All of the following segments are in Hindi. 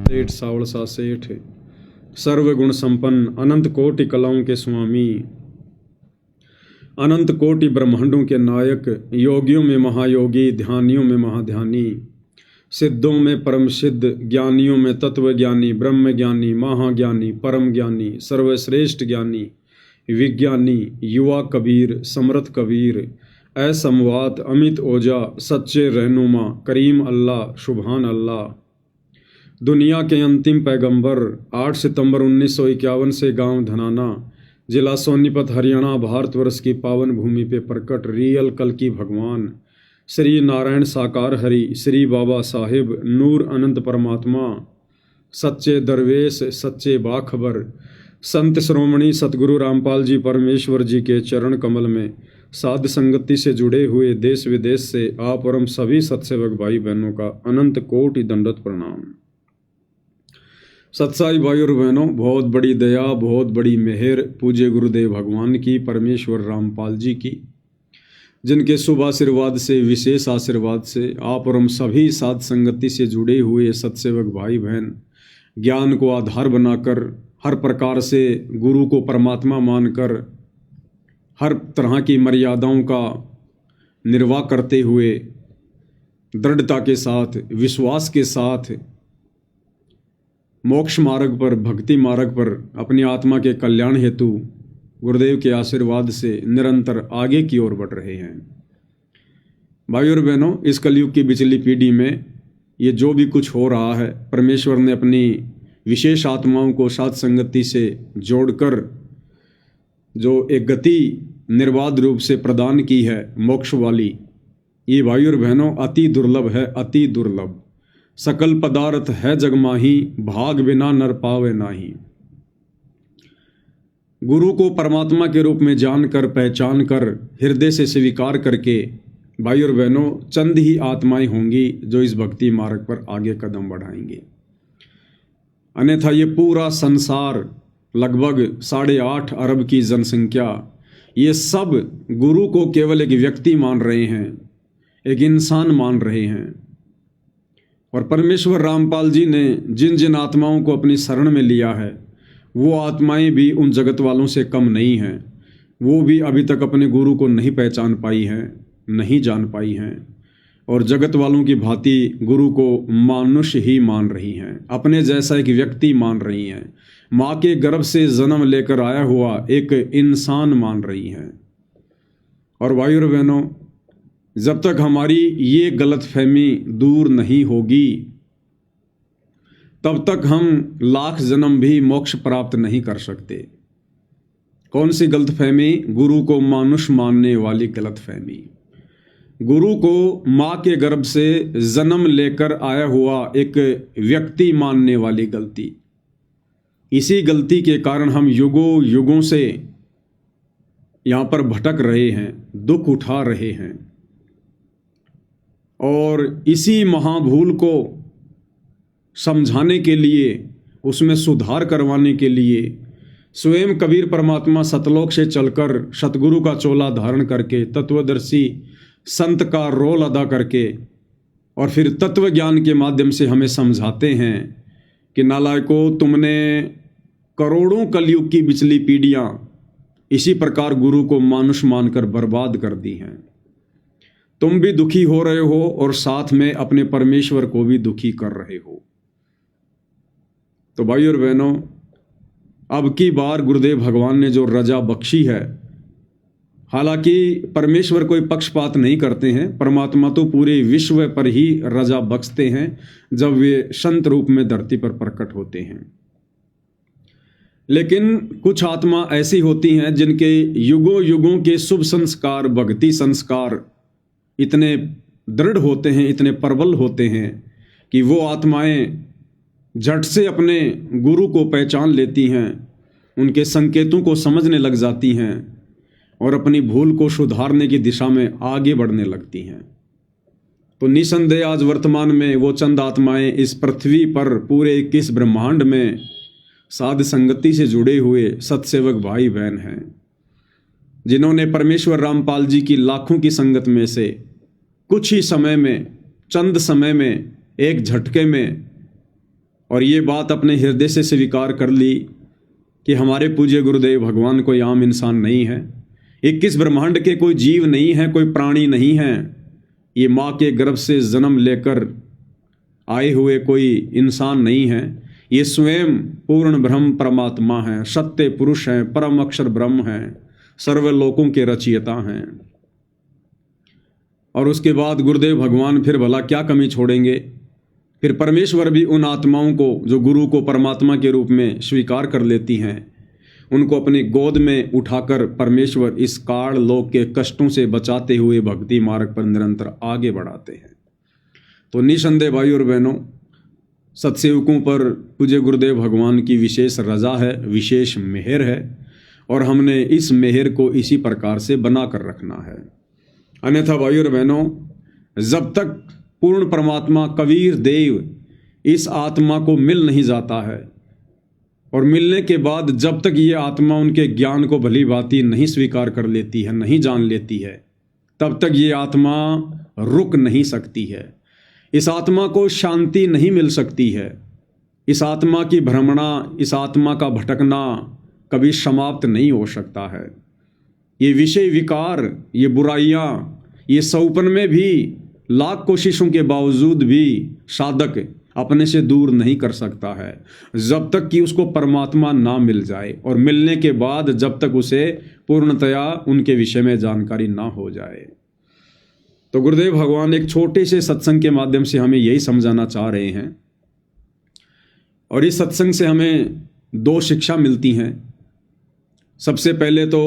सेठ सावड़ सा सेठ, सर्वगुण संपन्न, अनंत कोटि कलाओं के स्वामी, अनंत कोटि ब्रह्मांडों के नायक, योगियों में महायोगी, ध्यानियों में महाध्यानी, सिद्धों में परम सिद्ध, ज्ञानियों में तत्व ज्ञानी, ब्रह्म ज्ञानी, महाज्ञानी, परम ज्ञानी, सर्वश्रेष्ठ ज्ञानी, विज्ञानी, युवा कबीर, समर्थ कबीर, असमवात, अमित ओजा, सच्चे रहनुमा, करीम अल्लाह, सुभान अल्लाह, दुनिया के अंतिम पैगंबर, 8 सितंबर 1951 से गांव धनाना, जिला सोनीपत, हरियाणा, भारतवर्ष की पावन भूमि पे प्रकट रियल कल की भगवान श्री नारायण साकार हरि, श्री बाबा साहिब, नूर अनंत परमात्मा, सच्चे दरवेश, सच्चे बाखबर, संत श्रोमणी सतगुरु रामपाल जी परमेश्वर जी के चरण कमल में साध संगति से जुड़े हुए देश विदेश से आप और हम सभी सत्सेवक भाई बहनों का अनंत कोटि दंडवत प्रणाम। सत्साई भाई और बहनों, बहुत बड़ी दया, बहुत बड़ी मेहर पूज्य गुरुदेव भगवान की, परमेश्वर रामपाल जी की, जिनके शुभ आशीर्वाद से, विशेष आशीर्वाद से आप और हम सभी साध संगति से जुड़े हुए सत्सेवक भाई बहन ज्ञान को आधार बनाकर, हर प्रकार से गुरु को परमात्मा मानकर, हर तरह की मर्यादाओं का निर्वाह करते हुए दृढ़ता के साथ, विश्वास के साथ मोक्ष मार्ग पर, भक्ति मार्ग पर अपनी आत्मा के कल्याण हेतु गुरुदेव के आशीर्वाद से निरंतर आगे की ओर बढ़ रहे हैं। भाई और बहनों, इस कलयुग की बिचली पीढ़ी में ये जो भी कुछ हो रहा है, परमेश्वर ने अपनी विशेष आत्माओं को साथ संगति से जोड़कर जो एक गति निर्बाध रूप से प्रदान की है मोक्ष वाली, ये भाई और बहनों अति दुर्लभ है, अति दुर्लभ। सकल पदार्थ है जग माही, भाग बिना नर पावे नाही। गुरु को परमात्मा के रूप में जानकर, पहचान कर, हृदय से स्वीकार करके भाई और बहनों चंद ही आत्माएं होंगी जो इस भक्ति मार्ग पर आगे कदम बढ़ाएंगे। अन्यथा ये पूरा संसार, लगभग 8.5 अरब की जनसंख्या, ये सब गुरु को केवल एक व्यक्ति मान रहे हैं, एक इंसान मान रहे हैं। और परमेश्वर रामपाल जी ने जिन जिन आत्माओं को अपनी शरण में लिया है, वो आत्माएं भी उन जगत वालों से कम नहीं हैं। वो भी अभी तक अपने गुरु को नहीं पहचान पाई हैं, नहीं जान पाई हैं, और जगत वालों की भांति गुरु को मनुष्य ही मान रही हैं, अपने जैसा एक व्यक्ति मान रही हैं, माँ के गर्भ से जन्म लेकर आया हुआ एक इंसान मान रही हैं। और भाई और बहनों, जब तक हमारी ये गलतफहमी दूर नहीं होगी, तब तक हम लाख जन्म भी मोक्ष प्राप्त नहीं कर सकते। कौन सी गलतफहमी? गुरु को मानुष मानने वाली गलतफहमी, गुरु को माँ के गर्भ से जन्म लेकर आया हुआ एक व्यक्ति मानने वाली गलती। इसी गलती के कारण हम युगों युगों से यहाँ पर भटक रहे हैं, दुख उठा रहे हैं। और इसी महाभूल को समझाने के लिए, उसमें सुधार करवाने के लिए स्वयं कबीर परमात्मा सतलोक से चलकर सतगुरु का चोला धारण करके, तत्वदर्शी संत का रोल अदा करके, और फिर तत्व ज्ञान के माध्यम से हमें समझाते हैं कि नालायकों, तुमने करोड़ों कलयुग की बिचली पीढ़ियां इसी प्रकार गुरु को मानुष मानकर बर्बाद कर दी हैं। तुम भी दुखी हो रहे हो और साथ में अपने परमेश्वर को भी दुखी कर रहे हो। तो भाई और बहनों, अब की बार गुरुदेव भगवान ने जो रजा बख्शी है, हालांकि परमेश्वर कोई पक्षपात नहीं करते हैं, परमात्मा तो पूरे विश्व पर ही रजा बख्शते हैं जब वे संत रूप में धरती पर प्रकट होते हैं। लेकिन कुछ आत्मा ऐसी होती हैं जिनके युगों युगों के शुभ संस्कार, भक्ति संस्कार इतने दृढ़ होते हैं, इतने प्रबल होते हैं कि वो आत्माएं झट से अपने गुरु को पहचान लेती हैं, उनके संकेतों को समझने लग जाती हैं और अपनी भूल को सुधारने की दिशा में आगे बढ़ने लगती हैं। तो निसंदेह आज वर्तमान में वो चंद आत्माएं इस पृथ्वी पर, पूरे 21 ब्रह्मांड में साध संगति से जुड़े हुए सत्सेवक भाई बहन हैं, जिन्होंने परमेश्वर रामपाल जी की लाखों की संगत में से कुछ ही समय में, चंद समय में, एक झटके में और ये बात अपने हृदय से स्वीकार कर ली कि हमारे पूज्य गुरुदेव भगवान कोई आम इंसान नहीं है, 21 ब्रह्मांड के कोई जीव नहीं है, कोई प्राणी नहीं है, ये माँ के गर्भ से जन्म लेकर आए हुए कोई इंसान नहीं है, ये स्वयं पूर्ण ब्रह्म परमात्मा है, सत्य पुरुष हैं, परम अक्षर ब्रह्म हैं, सर्वलोकों के रचयिता हैं। और उसके बाद गुरुदेव भगवान फिर भला क्या कमी छोड़ेंगे। फिर परमेश्वर भी उन आत्माओं को जो गुरु को परमात्मा के रूप में स्वीकार कर लेती हैं, उनको अपनी गोद में उठाकर परमेश्वर इस काल लोक के कष्टों से बचाते हुए भक्ति मार्ग पर निरंतर आगे बढ़ाते हैं। तो निसंदेह भाई और बहनों, सत्सेवकों पर पूज्य गुरुदेव भगवान की विशेष रजा है, विशेष मेहर है, और हमने इस मेहर को इसी प्रकार से बना कर रखना है। अन्यथा भाई और बहनों, जब तक पूर्ण परमात्मा कबीर देव इस आत्मा को मिल नहीं जाता है, और मिलने के बाद जब तक ये आत्मा उनके ज्ञान को भली भांति नहीं स्वीकार कर लेती है, नहीं जान लेती है, तब तक ये आत्मा रुक नहीं सकती है। इस आत्मा को शांति नहीं मिल सकती है। इस आत्मा की भ्रमणा, इस आत्मा का भटकना कभी समाप्त नहीं हो सकता है। ये विषय विकार, ये बुराइयाँ, ये सौपन में भी लाख कोशिशों के बावजूद भी साधक अपने से दूर नहीं कर सकता है, जब तक कि उसको परमात्मा ना मिल जाए, और मिलने के बाद जब तक उसे पूर्णतया उनके विषय में जानकारी ना हो जाए। तो गुरुदेव भगवान एक छोटे से सत्संग के माध्यम से हमें यही समझाना चाह रहे हैं, और इस सत्संग से हमें 2 शिक्षा मिलती हैं। सबसे पहले तो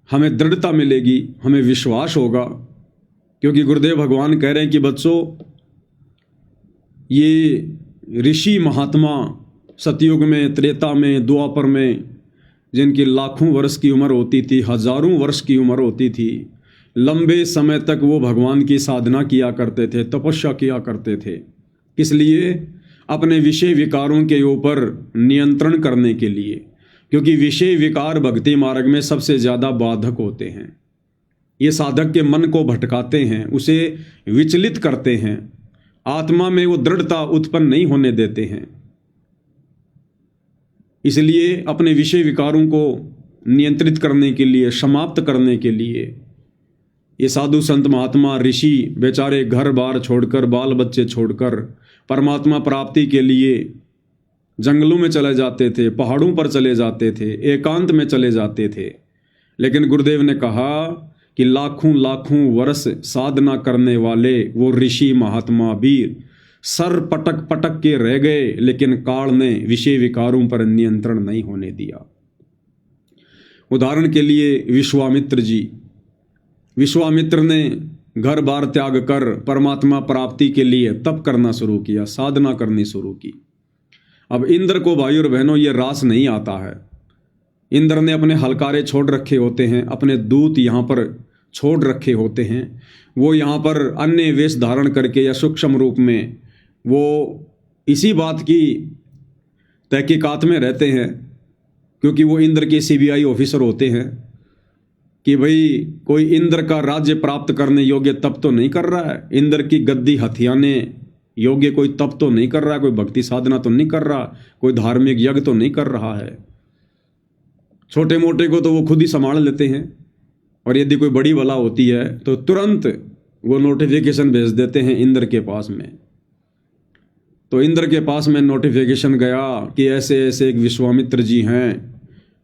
हमें दृढ़ता मिलेगी, हमें विश्वास होगा, क्योंकि गुरुदेव भगवान कह रहे हैं कि बच्चों, ये ऋषि महात्मा सतयुग में, त्रेता में, द्वापर में, जिनकी लाखों वर्ष की उम्र होती थी, हजारों वर्ष की उम्र होती थी, लंबे समय तक वो भगवान की साधना किया करते थे, तपस्या किया करते थे। किस लिए? अपने विषय विकारों के ऊपर नियंत्रण करने के लिए, क्योंकि विषय विकार भक्ति मार्ग में सबसे ज़्यादा बाधक होते हैं। ये साधक के मन को भटकाते हैं, उसे विचलित करते हैं, आत्मा में वो दृढ़ता उत्पन्न नहीं होने देते हैं। इसलिए अपने विषय विकारों को नियंत्रित करने के लिए, समाप्त करने के लिए ये साधु संत महात्मा ऋषि बेचारे घर बार छोड़कर, बाल बच्चे छोड़कर परमात्मा प्राप्ति के लिए जंगलों में चले जाते थे, पहाड़ों पर चले जाते थे, एकांत में चले जाते थे। लेकिन गुरुदेव ने कहा कि लाखों लाखों वर्ष साधना करने वाले वो ऋषि महात्मा भी सर पटक पटक के रह गए, लेकिन काल ने विषय विकारों पर नियंत्रण नहीं होने दिया। उदाहरण के लिए विश्वामित्र ने घर बार त्याग कर परमात्मा प्राप्ति के लिए तप करना शुरू किया, साधना करनी शुरू की। अब इंद्र को भाई और बहनों ये रास नहीं आता है। इंद्र ने अपने हलकारे छोड़ रखे होते हैं, अपने दूत यहाँ पर छोड़ रखे होते हैं। वो यहाँ पर अन्य वेश धारण करके या सूक्ष्म रूप में वो इसी बात की तहकीकात में रहते हैं, क्योंकि वो इंद्र के CBI ऑफिसर होते हैं, कि भाई कोई इंद्र का राज्य प्राप्त करने योग्य तप तो नहीं कर रहा है, इंद्र की गद्दी हथियाने योग्य कोई तप तो नहीं कर रहा है, कोई भक्ति साधना तो नहीं कर रहा, कोई धार्मिक यज्ञ तो नहीं कर रहा है। छोटे मोटे को तो वो खुद ही संभाल लेते हैं, और यदि कोई बड़ी बला होती है तो तुरंत वो नोटिफिकेशन भेज देते हैं इंद्र के पास में। तो इंद्र के पास में नोटिफिकेशन गया कि ऐसे ऐसे एक विश्वामित्र जी हैं,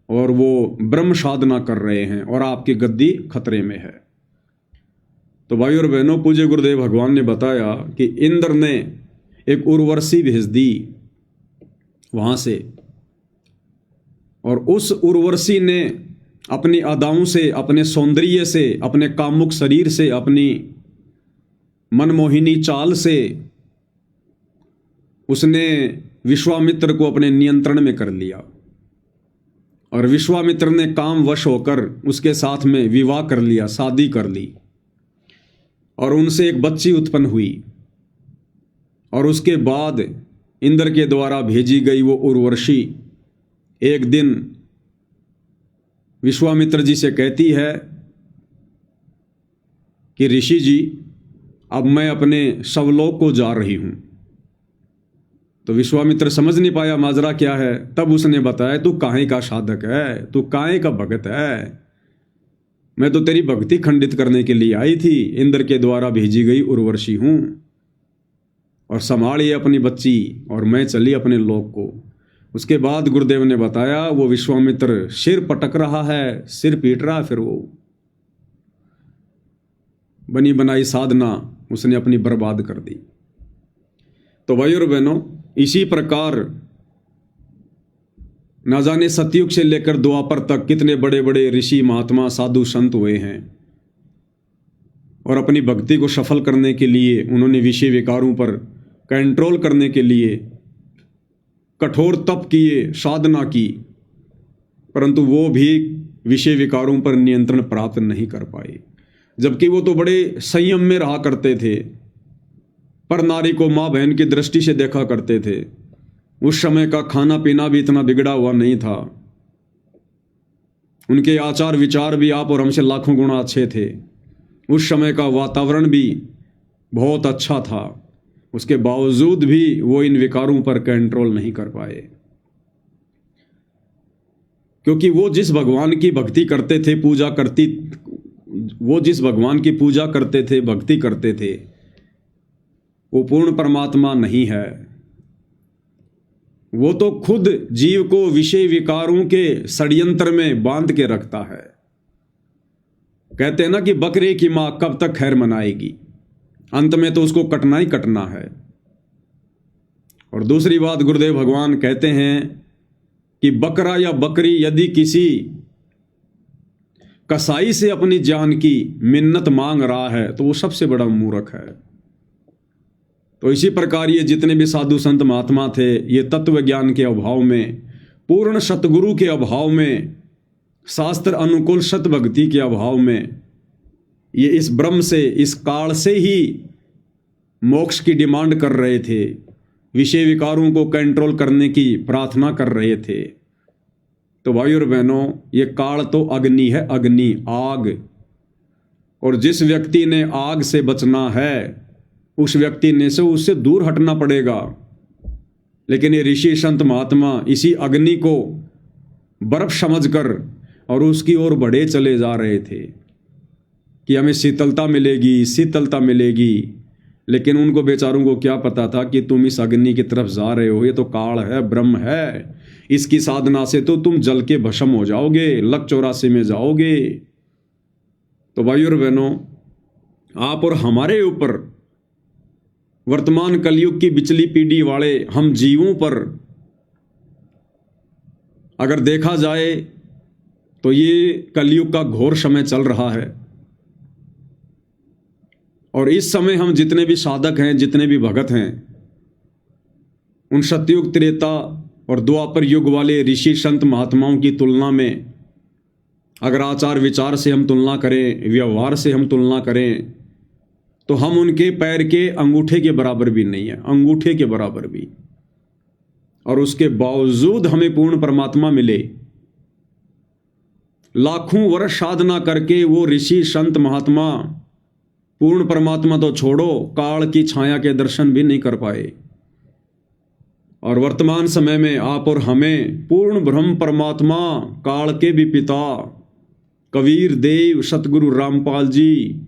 और वो ब्रह्म साधना कर रहे हैं, और आपकी गद्दी खतरे में है। तो भाई और बहनों, पूज्य गुरुदेव भगवान ने बताया कि इंद्र ने एक उर्वशी भेज दी वहाँ से, और उस उर्वशी ने अपनी अदाओं से, अपने सौंदर्य से, अपने कामुक शरीर से, अपनी मनमोहिनी चाल से उसने विश्वामित्र को अपने नियंत्रण में कर लिया, और विश्वामित्र ने काम वश होकर उसके साथ में विवाह कर लिया, शादी कर ली, और उनसे एक बच्ची उत्पन्न हुई। और उसके बाद इंद्र के द्वारा भेजी गई वो उर्वशी एक दिन विश्वामित्र जी से कहती है कि ऋषि जी, अब मैं अपने स्वलोक को जा रही हूँ, तो विश्वामित्र समझ नहीं पाया माजरा क्या है। तब उसने बताया, तू काहे का साधक है, तू काहे का भगत है, मैं तो तेरी भक्ति खंडित करने के लिए आई थी, इंद्र के द्वारा भेजी गई उर्वशी हूं, और संभालिए अपनी बच्ची, और मैं चली अपने लोक को। उसके बाद गुरुदेव ने बताया, वो विश्वामित्र सिर पटक रहा है, सिर पीट रहा है, फिर वो बनी बनाई साधना उसने अपनी बर्बाद कर दी। तो भाई और बहनों, इसी प्रकार ना जाने सतयुग से लेकर द्वापर तक कितने बड़े बड़े ऋषि महात्मा साधु संत हुए हैं, और अपनी भक्ति को सफल करने के लिए उन्होंने विषय विकारों पर कंट्रोल करने के लिए कठोर तप किए, साधना की, परंतु वो भी विषय विकारों पर नियंत्रण प्राप्त नहीं कर पाए। जबकि वो तो बड़े संयम में रहा करते थे, पर नारी को माँ बहन की दृष्टि से देखा करते थे। उस समय का खाना पीना भी इतना बिगड़ा हुआ नहीं था, उनके आचार विचार भी आप और हमसे लाखों गुना अच्छे थे। उस समय का वातावरण भी बहुत अच्छा था, उसके बावजूद भी वो इन विकारों पर कंट्रोल नहीं कर पाए, क्योंकि वो जिस भगवान की भक्ति करते थे, वो जिस भगवान की पूजा करते थे, भक्ति करते थे, वो पूर्ण परमात्मा नहीं है। वो तो खुद जीव को विषय विकारों के षड्यंत्र में बांध के रखता है। कहते हैं ना कि बकरे की मां कब तक खैर मनाएगी, अंत में तो उसको कटना ही कटना है। और दूसरी बात, गुरुदेव भगवान कहते हैं कि बकरा या बकरी यदि किसी कसाई से अपनी जान की मिन्नत मांग रहा है तो वो सबसे बड़ा मूर्ख है। तो इसी प्रकार ये जितने भी साधु संत महात्मा थे, ये तत्व ज्ञान के अभाव में, पूर्ण सतगुरु के अभाव में, शास्त्र अनुकूल सत भक्ति के अभाव में, ये इस ब्रह्म से, इस काल से ही मोक्ष की डिमांड कर रहे थे, विषय विकारों को कंट्रोल करने की प्रार्थना कर रहे थे। तो भाई और बहनों, ये काल तो अग्नि है, अग्नि, आग, और जिस व्यक्ति ने आग से बचना है उस व्यक्ति ने से उससे दूर हटना पड़ेगा। लेकिन ये ऋषि संत महात्मा इसी अग्नि को बर्फ समझकर और उसकी ओर बढ़े चले जा रहे थे कि हमें शीतलता मिलेगी, शीतलता मिलेगी। लेकिन उनको बेचारों को क्या पता था कि तुम इस अग्नि की तरफ जा रहे हो, ये तो काल है, ब्रह्म है, इसकी साधना से तो तुम जल के भस्म हो जाओगे, लक 84 में जाओगे। तो भाई और बहनों, आप और हमारे ऊपर, वर्तमान कलयुग की बिचली पीढ़ी वाले हम जीवों पर अगर देखा जाए तो ये कलयुग का घोर समय चल रहा है। और इस समय हम जितने भी साधक हैं, जितने भी भगत हैं, उन सतयुग, त्रेता और द्वापर युग वाले ऋषि संत महात्माओं की तुलना में अगर आचार विचार से हम तुलना करें, व्यवहार से हम तुलना करें, तो हम उनके पैर के अंगूठे के बराबर भी नहीं है, अंगूठे के बराबर भी। और उसके बावजूद हमें पूर्ण परमात्मा मिले। लाखों वर्ष साधना करके वो ऋषि संत महात्मा पूर्ण परमात्मा तो छोड़ो, काल की छाया के दर्शन भी नहीं कर पाए। और वर्तमान समय में आप और हमें पूर्ण ब्रह्म परमात्मा, काल के भी पिता कबीर देव सतगुरु रामपाल जी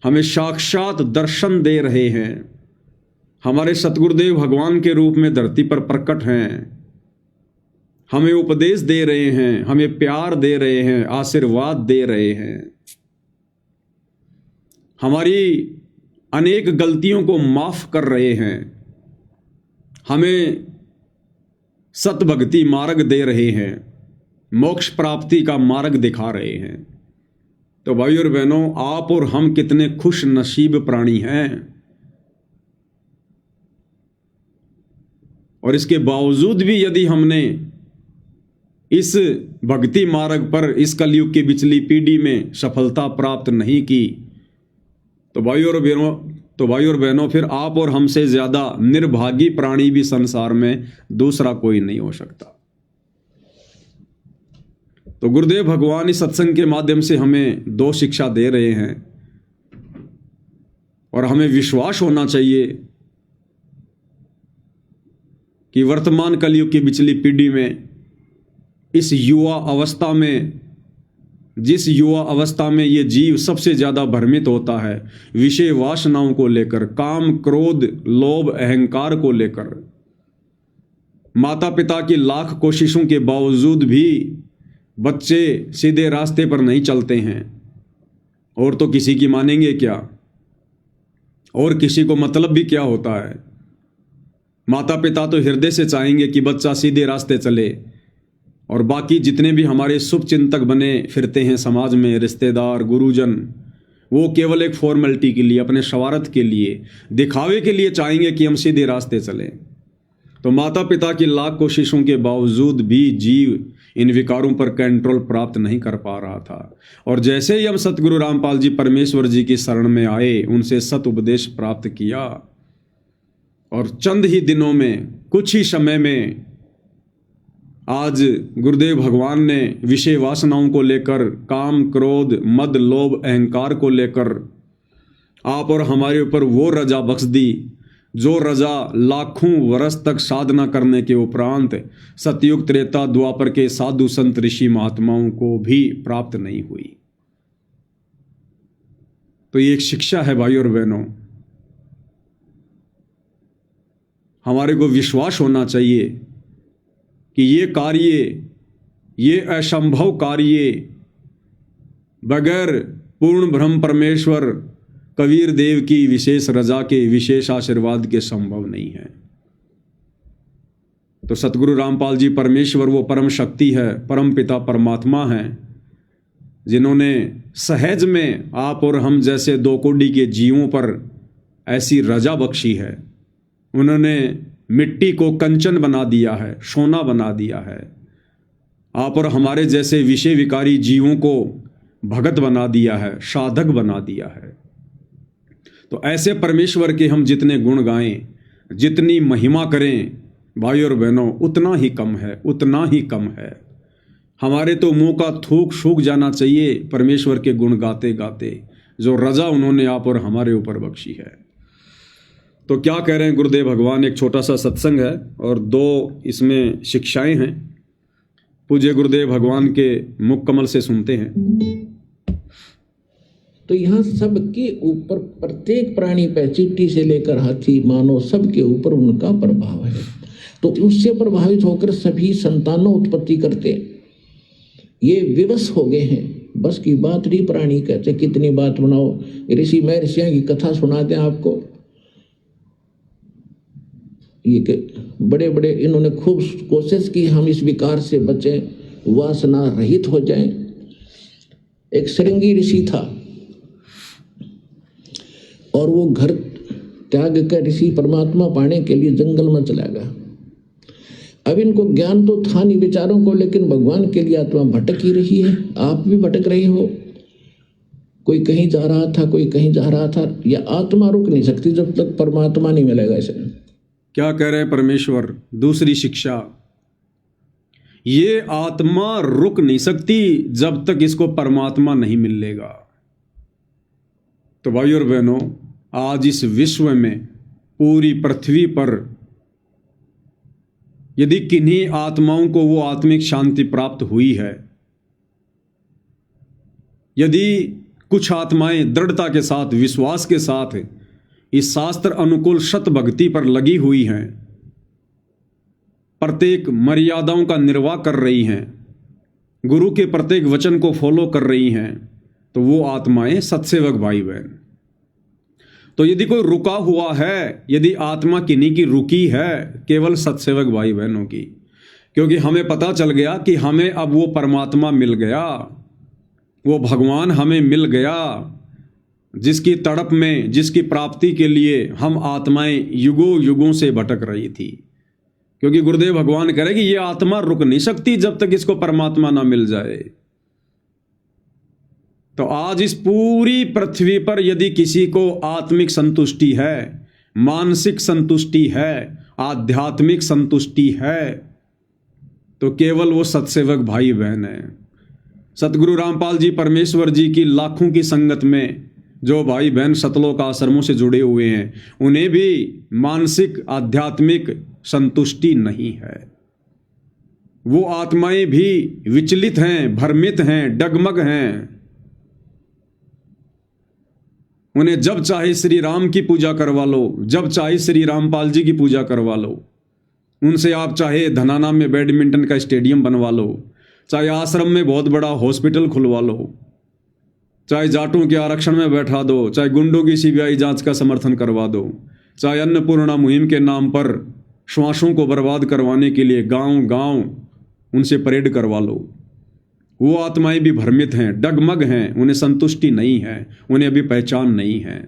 हमें साक्षात दर्शन दे रहे हैं। हमारे सतगुरुदेव भगवान के रूप में धरती पर प्रकट हैं, हमें उपदेश दे रहे हैं, हमें प्यार दे रहे हैं, आशीर्वाद दे रहे हैं, हमारी अनेक गलतियों को माफ कर रहे हैं, हमें सत भक्ति मार्ग दे रहे हैं, मोक्ष प्राप्ति का मार्ग दिखा रहे हैं। तो भाई और बहनों, आप और हम कितने खुश नसीब प्राणी हैं। और इसके बावजूद भी यदि हमने इस भक्ति मार्ग पर इस कलयुग की बिचली पीढ़ी में सफलता प्राप्त नहीं की, तो भाई और बहनों, फिर आप और हमसे ज्यादा निर्भागी प्राणी भी संसार में दूसरा कोई नहीं हो सकता। तो गुरुदेव भगवान इस सत्संग के माध्यम से हमें दो शिक्षा दे रहे हैं, और हमें विश्वास होना चाहिए कि वर्तमान कलयुग की पिछली पीढ़ी में इस युवा अवस्था में, जिस युवा अवस्था में ये जीव सबसे ज़्यादा भ्रमित होता है विषय वासनाओं को लेकर, काम क्रोध लोभ अहंकार को लेकर, माता पिता की लाख कोशिशों के बावजूद भी बच्चे सीधे रास्ते पर नहीं चलते हैं। और तो किसी की मानेंगे क्या, और किसी को मतलब भी क्या होता है। माता पिता तो हृदय से चाहेंगे कि बच्चा सीधे रास्ते चले, और बाकी जितने भी हमारे शुभ चिंतक बने फिरते हैं समाज में, रिश्तेदार गुरुजन, वो केवल एक फॉर्मेलिटी के लिए, अपने स्वार्थ के लिए, दिखावे के लिए चाहेंगे कि हम सीधे रास्ते चलें। तो माता पिता की लाख कोशिशों के बावजूद भी जीव इन विकारों पर कंट्रोल प्राप्त नहीं कर पा रहा था। और जैसे ही हम सतगुरु रामपाल जी परमेश्वर जी की शरण में आए, उनसे सत उपदेश प्राप्त किया, और चंद ही दिनों में, कुछ ही समय में आज गुरुदेव भगवान ने विषय वासनाओं को लेकर, काम क्रोध मद लोभ अहंकार को लेकर आप और हमारे ऊपर वो रजा बख्श दी जो रजा लाखों वर्ष तक साधना करने के उपरांत सतयुग त्रेता द्वापर के साधु संत ऋषि महात्माओं को भी प्राप्त नहीं हुई। तो ये एक शिक्षा है भाई और बहनों। हमारे को विश्वास होना चाहिए कि ये कार्य, ये असंभव कार्य बगैर पूर्ण ब्रह्म परमेश्वर कबीर देव की विशेष रजा के, विशेष आशीर्वाद के संभव नहीं है। तो सतगुरु रामपाल जी परमेश्वर वो परम शक्ति है, परम पिता परमात्मा हैं, जिन्होंने सहज में आप और हम जैसे दो कोटि के जीवों पर ऐसी रजा बख्शी है। उन्होंने मिट्टी को कंचन बना दिया है, सोना बना दिया है। आप और हमारे जैसे विषय विकारी जीवों को भगत बना दिया है, साधक बना दिया है। तो ऐसे परमेश्वर के हम जितने गुण गाएं, जितनी महिमा करें भाई और बहनों, उतना ही कम है, उतना ही कम है। हमारे तो मुंह का थूक सूख जाना चाहिए परमेश्वर के गुण गाते गाते, जो रजा उन्होंने आप और हमारे ऊपर बख्शी है। तो क्या कह रहे हैं गुरुदेव भगवान। एक छोटा सा सत्संग है और दो इसमें शिक्षाएं हैं। पूज्य गुरुदेव भगवान के मुख कमल से सुनते हैं। तो यहाँ सबके ऊपर, प्रत्येक प्राणी पे, चींटी से लेकर हाथी मानव, सबके ऊपर उनका प्रभाव है। तो उससे प्रभावित होकर सभी संतानों उत्पत्ति करते, ये विवश हो गए हैं। बस की बात नहीं, प्राणी कहते कितनी बात बनाओ। ऋषि महर्षियों की कथा सुनाते हैं आपको, ये बड़े बड़े इन्होंने खूब कोशिश की हम इस विकार से बचें, वासना रहित हो जाएं। एक श्रृंगी ऋषि था और वो घर त्याग कर ऋषि परमात्मा पाने के लिए जंगल में चला गया। अब इनको ज्ञान तो था नहीं विचारों को, लेकिन भगवान के लिए आत्मा भटक ही रही है। आप भी भटक रहे हो, कोई कहीं जा रहा था, कोई कहीं जा रहा था। यह आत्मा रुक नहीं सकती जब तक परमात्मा नहीं मिलेगा। इसे क्या कह रहे हैं परमेश्वर। दूसरी शिक्षा, ये आत्मा रुक नहीं सकती जब तक इसको परमात्मा नहीं मिलेगा। तो भाई और बहनों, आज इस विश्व में, पूरी पृथ्वी पर यदि किन्हीं आत्माओं को वो आत्मिक शांति प्राप्त हुई है, यदि कुछ आत्माएं दृढ़ता के साथ, विश्वास के साथ इस शास्त्र अनुकूल सत भक्ति पर लगी हुई हैं, प्रत्येक मर्यादाओं का निर्वाह कर रही हैं, गुरु के प्रत्येक वचन को फॉलो कर रही हैं, तो वो आत्माएं सत्सेवक भाई बहन। तो यदि कोई रुका हुआ है, यदि आत्मा किन्हीं की रुकी है, केवल सत्सेवक भाई बहनों की, क्योंकि हमें पता चल गया कि हमें अब वो परमात्मा मिल गया, वो भगवान हमें मिल गया, जिसकी तड़प में, जिसकी प्राप्ति के लिए हम आत्माएं युगों युगों से भटक रही थी। क्योंकि गुरुदेव भगवान कह रहे कि ये आत्मा रुक नहीं सकती जब तक इसको परमात्मा ना मिल जाए। तो आज इस पूरी पृथ्वी पर यदि किसी को आत्मिक संतुष्टि है, मानसिक संतुष्टि है, आध्यात्मिक संतुष्टि है, तो केवल वो सत्सेवक भाई बहन है। सतगुरु रामपाल जी परमेश्वर जी की लाखों की संगत में जो भाई बहन सतलोक आश्रमों से जुड़े हुए हैं, उन्हें भी मानसिक आध्यात्मिक संतुष्टि नहीं है। वो आत्माएं भी विचलित हैं, भ्रमित हैं, डगमग हैं। उन्हें जब चाहे श्री राम की पूजा करवा लो, जब चाहे श्री रामपाल जी की पूजा करवा लो, उनसे आप चाहे धनाना में बैडमिंटन का स्टेडियम बनवा लो, चाहे आश्रम में बहुत बड़ा हॉस्पिटल खुलवा लो, चाहे जाटों के आरक्षण में बैठा दो, चाहे गुंडों की सीबीआई जांच का समर्थन करवा दो, चाहे अन्नपूर्णा मुहिम के नाम पर श्वासों को बर्बाद करवाने के लिए गांव गांव उनसे परेड करवा लो। वो आत्माएं भी भ्रमित हैं, डगमग हैं, उन्हें संतुष्टि नहीं है, उन्हें अभी पहचान नहीं है।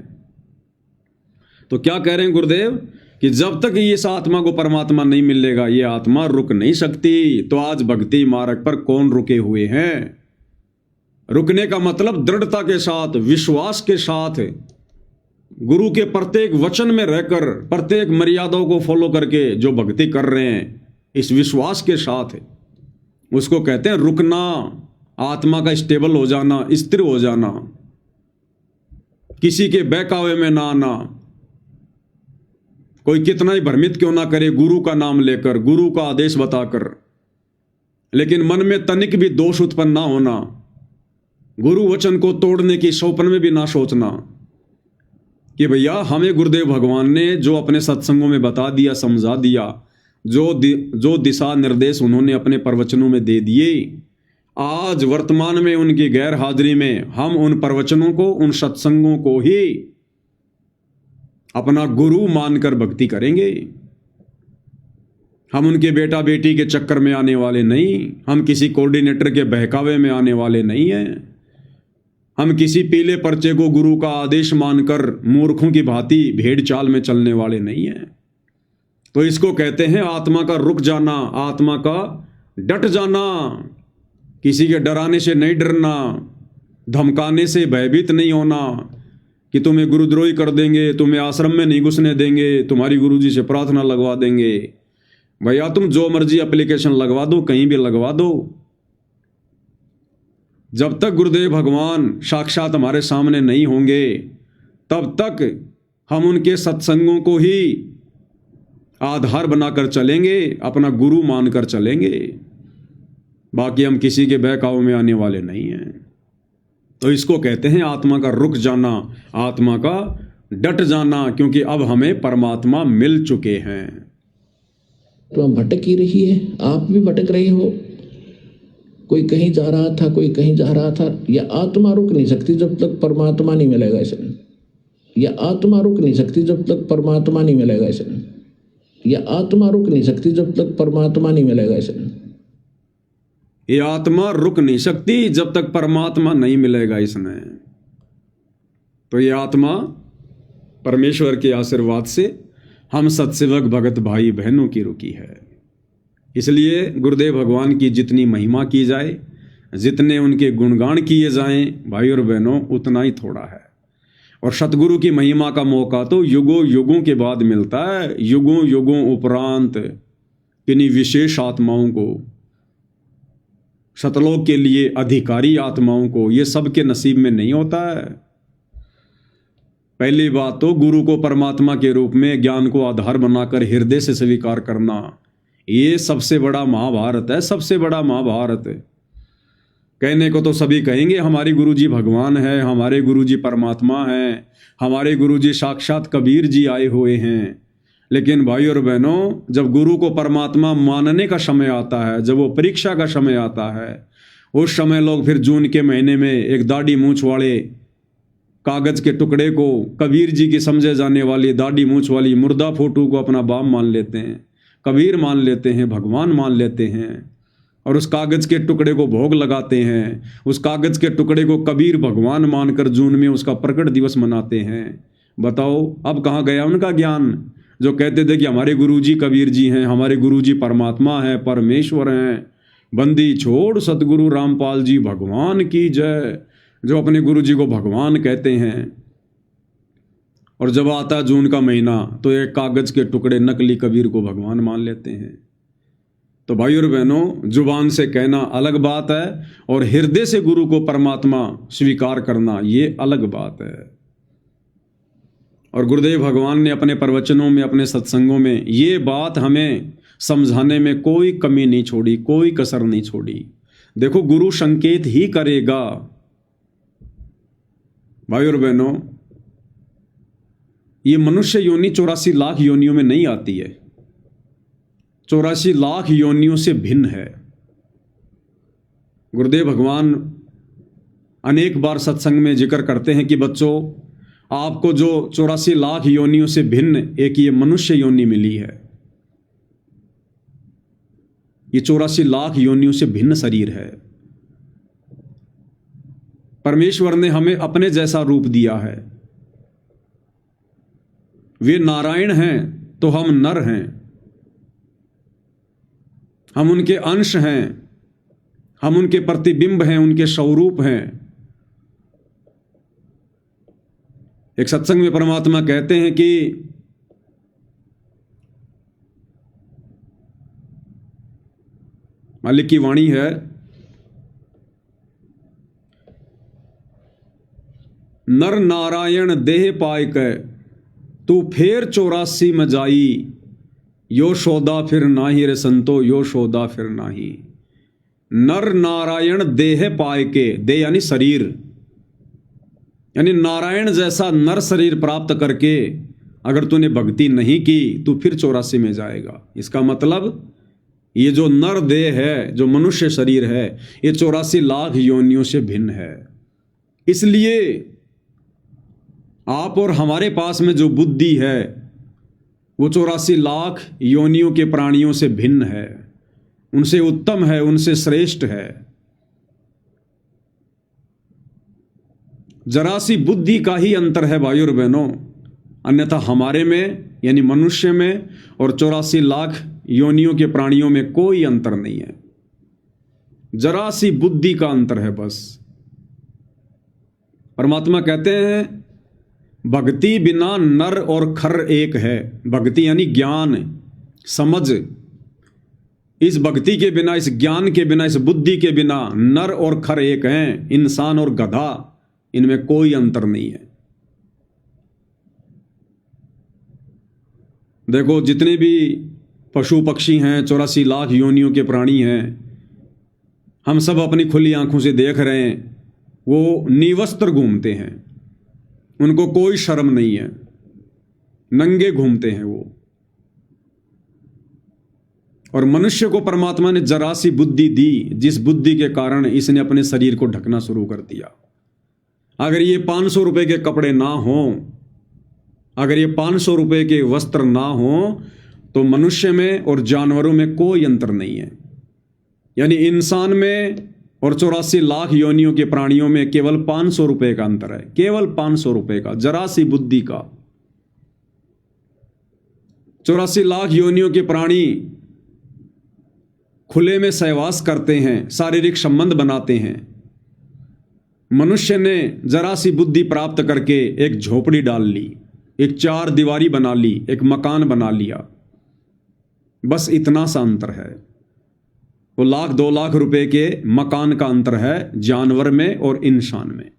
तो क्या कह रहे हैं गुरुदेव कि जब तक इस आत्मा को परमात्मा नहीं मिलेगा, ये आत्मा रुक नहीं सकती। तो आज भक्ति मार्ग पर कौन रुके हुए हैं? रुकने का मतलब दृढ़ता के साथ, विश्वास के साथ, गुरु के प्रत्येक वचन में रहकर, प्रत्येक मर्यादाओं को फॉलो करके जो भक्ति कर रहे हैं, इस विश्वास के साथ, उसको कहते हैं रुकना, आत्मा का स्टेबल हो जाना, स्थिर हो जाना, किसी के बहकावे में ना आना। कोई कितना ही भ्रमित क्यों ना करे गुरु का नाम लेकर, गुरु का आदेश बताकर, लेकिन मन में तनिक भी दोष उत्पन्न ना होना, गुरु वचन को तोड़ने की स्वप्न में भी ना सोचना कि भैया हमें गुरुदेव भगवान ने जो अपने सत्संगों में बता दिया, समझा दिया, जो दिशा निर्देश उन्होंने अपने प्रवचनों में दे दिए, आज वर्तमान में उनकी गैर हाजिरी में हम उन प्रवचनों को, उन सत्संगों को ही अपना गुरु मानकर भक्ति करेंगे। हम उनके बेटा बेटी के चक्कर में आने वाले नहीं, हम किसी कोऑर्डिनेटर के बहकावे में आने वाले नहीं हैं, हम किसी पीले पर्चे को गुरु का आदेश मानकर मूर्खों की भांति भेड़ चाल में चलने वाले नहीं हैं। तो इसको कहते हैं आत्मा का रुक जाना, आत्मा का डट जाना, किसी के डराने से नहीं डरना, धमकाने से भयभीत नहीं होना कि तुम्हें गुरुद्रोही कर देंगे, तुम्हें आश्रम में नहीं घुसने देंगे, तुम्हारी गुरुजी से प्रार्थना लगवा देंगे। भैया तुम जो मर्जी एप्लीकेशन लगवा दो, कहीं भी लगवा दो, जब तक गुरुदेव भगवान साक्षात हमारे सामने नहीं होंगे तब तक हम उनके सत्संगों को ही आधार बनाकर चलेंगे, अपना गुरु मानकर चलेंगे। बाकी हम किसी के बहकावे में आने वाले नहीं हैं। तो इसको कहते हैं आत्मा का रुक जाना, आत्मा का डट जाना, क्योंकि अब हमें परमात्मा मिल चुके हैं। तो भटक ही रही है, आप भी भटक रहे हो। कोई कहीं जा रहा था, कोई कहीं जा रहा था। यह आत्मा रुक नहीं सकती जब तक परमात्मा नहीं मिलेगा इसमें। यह आत्मा रुक नहीं सकती जब तक परमात्मा नहीं मिलेगा इसमें। यह आत्मा रुक नहीं सकती जब तक परमात्मा नहीं मिलेगा इसमें। ये आत्मा रुक नहीं सकती जब तक परमात्मा नहीं मिलेगा इसमें। तो ये आत्मा परमेश्वर के आशीर्वाद से हम सत्सेवक भगत भाई बहनों की रुकी है। इसलिए गुरुदेव भगवान की जितनी महिमा की जाए, जितने उनके गुणगान किए जाएं भाई और बहनों, उतना ही थोड़ा है। और सतगुरु की महिमा का मौका तो युगों युगों के बाद मिलता है। युगों युगों उपरांत किन्हीं विशेष आत्माओं को, सतलोक के लिए अधिकारी आत्माओं को, ये सबके नसीब में नहीं होता है। पहली बात तो गुरु को परमात्मा के रूप में ज्ञान को आधार बनाकर हृदय से स्वीकार करना, ये सबसे बड़ा महाभारत है, सबसे बड़ा महाभारत। कहने को तो सभी कहेंगे हमारे गुरुजी भगवान है, हमारे गुरुजी परमात्मा हैं, हमारे गुरुजी साक्षात कबीर जी आए हुए हैं। लेकिन भाई और बहनों, जब गुरु को परमात्मा मानने का समय आता है, जब वो परीक्षा का समय आता है, उस समय लोग फिर जून के महीने में एक दाढ़ी मूंछ वाले कागज के टुकड़े को, कबीर जी की समझे जाने वाली दाढ़ी मूंछ वाली मुर्दा फोटो को अपना बाप मान लेते हैं, कबीर मान लेते हैं, भगवान मान लेते हैं, और उस कागज के टुकड़े को भोग लगाते हैं। उस कागज के टुकड़े को कबीर भगवान मानकर जून में उसका प्रकट दिवस मनाते हैं। बताओ अब कहाँ गया उनका ज्ञान, जो कहते थे कि हमारे गुरुजी कबीर जी हैं, हमारे गुरुजी परमात्मा हैं, परमेश्वर हैं। बंदी छोड़ सतगुरु रामपाल जी भगवान की जय, जो अपने गुरुजी को भगवान कहते हैं। और जब आता जून का महीना तो एक कागज के टुकड़े नकली कबीर को भगवान मान लेते हैं। तो भाई और बहनों, जुबान से कहना अलग बात है और हृदय से गुरु को परमात्मा स्वीकार करना ये अलग बात है। और गुरुदेव भगवान ने अपने प्रवचनों में, अपने सत्संगों में ये बात हमें समझाने में कोई कमी नहीं छोड़ी, कोई कसर नहीं छोड़ी। देखो, गुरु संकेत ही करेगा। भाई और बहनों, ये मनुष्य योनि 84 लाख योनियों में नहीं आती है, 84 लाख योनियों से भिन्न है। गुरुदेव भगवान अनेक बार सत्संग में जिक्र करते हैं कि बच्चों, आपको जो 84 लाख योनियों से भिन्न एक ये मनुष्य योनि मिली है, ये 84 लाख योनियों से भिन्न शरीर है। परमेश्वर ने हमें अपने जैसा रूप दिया है। वे नारायण हैं तो हम नर हैं, हम उनके अंश हैं, हम उनके प्रतिबिंब हैं, उनके स्वरूप हैं। एक सत्संग में परमात्मा कहते हैं कि मालिक की वाणी है, नर नारायण देह पाय कै तू फेर 84 में जाई, यो शोदा फिर नाही रे संतो, यो शोदा फिर नाही। नर नारायण देह पाय के, देह यानी शरीर, यानी नारायण जैसा नर शरीर प्राप्त करके अगर तूने भक्ति नहीं की तो फिर 84 में जाएगा। इसका मतलब ये जो नर देह है, जो मनुष्य शरीर है, ये 84 लाख योनियों से भिन्न है। इसलिए आप और हमारे पास में जो बुद्धि है वो 84 लाख योनियों के प्राणियों से भिन्न है, उनसे उत्तम है, उनसे श्रेष्ठ है। जरा सी बुद्धि का ही अंतर है भाई और बहनों, अन्यथा हमारे में यानी मनुष्य में और 84 लाख योनियों के प्राणियों में कोई अंतर नहीं है। जरा सी बुद्धि का अंतर है बस। परमात्मा कहते हैं भक्ति बिना नर और खर एक है। भक्ति यानी ज्ञान, समझ। इस भक्ति के बिना, इस ज्ञान के बिना, इस बुद्धि के बिना नर और खर एक हैं। इंसान और गधा, इनमें कोई अंतर नहीं है। देखो, जितने भी पशु पक्षी हैं, 84 लाख योनियों के प्राणी हैं, हम सब अपनी खुली आंखों से देख रहे हैं, वो निवस्त्र घूमते हैं, उनको कोई शर्म नहीं है, नंगे घूमते हैं वो। और मनुष्य को परमात्मा ने जरा सी बुद्धि दी, जिस बुद्धि के कारण इसने अपने शरीर को ढकना शुरू कर दिया। अगर ये 500 रुपए के कपड़े ना हों, अगर ये 500 रुपए के वस्त्र ना हों, तो मनुष्य में और जानवरों में कोई अंतर नहीं है। यानी इंसान में और 84 लाख योनियों के प्राणियों में केवल 500 रुपए का अंतर है, केवल 500 रुपए का, जरा सी बुद्धि का। 84 लाख योनियों के प्राणी खुले में सहवास करते हैं, शारीरिक संबंध बनाते हैं। मनुष्य ने जरा सी बुद्धि प्राप्त करके एक झोपड़ी डाल ली, एक 4 दीवारी बना ली, एक मकान बना लिया। बस इतना सा अंतर है। वो 1-2 लाख रुपए के मकान का अंतर है जानवर में और इंसान में।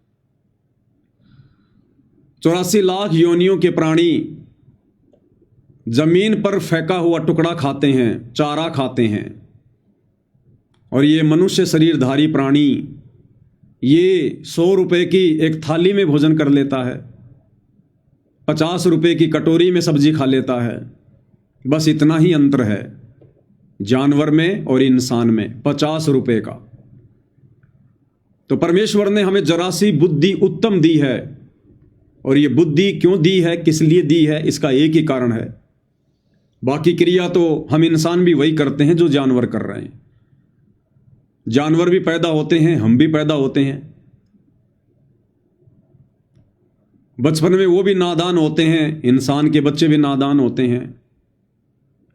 84 लाख योनियों के प्राणी जमीन पर फेंका हुआ टुकड़ा खाते हैं, चारा खाते हैं। और ये मनुष्य शरीरधारी प्राणी ये 100 रुपए की एक थाली में भोजन कर लेता है, 50 रुपए की कटोरी में सब्जी खा लेता है। बस इतना ही अंतर है जानवर में और इंसान में, 50 रुपए का। तो परमेश्वर ने हमें जरा सी बुद्धि उत्तम दी है। और ये बुद्धि क्यों दी है, किस लिए दी है, इसका एक ही कारण है। बाकी क्रिया तो हम इंसान भी वही करते हैं जो जानवर कर रहे हैं। जानवर भी पैदा होते हैं, हम भी पैदा होते हैं। बचपन में वो भी नादान होते हैं, इंसान के बच्चे भी नादान होते हैं।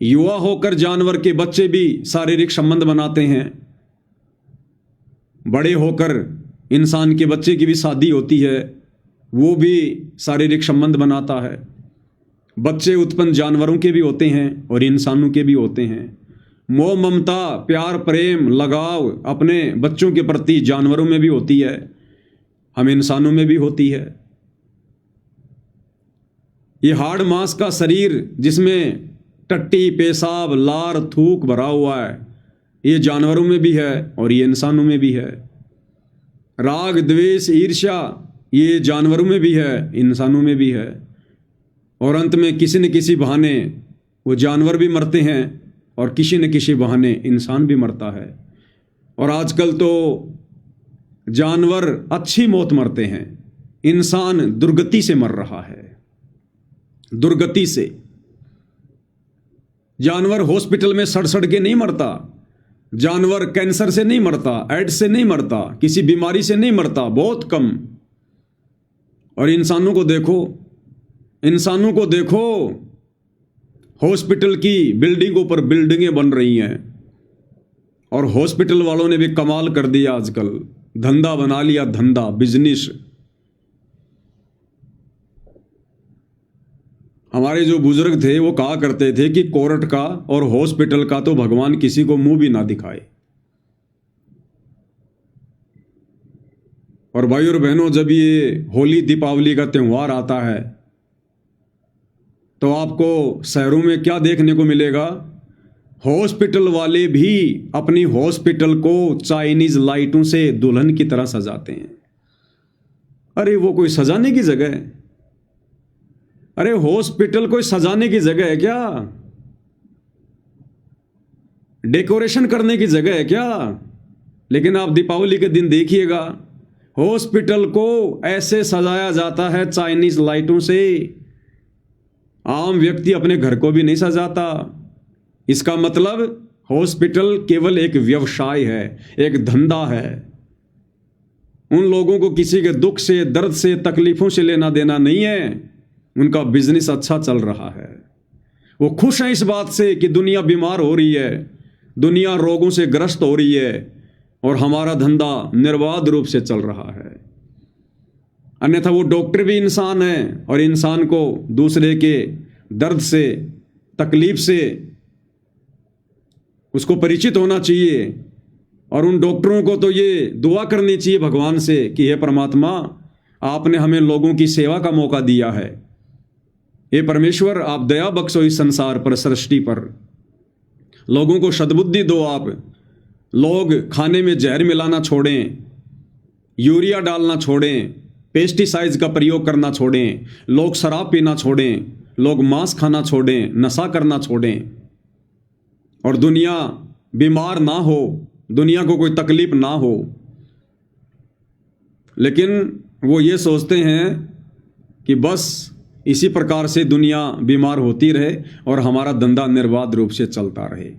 युवा होकर जानवर के बच्चे भी शारीरिक संबंध बनाते हैं। बड़े होकर इंसान के बच्चे की भी शादी होती है, वो भी शारीरिक संबंध बनाता है। बच्चे उत्पन्न जानवरों के भी होते हैं और इंसानों के भी होते हैं। मोह ममता, प्यार प्रेम लगाव अपने बच्चों के प्रति जानवरों में भी होती है, हम इंसानों में भी होती है। ये हाड़ मांस का शरीर जिसमें टट्टी, पेशाब, लार, थूक भरा हुआ है, ये जानवरों में भी है और ये इंसानों में भी है। राग, द्वेष, ईर्ष्या, ये जानवरों में भी है, इंसानों में भी है। और अंत में किसी न किसी बहाने वो जानवर भी मरते हैं और किसी न किसी बहाने इंसान भी मरता है। और आजकल तो जानवर अच्छी मौत मरते हैं, इंसान दुर्गति से मर रहा है, दुर्गति से। जानवर हॉस्पिटल में सड़ सड़ के नहीं मरता, जानवर कैंसर से नहीं मरता, एड्स से नहीं मरता, किसी बीमारी से नहीं मरता, बहुत कम। और इंसानों को देखो, इंसानों को देखो, हॉस्पिटल की बिल्डिंगों पर बिल्डिंगें बन रही हैं। और हॉस्पिटल वालों ने भी कमाल कर दिया, आजकल धंधा बना लिया, धंधा, बिजनेस। हमारे जो बुजुर्ग थे वो कहा करते थे कि कोर्ट का और हॉस्पिटल का तो भगवान किसी को मुंह भी ना दिखाए। और भाई और बहनों, जब ये होली दीपावली का त्यौहार आता है तो आपको शहरों में क्या देखने को मिलेगा? हॉस्पिटल वाले भी अपनी हॉस्पिटल को चाइनीज लाइटों से दुल्हन की तरह सजाते हैं। अरे वो कोई सजाने की जगह है? अरे हॉस्पिटल कोई सजाने की जगह है क्या? डेकोरेशन करने की जगह है क्या? लेकिन आप दीपावली के दिन देखिएगा, हॉस्पिटल को ऐसे सजाया जाता है चाइनीज लाइटों से। आम व्यक्ति अपने घर को भी नहीं सजाता। इसका मतलब हॉस्पिटल केवल एक व्यवसाय है, एक धंधा है। उन लोगों को किसी के दुख से, दर्द से, तकलीफों से लेना देना नहीं है। उनका बिजनेस अच्छा चल रहा है। वो खुश हैं इस बात से कि दुनिया बीमार हो रही है, दुनिया रोगों से ग्रस्त हो रही है और हमारा धंधा निर्बाध रूप से चल रहा है। अन्यथा वो डॉक्टर भी इंसान है और इंसान को दूसरे के दर्द से, तकलीफ से उसको परिचित होना चाहिए। और उन डॉक्टरों को तो ये दुआ करनी चाहिए भगवान से कि हे परमात्मा, आपने हमें लोगों की सेवा का मौका दिया है। हे परमेश्वर, आप दया बख्शो इस संसार पर, सृष्टि पर। लोगों को सद्बुद्धि दो आप। लोग खाने में जहर मिलाना छोड़ें, यूरिया डालना छोड़ें, पेस्टिसाइड्स का प्रयोग करना छोड़ें, लोग शराब पीना छोड़ें, लोग मांस खाना छोड़ें, नशा करना छोड़ें और दुनिया बीमार ना हो, दुनिया को कोई तकलीफ ना हो। लेकिन वो ये सोचते हैं कि बस इसी प्रकार से दुनिया बीमार होती रहे और हमारा धंधा निर्बाध रूप से चलता रहे।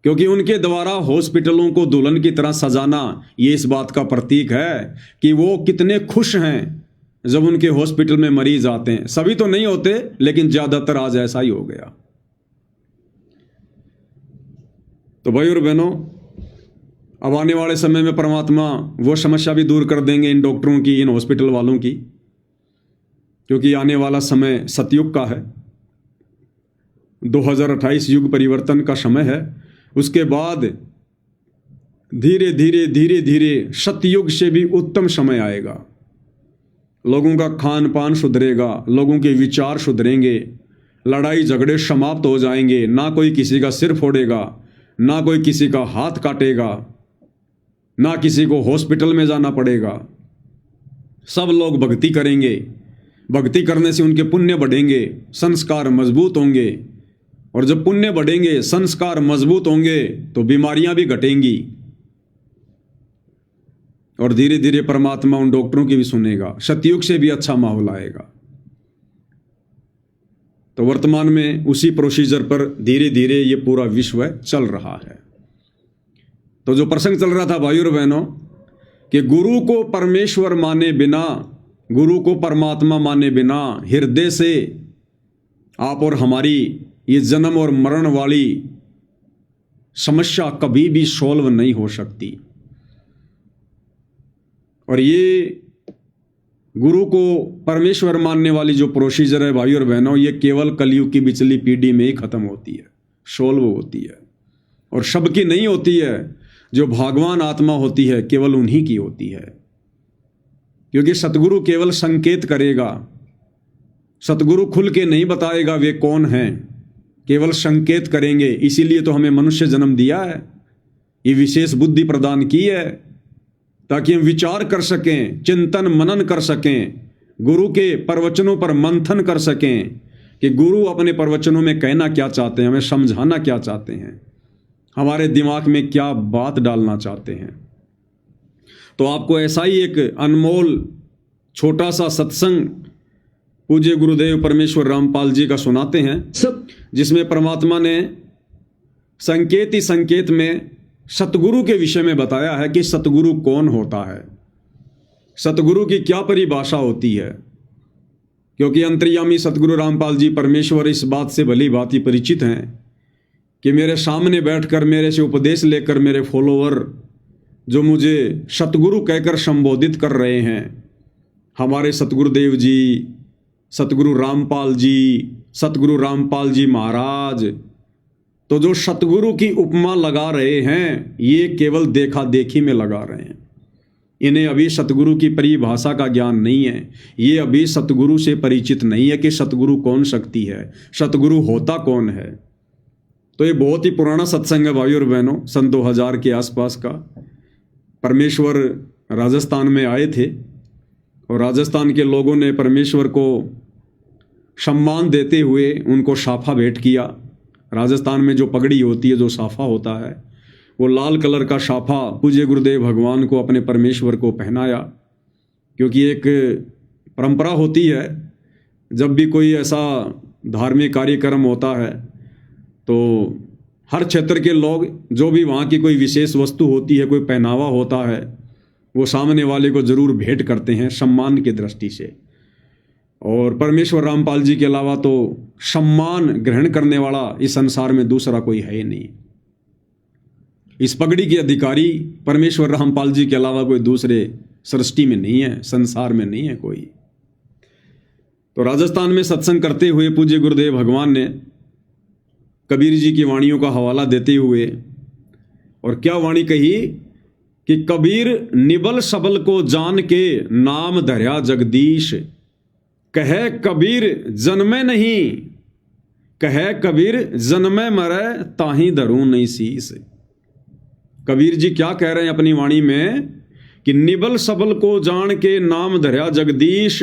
क्योंकि उनके द्वारा हॉस्पिटलों को दुल्हन की तरह सजाना ये इस बात का प्रतीक है कि वो कितने खुश हैं जब उनके हॉस्पिटल में मरीज आते हैं। सभी तो नहीं होते, लेकिन ज्यादातर आज ऐसा ही हो गया। तो भाई और बहनों, अब आने वाले समय में परमात्मा वो समस्या भी दूर कर देंगे इन डॉक्टरों की, इन हॉस्पिटल वालों की, क्योंकि आने वाला समय सतयुग का है। 2028 युग परिवर्तन का समय है। उसके बाद धीरे धीरे धीरे धीरे सतयुग से भी उत्तम समय आएगा। लोगों का खान पान सुधरेगा, लोगों के विचार सुधरेंगे, लड़ाई झगड़े समाप्त हो जाएंगे, ना कोई किसी का सिर फोड़ेगा, ना कोई किसी का हाथ काटेगा, ना किसी को हॉस्पिटल में जाना पड़ेगा। सब लोग भक्ति करेंगे, भक्ति करने से उनके पुण्य बढ़ेंगे, संस्कार मजबूत होंगे, और जब पुण्य बढ़ेंगे, संस्कार मजबूत होंगे तो बीमारियां भी घटेंगी और धीरे धीरे परमात्मा उन डॉक्टरों की भी सुनेगा। सतयुग से भी अच्छा माहौल आएगा। तो वर्तमान में उसी प्रोसीजर पर धीरे धीरे ये पूरा विश्व चल रहा है। तो जो प्रसंग चल रहा था भाई और बहनों, कि गुरु को परमेश्वर माने बिना, गुरु को परमात्मा माने बिना हृदय से आप और हमारी ये जन्म और मरण वाली समस्या कभी भी सॉल्व नहीं हो सकती। और ये गुरु को परमेश्वर मानने वाली जो प्रोसीजर है भाई और बहनों, ये केवल कलयुग की बिचली पीढ़ी में ही खत्म होती है, सॉल्व होती है। और सबकी नहीं होती है, जो भगवान आत्मा होती है केवल उन्हीं की होती है। क्योंकि सतगुरु केवल संकेत करेगा, सतगुरु खुल के नहीं बताएगा वे कौन हैं, केवल संकेत करेंगे। इसीलिए तो हमें मनुष्य जन्म दिया है, ये विशेष बुद्धि प्रदान की है ताकि हम विचार कर सकें, चिंतन मनन कर सकें, गुरु के प्रवचनों पर मंथन कर सकें कि गुरु अपने प्रवचनों में कहना क्या चाहते हैं, हमें समझाना क्या चाहते हैं, हमारे दिमाग में क्या बात डालना चाहते हैं। तो आपको ऐसा ही एक अनमोल छोटा सा सत्संग पूज्य गुरुदेव परमेश्वर रामपाल जी का सुनाते हैं, जिसमें परमात्मा ने संकेत ही संकेत में सतगुरु के विषय में बताया है कि सतगुरु कौन होता है, सतगुरु की क्या परिभाषा होती है। क्योंकि अंतर्यामी सतगुरु रामपाल जी परमेश्वर इस बात से भली भांति परिचित हैं कि मेरे सामने बैठकर मेरे से उपदेश लेकर मेरे फॉलोअर जो मुझे सतगुरु कहकर संबोधित कर रहे हैं, हमारे सतगुरुदेव जी, सतगुरु रामपाल जी, सतगुरु रामपाल जी महाराज, तो जो सतगुरु की उपमा लगा रहे हैं ये केवल देखा देखी में लगा रहे हैं। इन्हें अभी सतगुरु की परिभाषा का ज्ञान नहीं है, ये अभी सतगुरु से परिचित नहीं है कि सतगुरु कौन शक्ति है, सतगुरु होता कौन है। तो ये बहुत ही पुराना सत्संग है भाइयों और बहनों, सन 2000 के आसपास का। परमेश्वर राजस्थान में आए थे और राजस्थान के लोगों ने परमेश्वर को सम्मान देते हुए उनको साफा भेंट किया। राजस्थान में जो पगड़ी होती है, जो साफा होता है, वो लाल कलर का साफा पूज्य गुरुदेव भगवान को अपने परमेश्वर को पहनाया। क्योंकि एक परंपरा होती है, जब भी कोई ऐसा धार्मिक कार्यक्रम होता है तो हर क्षेत्र के लोग जो भी वहाँ की कोई विशेष वस्तु होती है, कोई पहनावा होता है, वो सामने वाले को जरूर भेंट करते हैं सम्मान की दृष्टि से। और परमेश्वर रामपाल जी के अलावा तो सम्मान ग्रहण करने वाला इस संसार में दूसरा कोई है ही नहीं। इस पगड़ी के अधिकारी परमेश्वर रामपाल जी के अलावा कोई दूसरे सृष्टि में नहीं है, संसार में नहीं है कोई। तो राजस्थान में सत्संग करते हुए पूज्य गुरुदेव भगवान ने कबीर जी की वाणियों का हवाला देते हुए और क्या वाणी कही कि कबीर निबल सबल को जान के नाम धर्या जगदीश, कहे कबीर जन्मे नहीं, कहे कबीर जन्मे मरे ताही धरूं नहीं शीस। कबीर जी क्या कह रहे हैं अपनी वाणी में कि निबल सबल को जान के नाम धर्या जगदीश।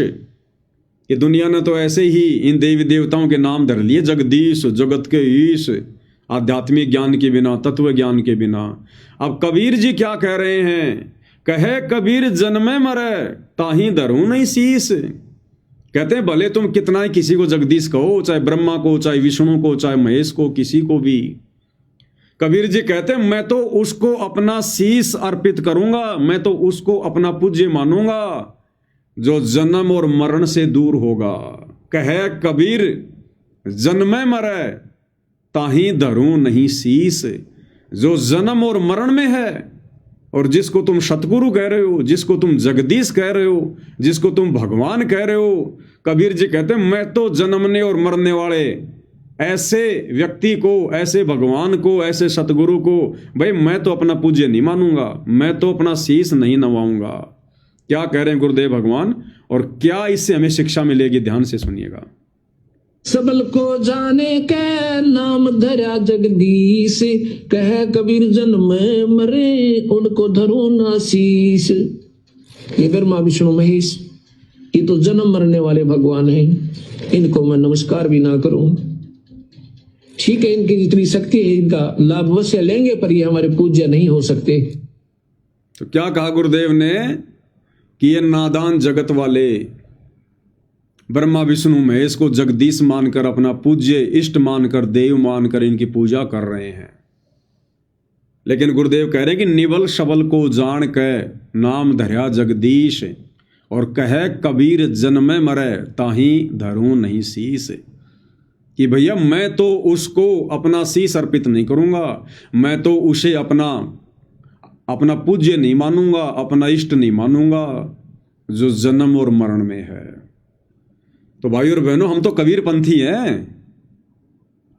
ये दुनिया ने तो ऐसे ही इन देवी देवताओं के नाम धर लिए, जगदीश, जगत के ईश, आध्यात्मिक ज्ञान के बिना, तत्व ज्ञान के बिना। अब कबीर जी क्या कह रहे हैं, कहे कबीर जन्मे मरे ताही धरूं नहीं शीस। कहते हैं भले तुम कितना ही किसी को जगदीश कहो, चाहे ब्रह्मा को, चाहे विष्णु को, चाहे महेश को, किसी को भी, कबीर जी कहते हैं मैं तो उसको अपना शीश अर्पित करूंगा, मैं तो उसको अपना पूज्य मानूंगा जो जन्म और मरण से दूर होगा। कहे कबीर जन्मे मरे ताही धरूं नहीं शीस। जो जन्म और मरण में है और जिसको तुम सतगुरु कह रहे हो, जिसको तुम जगदीश कह रहे हो, जिसको तुम भगवान कह रहे हो, कबीर जी कहते हैं मैं तो जन्मने और मरने वाले ऐसे व्यक्ति को, ऐसे भगवान को, ऐसे सतगुरु को भाई मैं तो अपना पूज्य नहीं मानूंगा, मैं तो अपना शीश नहीं नवाऊंगा। क्या कह रहे हैं गुरुदेव भगवान और क्या इससे हमें शिक्षा मिलेगी, ध्यान से सुनिएगा। सबल को जाने के नाम धरा जगदीश, कह कबीर जन्म मरे उनको धरो ना शीश। ये ब्रह्मा विष्णु महेश, ये तो जन्म मरने वाले भगवान हैं, इनको मैं नमस्कार भी ना करूं। ठीक है, इनकी जितनी शक्ति है इनका लाभ अवश्य लेंगे, पर ये हमारे पूज्य नहीं हो सकते। तो क्या कहा गुरुदेव ने कि ये नादान जगत वाले ब्रह्मा विष्णु महेश को जगदीश मानकर, अपना पूज्य इष्ट मानकर, देव मानकर इनकी पूजा कर रहे हैं। लेकिन गुरुदेव कह रहे हैं कि निबल सबल को जान के नाम धर्या जगदीश, और कहे कबीर जन्मे मरे ताही धरूं नहीं शीस। कि भैया मैं तो उसको अपना शीश अर्पित नहीं करूंगा, मैं तो उसे अपना पूज्य नहीं मानूंगा, अपना इष्ट नहीं मानूंगा जो जन्म और मरण में है। तो भाई और बहनों, हम तो कबीर पंथी हैं।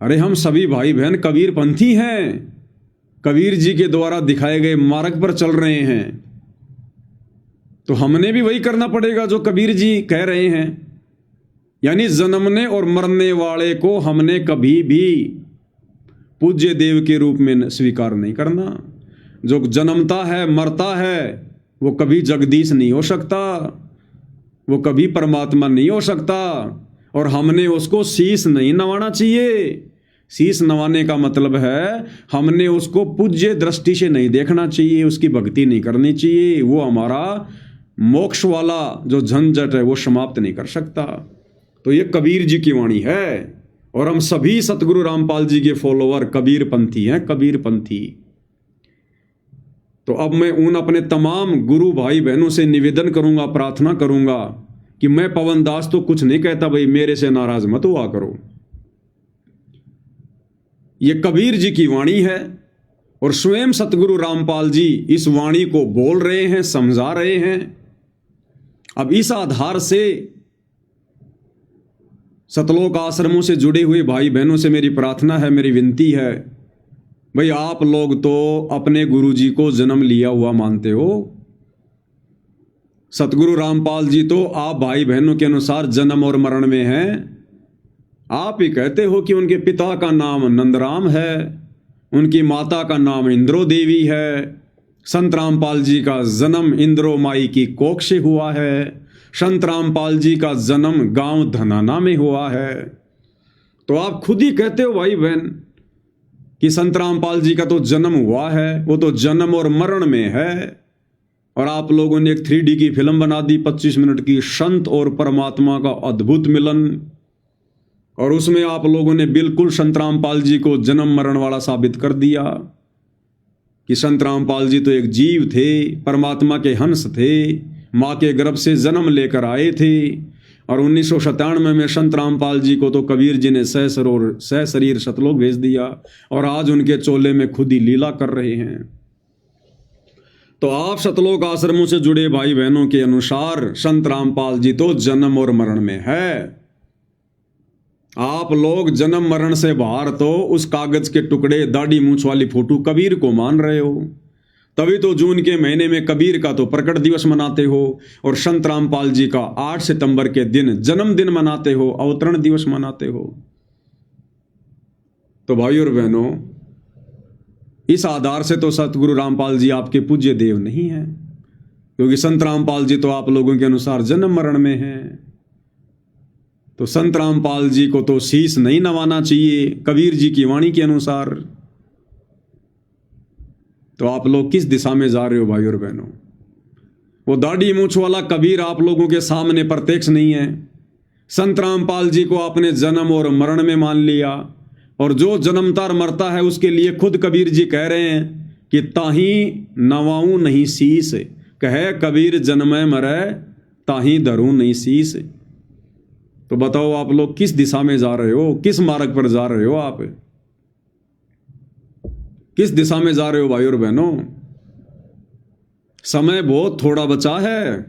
अरे हम सभी भाई बहन कबीर पंथी हैं, कबीर जी के द्वारा दिखाए गए मार्ग पर चल रहे हैं। तो हमने भी वही करना पड़ेगा जो कबीर जी कह रहे हैं। यानी जन्मने और मरने वाले को हमने कभी भी पूज्य देव के रूप में स्वीकार नहीं करना। जो जन्मता है मरता है वो कभी जगदीश नहीं हो सकता, वो कभी परमात्मा नहीं हो सकता, और हमने उसको शीश नहीं नवाना चाहिए। शीश नवाने का मतलब है हमने उसको पूज्य दृष्टि से नहीं देखना चाहिए, उसकी भक्ति नहीं करनी चाहिए। वो हमारा मोक्ष वाला जो झंझट है वो समाप्त नहीं कर सकता। तो ये कबीर जी की वाणी है, और हम सभी सतगुरु रामपाल जी के फॉलोअर कबीर पंथी हैं, कबीर पंथी। तो अब मैं उन अपने तमाम गुरु भाई बहनों से निवेदन करूंगा, प्रार्थना करूंगा कि मैं पवन दास तो कुछ नहीं कहता भाई, मेरे से नाराज मत हुआ करो। ये कबीर जी की वाणी है, और स्वयं सतगुरु रामपाल जी इस वाणी को बोल रहे हैं, समझा रहे हैं। अब इस आधार से सतलोक आश्रमों से जुड़े हुए भाई बहनों से मेरी प्रार्थना है, मेरी विनती है, भाई आप लोग तो अपने गुरु जी को जन्म लिया हुआ मानते हो। सतगुरु रामपाल जी तो आप भाई बहनों के अनुसार जन्म और मरण में हैं। आप ही कहते हो कि उनके पिता का नाम नंदराम है, उनकी माता का नाम इंद्रो देवी है। संत रामपाल जी का जन्म इंद्रो माई की कोख से हुआ है। संत रामपाल जी का जन्म गांव धनाना में हुआ है। तो आप खुद ही कहते हो भाई बहन कि संत रामपाल जी का तो जन्म हुआ है, वो तो जन्म और मरण में है। और आप लोगों ने एक 3D की फिल्म बना दी 25 मिनट की, संत और परमात्मा का अद्भुत मिलन, और उसमें आप लोगों ने बिल्कुल संत रामपाल जी को जन्म मरण वाला साबित कर दिया कि संत रामपाल जी तो एक जीव थे, परमात्मा के हंस थे, माँ के गर्भ से जन्म लेकर आए थे। और 1997 में संत रामपाल जी को तो कबीर जी ने सह शरीर सतलोक भेज दिया, और आज उनके चोले में खुद ही लीला कर रहे हैं। तो आप सतलोक आश्रमों से जुड़े भाई बहनों के अनुसार संत रामपाल जी तो जन्म और मरण में है। आप लोग जन्म मरण से बाहर तो उस कागज के टुकड़े, दाढ़ी मूंछ वाली फोटो कबीर को मान रहे हो। तभी तो जून के महीने में कबीर का तो प्रकट दिवस मनाते हो, और संत रामपाल जी का 8 सितंबर के दिन जन्मदिन मनाते हो, अवतरण दिवस मनाते हो। तो भाइयों और बहनों, इस आधार से तो सतगुरु रामपाल जी आपके पूज्य देव नहीं हैं, क्योंकि संत रामपाल जी तो आप लोगों के अनुसार जन्म मरण में हैं। तो संत रामपाल जी को तो शीश नहीं नवाना चाहिए कबीर जी की वाणी के अनुसार। तो आप लोग किस दिशा में जा रहे हो भाई और बहनों? वो दाढ़ी मूंछ वाला कबीर आप लोगों के सामने प्रत्यक्ष नहीं है। संत रामपाल जी को आपने जन्म और मरण में मान लिया, और जो जन्मता और मरता है उसके लिए खुद कबीर जी कह रहे हैं कि ताही नवाऊं नहीं शीस, कहे कबीर जन्मे मरे ताही धरूं नहीं शीस। तो बताओ आप लोग किस दिशा में जा रहे हो, किस मार्ग पर जा रहे हो? आप किस दिशा में जा रहे हो भाई और बहनों? समय बहुत थोड़ा बचा है।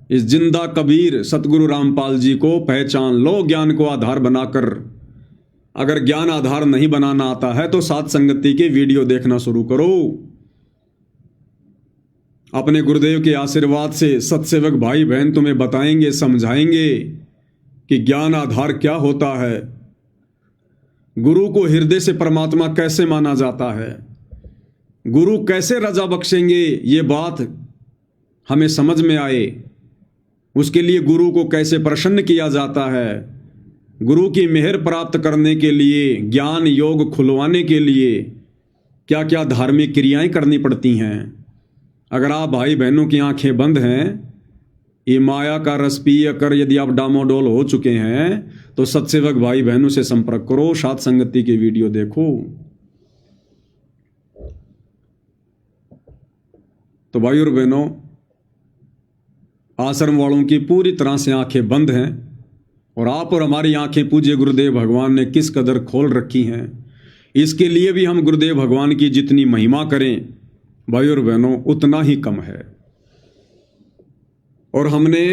इस जिंदा कबीर सतगुरु रामपाल जी को पहचान लो, ज्ञान को आधार बनाकर। अगर ज्ञान आधार नहीं बनाना आता है तो साथ संगति के वीडियो देखना शुरू करो। अपने गुरुदेव के आशीर्वाद से सत्सेवक भाई बहन तुम्हें बताएंगे, समझाएंगे कि ज्ञान आधार क्या होता है, गुरु को हृदय से परमात्मा कैसे माना जाता है, गुरु कैसे रजा बख्शेंगे ये बात हमें समझ में आए, उसके लिए गुरु को कैसे प्रसन्न किया जाता है, गुरु की मेहर प्राप्त करने के लिए, ज्ञान योग खुलवाने के लिए क्या क्या धार्मिक क्रियाएं करनी पड़ती हैं। अगर आप भाई बहनों की आंखें बंद हैं, ये माया का रस पी कर यदि आप डामाडोल हो चुके हैं, तो सत्सेवक भाई बहनों से संपर्क करो, साथ संगति के वीडियो देखो। तो भाई और बहनों, आश्रम वालों की पूरी तरह से आंखें बंद हैं, और आप और हमारी आंखें पूज्य गुरुदेव भगवान ने किस कदर खोल रखी हैं, इसके लिए भी हम गुरुदेव भगवान की जितनी महिमा करें भाई और बहनों उतना ही कम है। और हमने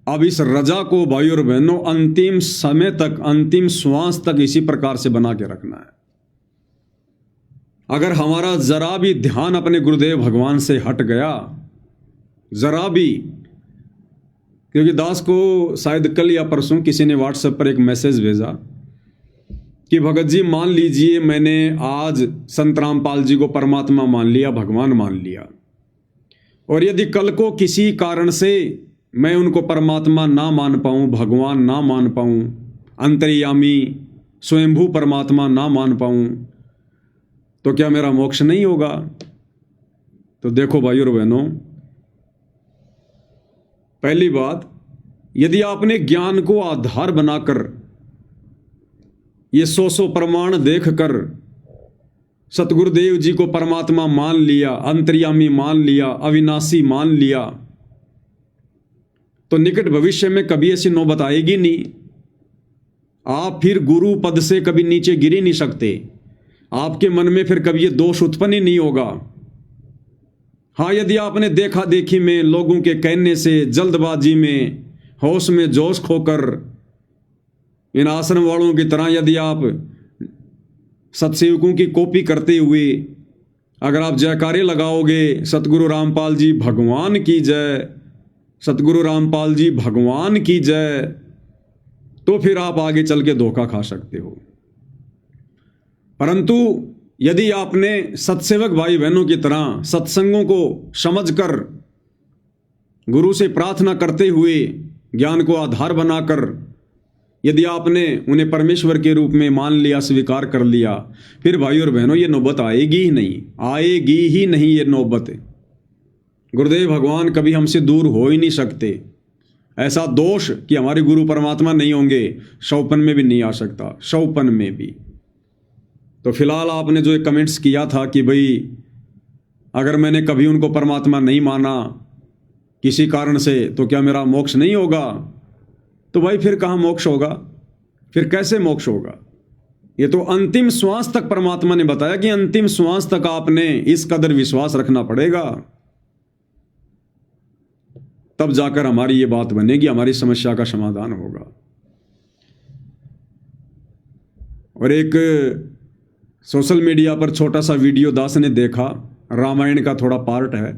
अब इस रजा को भाई और बहनों अंतिम समय तक, अंतिम श्वास तक इसी प्रकार से बना के रखना है। अगर हमारा जरा भी ध्यान अपने गुरुदेव भगवान से हट गया, जरा भी, क्योंकि दास को शायद कल या परसों किसी ने व्हाट्सएप पर एक मैसेज भेजा कि भगत जी मान लीजिए मैंने आज संत रामपाल जी को परमात्मा मान लिया, भगवान मान लिया, और यदि कल को किसी कारण से मैं उनको परमात्मा ना मान पाऊँ, भगवान ना मान पाऊँ, अंतर्यामी स्वयंभू परमात्मा ना मान पाऊँ, तो क्या मेरा मोक्ष नहीं होगा? तो देखो भाइयों और बहनों, पहली बात, यदि आपने ज्ञान को आधार बनाकर ये 100 प्रमाण देखकर सतगुरुदेव जी को परमात्मा मान लिया, अंतर्यामी मान लिया, अविनाशी मान लिया, तो निकट भविष्य में कभी ऐसी नौबत आएगी नहीं। आप फिर गुरु पद से कभी नीचे गिर ही नहीं सकते। आपके मन में फिर कभी ये दोष उत्पन्न ही नहीं होगा। हाँ, यदि आपने देखा देखी में, लोगों के कहने से, जल्दबाजी में, होश में जोश खोकर इन आश्रम वालों की तरह यदि आप सत्सेवकों की कॉपी करते हुए अगर आप जयकारे लगाओगे, सतगुरु रामपाल जी भगवान की जय, सतगुरु रामपाल जी भगवान की जय, तो फिर आप आगे चल के धोखा खा सकते हो। परंतु यदि आपने सत्सेवक भाई बहनों की तरह सत्संगों को समझकर, गुरु से प्रार्थना करते हुए, ज्ञान को आधार बनाकर यदि आपने उन्हें परमेश्वर के रूप में मान लिया, स्वीकार कर लिया, फिर भाई और बहनों ये नौबत आएगी ही नहीं, आएगी ही नहीं ये नौबत। गुरुदेव भगवान कभी हमसे दूर हो ही नहीं सकते। ऐसा दोष कि हमारे गुरु परमात्मा नहीं होंगे, शौपन में भी नहीं आ सकता, शौपन में भी। तो फिलहाल आपने जो एक कमेंट्स किया था कि भाई अगर मैंने कभी उनको परमात्मा नहीं माना किसी कारण से, तो क्या मेरा मोक्ष नहीं होगा? तो भाई फिर कहाँ मोक्ष होगा? फिर कैसे मोक्ष होगा? ये तो अंतिम श्वास तक परमात्मा ने बताया कि अंतिम श्वास तक आपने इस कदर विश्वास रखना पड़ेगा, तब जाकर हमारी ये बात बनेगी, हमारी समस्या का समाधान होगा। और एक सोशल मीडिया पर छोटा सा वीडियो दास ने देखा, रामायण का थोड़ा पार्ट है,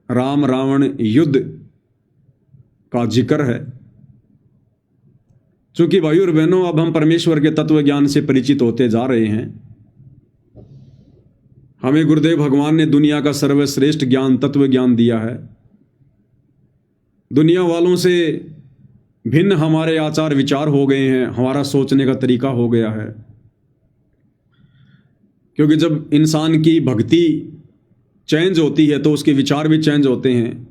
राम रावण युद्ध का जिक्र है। चूंकि भाई और बहनों अब हम परमेश्वर के तत्व ज्ञान से परिचित होते जा रहे हैं, हमें गुरुदेव भगवान ने दुनिया का सर्वश्रेष्ठ ज्ञान, तत्व ज्ञान दिया है। दुनिया वालों से भिन्न हमारे आचार विचार हो गए हैं, हमारा सोचने का तरीका हो गया है। क्योंकि जब इंसान की भक्ति चेंज होती है तो उसके विचार भी चेंज होते हैं।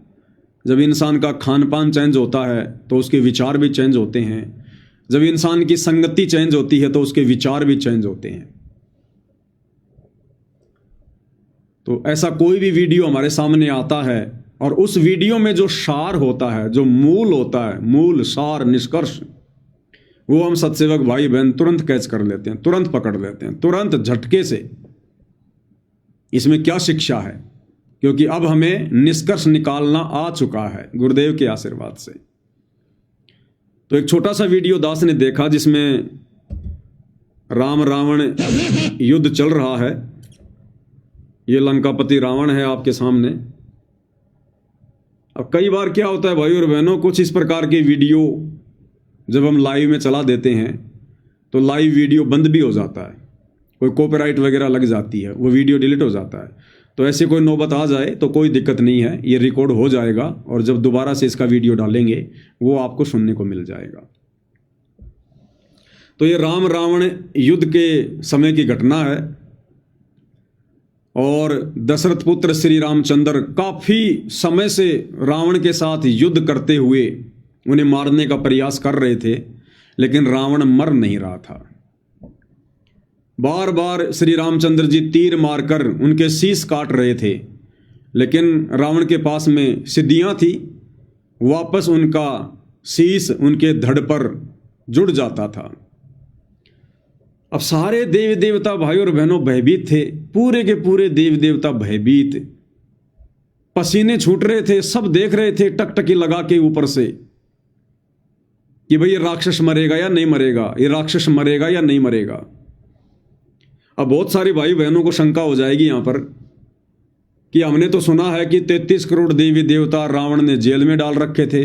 जब इंसान का खान पान चेंज होता है तो उसके विचार भी चेंज होते हैं। जब इंसान की संगति चेंज होती है तो उसके विचार भी चेंज होते हैं। तो ऐसा कोई भी वीडियो हमारे सामने आता है और उस वीडियो में जो सार होता है, जो मूल होता है, मूल सार निष्कर्ष, वो हम सत्सेवक भाई बहन तुरंत कैच कर लेते हैं, तुरंत पकड़ लेते हैं, तुरंत झटके से। इसमें क्या शिक्षा है? क्योंकि अब हमें निष्कर्ष निकालना आ चुका है गुरुदेव के आशीर्वाद से। तो एक छोटा सा वीडियो दास ने देखा जिसमें राम रावण युद्ध चल रहा है। ये लंकापति रावण है आपके सामने। अब कई बार क्या होता है भाई और बहनों, कुछ इस प्रकार के वीडियो जब हम लाइव में चला देते हैं तो लाइव वीडियो बंद भी हो जाता है, कोई कॉपीराइट वगैरह लग जाती है, वो वीडियो डिलीट हो जाता है। तो ऐसे कोई नौबत आ जाए तो कोई दिक्कत नहीं है, ये रिकॉर्ड हो जाएगा और जब दोबारा से इसका वीडियो डालेंगे वो आपको सुनने को मिल जाएगा। तो ये राम रावण युद्ध के समय की घटना है और दशरथ पुत्र श्री रामचंद्र काफी समय से रावण के साथ युद्ध करते हुए उन्हें मारने का प्रयास कर रहे थे, लेकिन रावण मर नहीं रहा था। बार बार श्री रामचंद्र जी तीर मारकर उनके शीश काट रहे थे, लेकिन रावण के पास में सिद्धियां थी, वापस उनका शीश उनके धड़ पर जुड़ जाता था। अब सारे देव देवता भाई और बहनों भयभीत थे, पूरे के पूरे देव देवता भयभीत, पसीने छूट रहे थे, सब देख रहे थे टकटकी लगा के ऊपर से कि भाई ये राक्षस मरेगा या नहीं मरेगा, ये राक्षस मरेगा या नहीं मरेगा। अब बहुत सारे भाई बहनों को शंका हो जाएगी यहां पर कि हमने तो सुना है कि 33 करोड़ देवी देवता रावण ने जेल में डाल रखे थे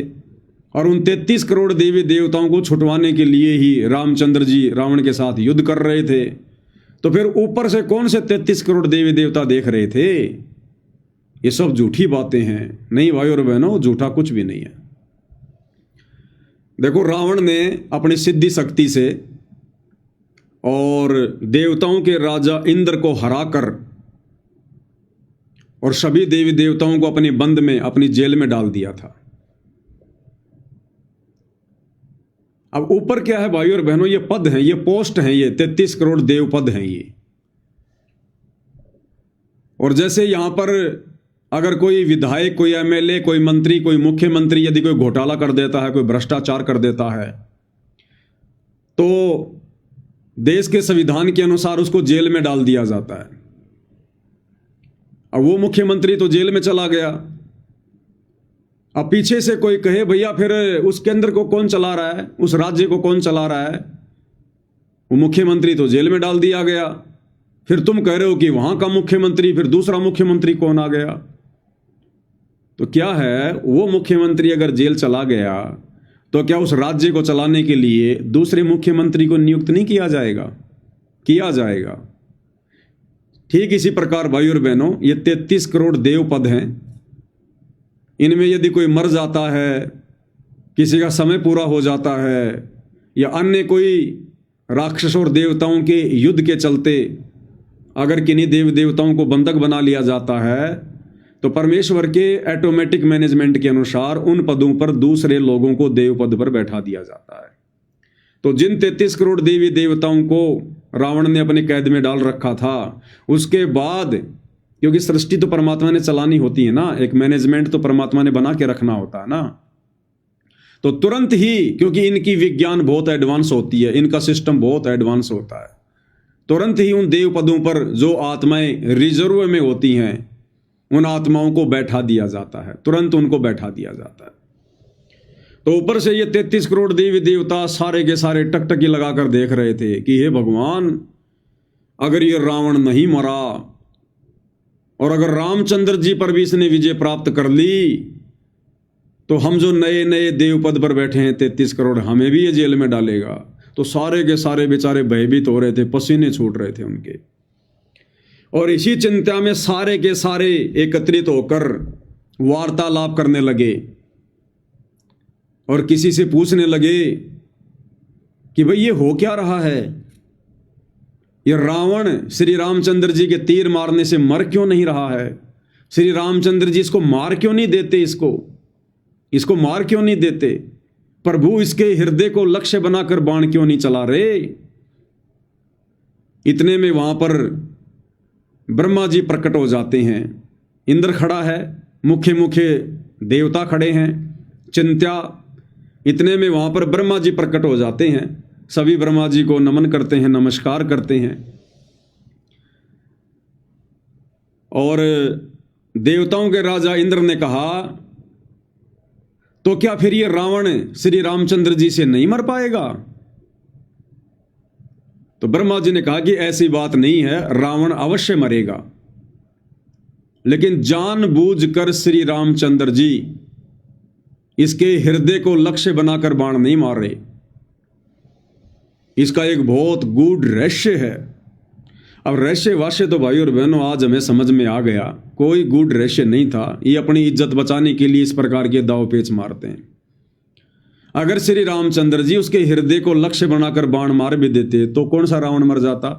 और उन 33 करोड़ देवी देवताओं को छुटवाने के लिए ही रामचंद्र जी रावण के साथ युद्ध कर रहे थे। तो फिर ऊपर से कौन से 33 करोड़ देवी देवता देख रहे थे? ये सब झूठी बातें हैं। नहीं भाई और बहनों, झूठा कुछ भी नहीं है। देखो, रावण ने अपनी सिद्धि शक्ति से और देवताओं के राजा इंद्र को हराकर और सभी देवी देवताओं को अपने बंद में, अपनी जेल में डाल दिया था। अब ऊपर क्या है भाई और बहनों? ये पद हैं, ये पोस्ट हैं, ये 33 करोड़ देव पद हैं ये। और जैसे यहां पर अगर कोई विधायक, कोई एमएलए, कोई मंत्री, कोई मुख्यमंत्री यदि कोई घोटाला कर देता है, कोई भ्रष्टाचार कर देता है, तो देश के संविधान के अनुसार उसको जेल में डाल दिया जाता है। अब वो मुख्यमंत्री तो जेल में चला गया। अब पीछे से कोई कहे भैया फिर उस केंद्र को कौन चला रहा है, उस राज्य को कौन चला रहा है? वो मुख्यमंत्री तो जेल में डाल दिया गया। फिर तुम कह रहे हो कि वहां का मुख्यमंत्री, फिर दूसरा मुख्यमंत्री कौन आ गया? तो क्या है, वो मुख्यमंत्री अगर जेल चला गया तो क्या उस राज्य को चलाने के लिए दूसरे मुख्यमंत्री को नियुक्त नहीं किया जाएगा? किया जाएगा। ठीक इसी प्रकार भाई और बहनों, ये 33 करोड़ देव पद हैं। इनमें यदि कोई मर जाता है, किसी का समय पूरा हो जाता है, या अन्य कोई राक्षसों और देवताओं के युद्ध के चलते अगर किन्हीं देव देवताओं को बंधक बना लिया जाता है, तो परमेश्वर के ऑटोमेटिक मैनेजमेंट के अनुसार उन पदों पर दूसरे लोगों को देव पद पर बैठा दिया जाता है। तो जिन 33 करोड़ देवी देवताओं को रावण ने अपने कैद में डाल रखा था, उसके बाद, क्योंकि सृष्टि तो परमात्मा ने चलानी होती है ना, एक मैनेजमेंट तो परमात्मा ने बना के रखना होता है ना, तो तुरंत ही, क्योंकि इनकी विज्ञान बहुत एडवांस होती है, इनका सिस्टम बहुत एडवांस होता है, तुरंत ही उन देव पदों पर जो आत्माएं रिजर्व में होती हैं, उन आत्माओं को बैठा दिया जाता है, तुरंत उनको बैठा दिया जाता है। तो ऊपर से ये 33 करोड़ देवी देवता सारे के सारे टकटकी लगाकर देख रहे थे कि हे भगवान, अगर ये रावण नहीं मरा और अगर रामचंद्र जी पर भी इसने विजय प्राप्त कर ली, तो हम जो नए नए देव पद पर बैठे हैं 33 करोड़, हमें भी ये जेल में डालेगा। तो सारे के सारे बेचारे भयभीत हो रहे थे, पसीने छूट रहे थे उनके। और इसी चिंता में सारे के सारे एकत्रित होकर वार्तालाप करने लगे और किसी से पूछने लगे कि भाई ये हो क्या रहा है? ये रावण श्री रामचंद्र जी के तीर मारने से मर क्यों नहीं रहा है? श्री रामचंद्र जी इसको मार क्यों नहीं देते? इसको मार क्यों नहीं देते? प्रभु इसके हृदय को लक्ष्य बनाकर बाण क्यों नहीं चला रहे? इतने में वहां पर ब्रह्मा जी प्रकट हो जाते हैं। इंद्र खड़ा है, मुख्य मुख्य देवता खड़े हैं, चिंत्या। इतने में वहां पर ब्रह्मा जी प्रकट हो जाते हैं। सभी ब्रह्मा जी को नमन करते हैं, नमस्कार करते हैं। और देवताओं के राजा इंद्र ने कहा, तो क्या फिर ये रावण श्री रामचंद्र जी से नहीं मर पाएगा? तो ब्रह्मा जी ने कहा कि ऐसी बात नहीं है, रावण अवश्य मरेगा, लेकिन जानबूझकर श्री रामचंद्र जी इसके हृदय को लक्ष्य बनाकर बाण नहीं मार रहे। इसका एक बहुत गूढ़ रहस्य है। अब रहस्य वास्य तो भाई और बहनों आज हमें समझ में आ गया, कोई गूढ़ रहस्य नहीं था। ये अपनी इज्जत बचाने के लिए इस प्रकार के दाव पेच मारते हैं। अगर श्री रामचंद्र जी उसके हृदय को लक्ष्य बनाकर बाण मार भी देते तो कौन सा रावण मर जाता?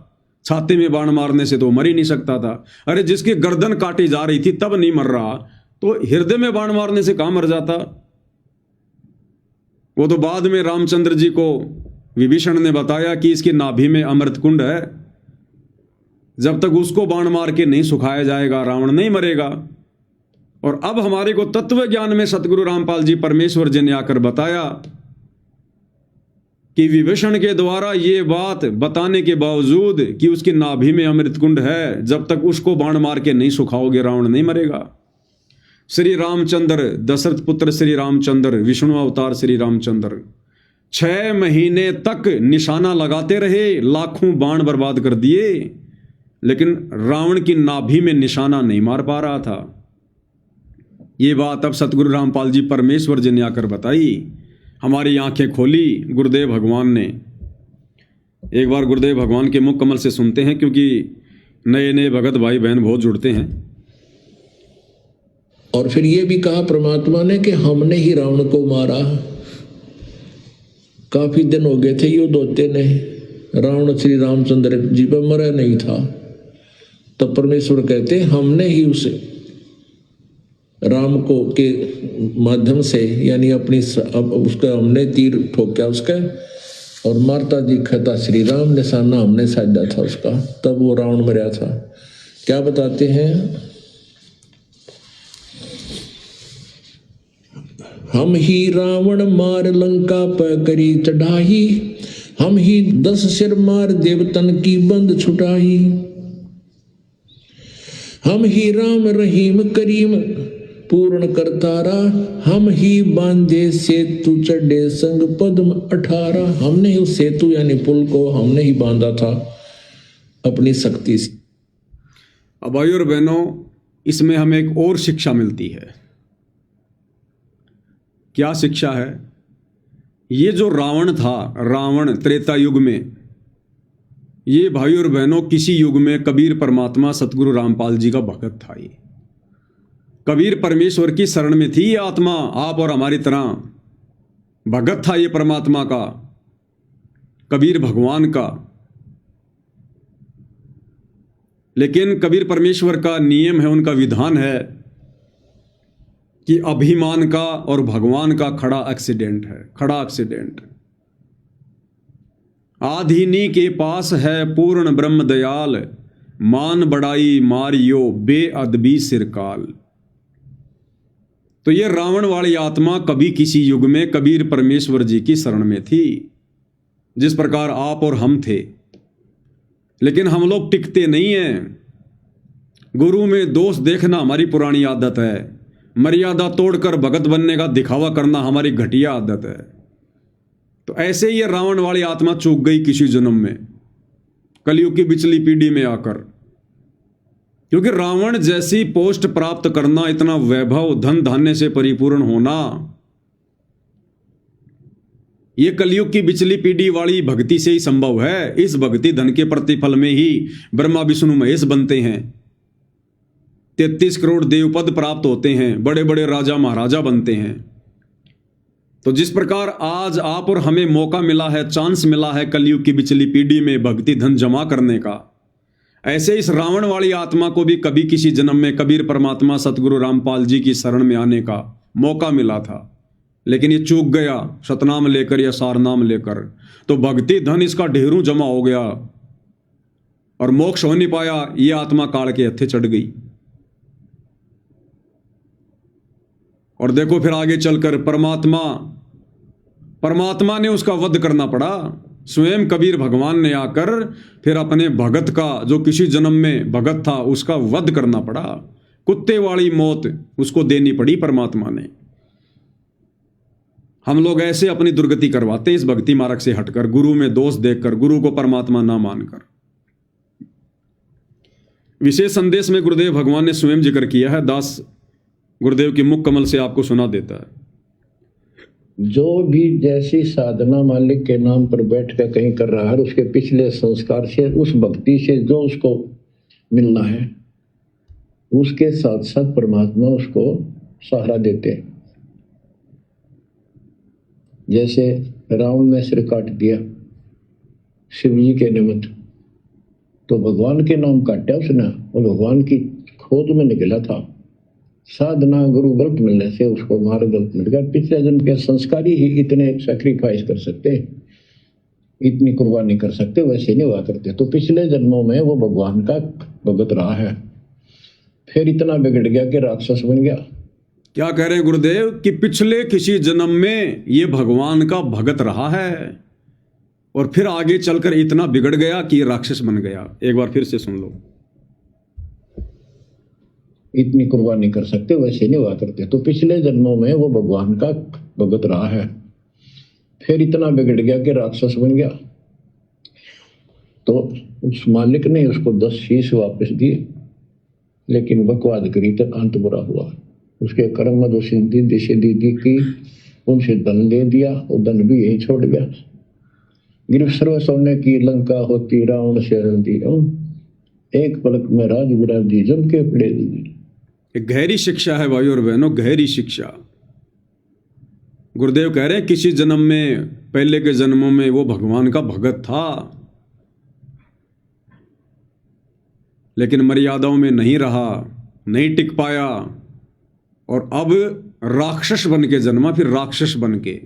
छाती में बाण मारने से तो मर ही नहीं सकता था। अरे जिसकी गर्दन काटी जा रही थी तब नहीं मर रहा, तो हृदय में बाण मारने से कहां मर जाता? वो तो बाद में रामचंद्र जी को विभीषण ने बताया कि इसकी नाभि में अमृत कुंड है, जब तक उसको बाण मार के नहीं सुखाया जाएगा रावण नहीं मरेगा। और अब हमारे को तत्व ज्ञान में सतगुरु रामपाल जी परमेश्वर जी ने आकर बताया कि विभीषण के द्वारा ये बात बताने के बावजूद कि उसकी नाभि में अमृत कुंड है, जब तक उसको बाण मार के नहीं सुखाओगे रावण नहीं मरेगा। श्री रामचंद्र, दशरथ पुत्र श्री रामचंद्र, विष्णु अवतार श्री रामचंद्र 6 महीने तक निशाना लगाते रहे, लाखों बाण बर्बाद कर दिए, लेकिन रावण की नाभि में निशाना नहीं मार पा रहा था। ये बात अब सतगुरु रामपाल जी परमेश्वर जी ने आकर बताई हमारी आंखें खोली गुरुदेव भगवान ने। एक बार गुरुदेव भगवान के मुख कमल से सुनते हैं, क्योंकि नए नए भगत भाई बहन बहुत जुड़ते हैं। और फिर ये भी कहा परमात्मा ने कि हमने ही रावण को मारा। काफी दिन हो गए थे युद्ध होते ने, रावण श्री रामचंद्र जी पर मरा नहीं था। तब परमेश्वर कहते हमने ही उसे राम को के माध्यम से, यानी अपनी उसका हमने तीर ठोका उसका, और मारता दिखा श्री राम, निशाना हमने साधा था उसका, तब वो रावण मरा था। क्या बताते हैं, हम ही रावण मार लंका पर करी चढ़ाई, हम ही 10 सिर मार देवतन की बंद छुटाई, हम ही राम रहीम करीम पूर्ण करतारा, हम ही बांधे सेतु चढ़े संग पद्म 18। हमने ही उस सेतु यानी पुल को हमने ही बांधा था अपनी शक्ति से। अब भाई और बहनों, इसमें हमें एक और शिक्षा मिलती है। क्या शिक्षा है? ये जो रावण था, रावण त्रेता युग में, ये भाई और बहनों किसी युग में कबीर परमात्मा सतगुरु रामपाल जी का भगत था। ये कबीर परमेश्वर की शरण में थी। ये आत्मा आप और हमारी तरह भगत था ये परमात्मा का, कबीर भगवान का। लेकिन कबीर परमेश्वर का नियम है, उनका विधान है कि अभिमान का और भगवान का खड़ा एक्सीडेंट है, खड़ा एक्सीडेंट। आधीनी के पास है पूर्ण ब्रह्म दयाल, मान बड़ाई मारियो बेअदबी सिरकाल। तो ये रावण वाली आत्मा कभी किसी युग में कबीर परमेश्वर जी की शरण में थी, जिस प्रकार आप और हम थे। लेकिन हम लोग टिकते नहीं हैं। गुरु में दोष देखना हमारी पुरानी आदत है। मर्यादा तोड़कर भगत बनने का दिखावा करना हमारी घटिया आदत है। तो ऐसे ही ये रावण वाली आत्मा चूक गई किसी जन्म में, कलयुग की बिचली पीढ़ी में आकर। क्योंकि रावण जैसी पोस्ट प्राप्त करना, इतना वैभव धन धान्य से परिपूर्ण होना, यह कलयुग की बिचली पीढ़ी वाली भक्ति से ही संभव है। इस भक्ति धन के प्रतिफल में ही ब्रह्मा विष्णु महेश बनते हैं, 33 करोड़ देवपद प्राप्त होते हैं, बड़े बड़े राजा महाराजा बनते हैं। तो जिस प्रकार आज आप और हमें मौका मिला है, चांस मिला है कलयुग की बिचली पीढ़ी में भक्ति धन जमा करने का, ऐसे इस रावण वाली आत्मा को भी कभी किसी जन्म में कबीर परमात्मा सतगुरु रामपाल जी की शरण में आने का मौका मिला था। लेकिन ये चूक गया सतनाम लेकर या सारनाम लेकर। तो भक्ति धन इसका ढेरों जमा हो गया और मोक्ष हो नहीं पाया। ये आत्मा काल के हत्थे चढ़ गई। और देखो फिर आगे चलकर परमात्मा ने उसका वध करना पड़ा। स्वयं कबीर भगवान ने आकर फिर अपने भगत का, जो किसी जन्म में भगत था, उसका वध करना पड़ा। कुत्ते वाली मौत उसको देनी पड़ी परमात्मा ने। हम लोग ऐसे अपनी दुर्गति करवाते हैं इस भक्ति मार्ग से हटकर, गुरु में दोष देखकर, गुरु को परमात्मा ना मानकर। विशेष संदेश में गुरुदेव भगवान ने स्वयं जिक्र किया है, दास गुरुदेव की मुख कमल से आपको सुना देता है। जो भी जैसी साधना मालिक के नाम पर बैठ कर कहीं कर रहा है, उसके पिछले संस्कार से, उस भक्ति से जो उसको मिलना है, उसके साथ साथ परमात्मा उसको सहारा देते हैं। जैसे रावण ने सिर काट दिया शिव जी के निमित्त, तो भगवान के नाम काटा उसने, और भगवान की खोज में निकला था। साधना गुरु गलत मिलने से उसको मार्ग गलत मिल गया। पिछले जन्म के संस्कारी ही इतने सैक्रिफाइस कर सकते, इतनी कुर्बानी कर सकते, वैसे नहीं हुआ करते। तो पिछले जन्मों में वो भगवान का भगत रहा है, फिर इतना बिगड़ गया कि राक्षस बन गया। क्या कह रहे हैं गुरुदेव कि पिछले किसी जन्म में ये भगवान का भगत रहा है और फिर आगे चलकर इतना बिगड़ गया कि राक्षस बन गया। एक बार फिर से सुन लो। इतनी कुर्बानी कर सकते, वैसे नहीं हुआ करते। तो पिछले जन्मों में वो भगवान का भगत रहा है, फिर इतना बिगड़ गया कि राक्षस बन गया। तो उस मालिक ने उसको 10 शीश वापस दिए, लेकिन बकवाद करी तो अंत बुरा हुआ। उसके कर्म में जो सिद्धि दिशे दीदी की उनसे धन दे दिया, वो धन भी यही छोड़ गया। गिरफ्त सर्व सोने की लंका होती, रावण से रंती, एक पलक में राज बिराजी जम के पड़े। एक गहरी शिक्षा है भाई और बहनों, गहरी शिक्षा। गुरुदेव कह रहे हैं किसी जन्म में, पहले के जन्मों में वो भगवान का भगत था, लेकिन मर्यादाओं में नहीं रहा, नहीं टिक पाया, और अब राक्षस बन के जन्मा, फिर राक्षस बन के,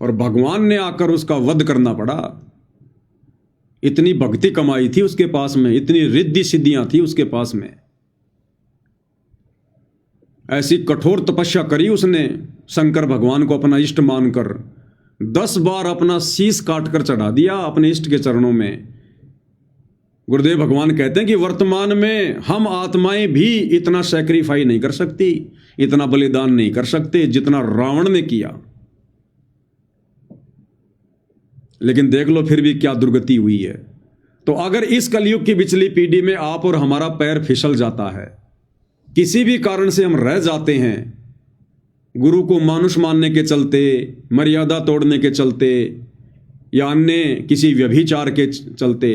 और भगवान ने आकर उसका वध करना पड़ा। इतनी भक्ति कमाई थी उसके पास में, इतनी रिद्धि सिद्धियां थी उसके पास में, ऐसी कठोर तपस्या करी उसने शंकर भगवान को अपना इष्ट मानकर, 10 बार अपना शीश काटकर चढ़ा दिया अपने इष्ट के चरणों में। गुरुदेव भगवान कहते हैं कि वर्तमान में हम आत्माएं भी इतना सैक्रिफाई नहीं कर सकती, इतना बलिदान नहीं कर सकते जितना रावण ने किया। लेकिन देख लो फिर भी क्या दुर्गति हुई है। तो अगर इस कलयुग की पिछली पीढ़ी में आप और हमारा पैर फिसल जाता है, किसी भी कारण से हम रह जाते हैं, गुरु को मानुष मानने के चलते, मर्यादा तोड़ने के चलते, या अन्य किसी व्यभिचार के चलते,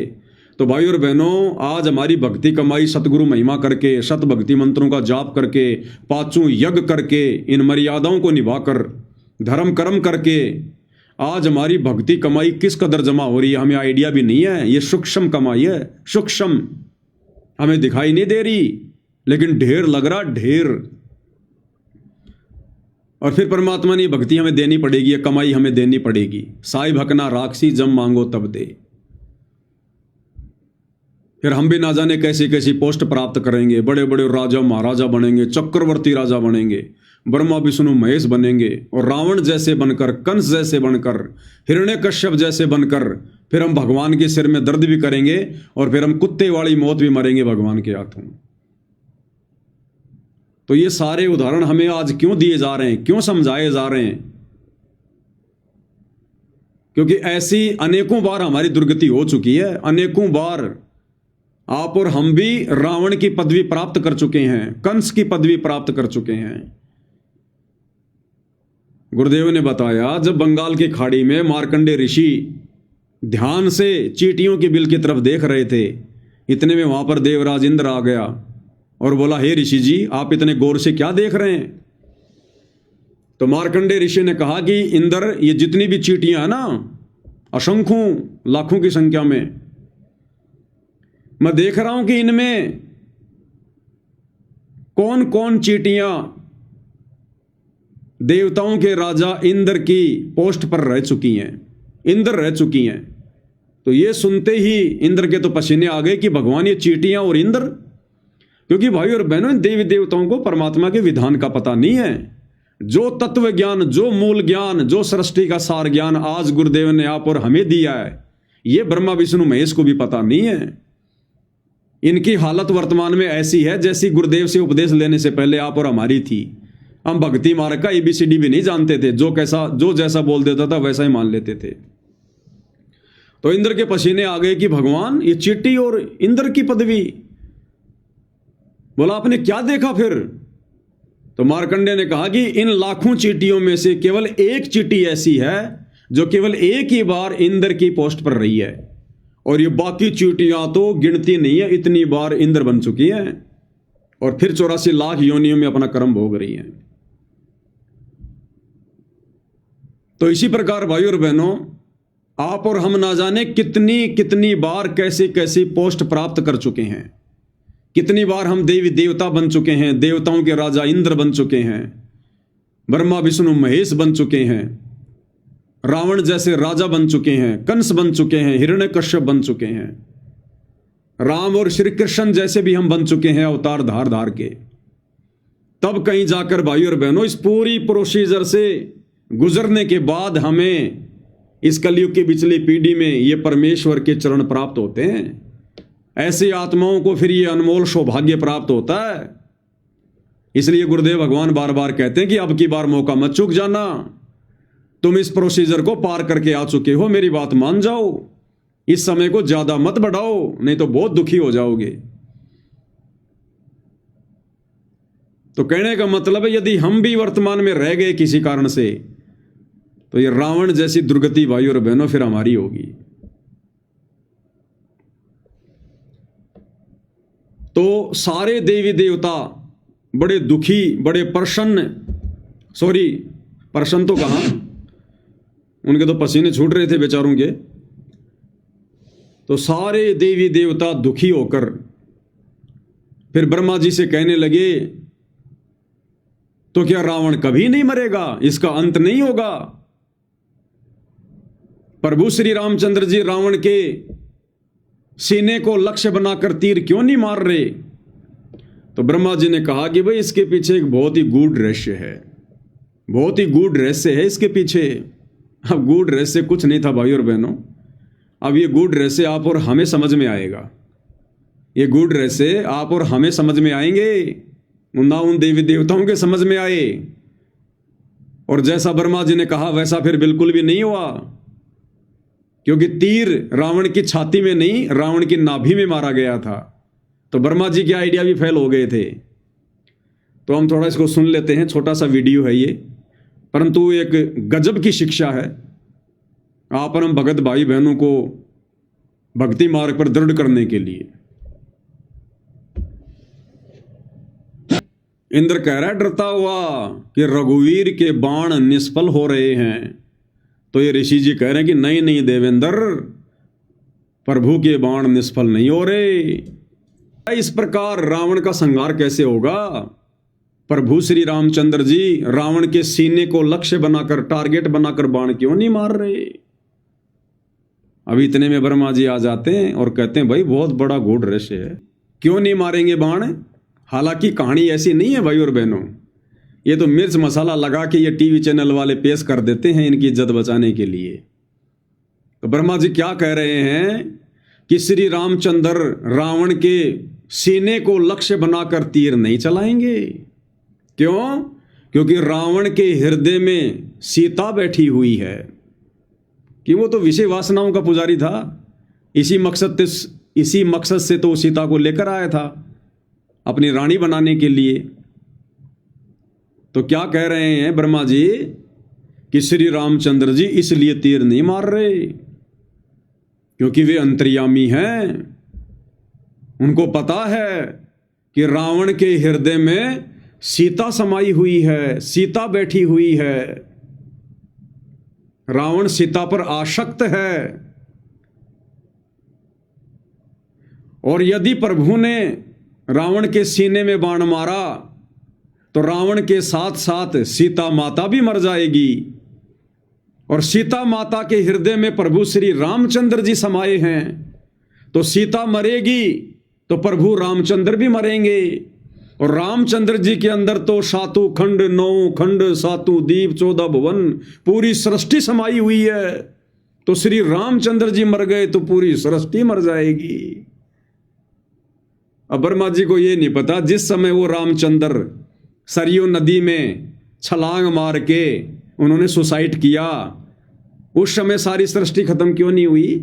तो भाई और बहनों, आज हमारी भक्ति कमाई सतगुरु महिमा करके, सत भक्ति मंत्रों का जाप करके, 5 यज्ञ करके, इन मर्यादाओं को निभाकर, धर्म कर्म करके आज हमारी भक्ति कमाई किस कदर जमा हो रही है हमें आइडिया भी नहीं है। ये सूक्ष्म कमाई है, सूक्ष्म, हमें दिखाई नहीं दे रही, लेकिन ढेर लग रहा, ढेर। और फिर परमात्मा ने भक्ति हमें देनी पड़ेगी, ये कमाई हमें देनी पड़ेगी। साई भकना राक्षसी जब मांगो तब दे। फिर हम भी ना जाने कैसी कैसी पोस्ट प्राप्त करेंगे, बड़े बड़े राजा महाराजा बनेंगे, चक्रवर्ती राजा बनेंगे, ब्रह्मा विष्णु महेश बनेंगे, और रावण जैसे बनकर, कंस जैसे बनकर, हिरण्यकश्यप जैसे बनकर फिर हम भगवान के सिर में दर्द भी करेंगे, और फिर हम कुत्ते वाली मौत भी मरेंगे भगवान के हाथों। तो ये सारे उदाहरण हमें आज क्यों दिए जा रहे हैं, क्यों समझाए जा रहे हैं? क्योंकि ऐसी अनेकों बार हमारी दुर्गति हो चुकी है, अनेकों बार आप और हम भी रावण की पदवी प्राप्त कर चुके हैं, कंस की पदवी प्राप्त कर चुके हैं। गुरुदेव ने बताया जब बंगाल की खाड़ी में मार्कंडे ऋषि ध्यान से चींटियों की बिल की तरफ देख रहे थे, इतने में वहां पर देवराज इंद्र आ गया और बोला, हे ऋषि जी, आप इतने गौर से क्या देख रहे हैं? तो मार्कंडे ऋषि ने कहा कि इंद्र, ये जितनी भी चींटियां हैं ना, असंख्यों लाखों की संख्या में, मैं देख रहा हूं कि इनमें कौन कौन चींटियां देवताओं के राजा इंद्र की पोस्ट पर रह चुकी हैं, इंद्र रह चुकी हैं। तो ये सुनते ही इंद्र के तो पसीने आ गए कि भगवान, ये चींटियां और इंद्र। क्योंकि भाई और बहनों, देवी देवताओं को परमात्मा के विधान का पता नहीं है। जो तत्व ज्ञान, जो मूल ज्ञान, जो सृष्टि का सार ज्ञान आज गुरुदेव ने आप और हमें दिया है, ये ब्रह्मा विष्णु महेश को भी पता नहीं है। इनकी हालत वर्तमान में ऐसी है जैसी गुरुदेव से उपदेश लेने से पहले आप और हमारी थी। हम भक्ति मार्ग का ABCD भी नहीं जानते थे, जो जैसा बोल देता था वैसा ही मान लेते थे। तो इंद्र के पसीने आ गए कि भगवान, ये चींटी और इंद्र की पदवी। बोला, आपने क्या देखा फिर? तो मार्कंडे ने कहा कि इन लाखों चींटियों में से केवल एक चींटी ऐसी है जो केवल एक ही बार इंद्र की पोस्ट पर रही है, और ये बाकी चींटियां तो गिनती नहीं है, इतनी बार इंद्र बन चुकी हैं और फिर 84 लाख योनियों में अपना कर्म भोग रही हैं। तो इसी प्रकार भाई और बहनों, आप और हम ना जाने कितनी कितनी बार कैसी कैसी पोस्ट प्राप्त कर चुके हैं, कितनी बार हम देवी देवता बन चुके हैं, देवताओं के राजा इंद्र बन चुके हैं, ब्रह्मा विष्णु महेश बन चुके हैं, रावण जैसे राजा बन चुके हैं, कंस बन चुके हैं, हिरण्यकश्यप बन चुके हैं, राम और श्री कृष्ण जैसे भी हम बन चुके हैं अवतार धार धार के। तब कहीं जाकर भाई और बहनों, इस पूरी प्रोसीजर से गुजरने के बाद हमें इस कलयुग की पिछली पीढ़ी में ये परमेश्वर के चरण प्राप्त होते हैं। ऐसी आत्माओं को फिर ये अनमोल सौभाग्य प्राप्त होता है। इसलिए गुरुदेव भगवान बार बार कहते हैं कि अब की बार मौका मत चूक जाना, तुम इस प्रोसीजर को पार करके आ चुके हो, मेरी बात मान जाओ, इस समय को ज्यादा मत बढ़ाओ, नहीं तो बहुत दुखी हो जाओगे। तो कहने का मतलब है, यदि हम भी वर्तमान में रह गए किसी कारण से, तो ये रावण जैसी दुर्गति भाई और बहनों फिर हमारी होगी। तो सारे देवी देवता बड़े दुखी, बड़े प्रसन्न, प्रसन्न तो कहां, उनके तो पसीने छूट रहे थे बेचारों के। तो सारे देवी देवता दुखी होकर फिर ब्रह्मा जी से कहने लगे, तो क्या रावण कभी नहीं मरेगा, इसका अंत नहीं होगा? प्रभु श्री रामचंद्र जी रावण के सीने को लक्ष्य बनाकर तीर क्यों नहीं मार रहे? तो ब्रह्मा जी ने कहा कि भाई इसके पीछे एक बहुत ही गूढ़ रहस्य है, बहुत ही गूढ़ रहस्य है इसके पीछे। अब गूढ़ रहस्य कुछ नहीं था भाई और बहनों, अब ये गूढ़ रहस्य आप और हमें समझ में आएगा। ये गूढ़ रहस्य आप और हमें समझ में आएंगे, ना उन देवी देवताओं के समझ में आए। और जैसा ब्रह्मा जी ने कहा वैसा फिर बिल्कुल भी नहीं हुआ, क्योंकि तीर रावण की छाती में नहीं, रावण की नाभि में मारा गया था। तो ब्रह्मा जी के आइडिया भी फेल हो गए थे। तो हम थोड़ा इसको सुन लेते हैं, छोटा सा वीडियो है ये, परंतु एक गजब की शिक्षा है आप और हम भगत भाई बहनों को भक्ति मार्ग पर दृढ़ करने के लिए। इंद्र कह रहा है डरता हुआ कि रघुवीर के बाण निष्फल हो रहे हैं। तो ये ऋषि जी कह रहे हैं कि नहीं नहीं देवेंद्र, प्रभु के बाण निष्फल नहीं हो रहे। इस प्रकार रावण का संहार कैसे होगा? प्रभु श्री रामचंद्र जी रावण के सीने को लक्ष्य बनाकर, टारगेट बनाकर बाण क्यों नहीं मार रहे? अभी इतने में ब्रह्मा जी आ जाते हैं और कहते हैं भाई बहुत बड़ा गूढ़ रहस्य है, क्यों नहीं मारेंगे बाण? हालांकि कहानी ऐसी नहीं है भाई और बहनों, ये तो मिर्च मसाला लगा के ये टीवी चैनल वाले पेश कर देते हैं इनकी इज्जत बचाने के लिए। तो ब्रह्मा जी क्या कह रहे हैं कि श्री रामचंद्र रावण के सीने को लक्ष्य बनाकर तीर नहीं चलाएंगे। क्यों? क्योंकि रावण के हृदय में सीता बैठी हुई है, कि वो तो विषय वासनाओं का पुजारी था। इसी मकसद से तो सीता को लेकर आया था अपनी रानी बनाने के लिए। तो क्या कह रहे हैं ब्रह्मा जी कि श्री रामचंद्र जी इसलिए तीर नहीं मार रहे क्योंकि वे अंतर्यामी हैं। उनको पता है कि रावण के हृदय में सीता समाई हुई है, सीता बैठी हुई है। रावण सीता पर आसक्त है, और यदि प्रभु ने रावण के सीने में बाण मारा तो रावण के साथ साथ सीता माता भी मर जाएगी। और सीता माता के हृदय में प्रभु श्री रामचंद्र जी समाये हैं, तो सीता मरेगी तो प्रभु रामचंद्र भी मरेंगे। और रामचंद्र जी के अंदर तो सातों खंड, 9 खंड, सातों दीप, 14 भुवन, पूरी सृष्टि समाई हुई है। तो श्री रामचंद्र जी मर गए तो पूरी सृष्टि मर जाएगी। अब ब्रह्मा जी को यह नहीं पता, जिस समय वो रामचंद्र सरयू नदी में छलांग मार के उन्होंने सुसाइड किया, उस समय सारी सृष्टि खत्म क्यों नहीं हुई?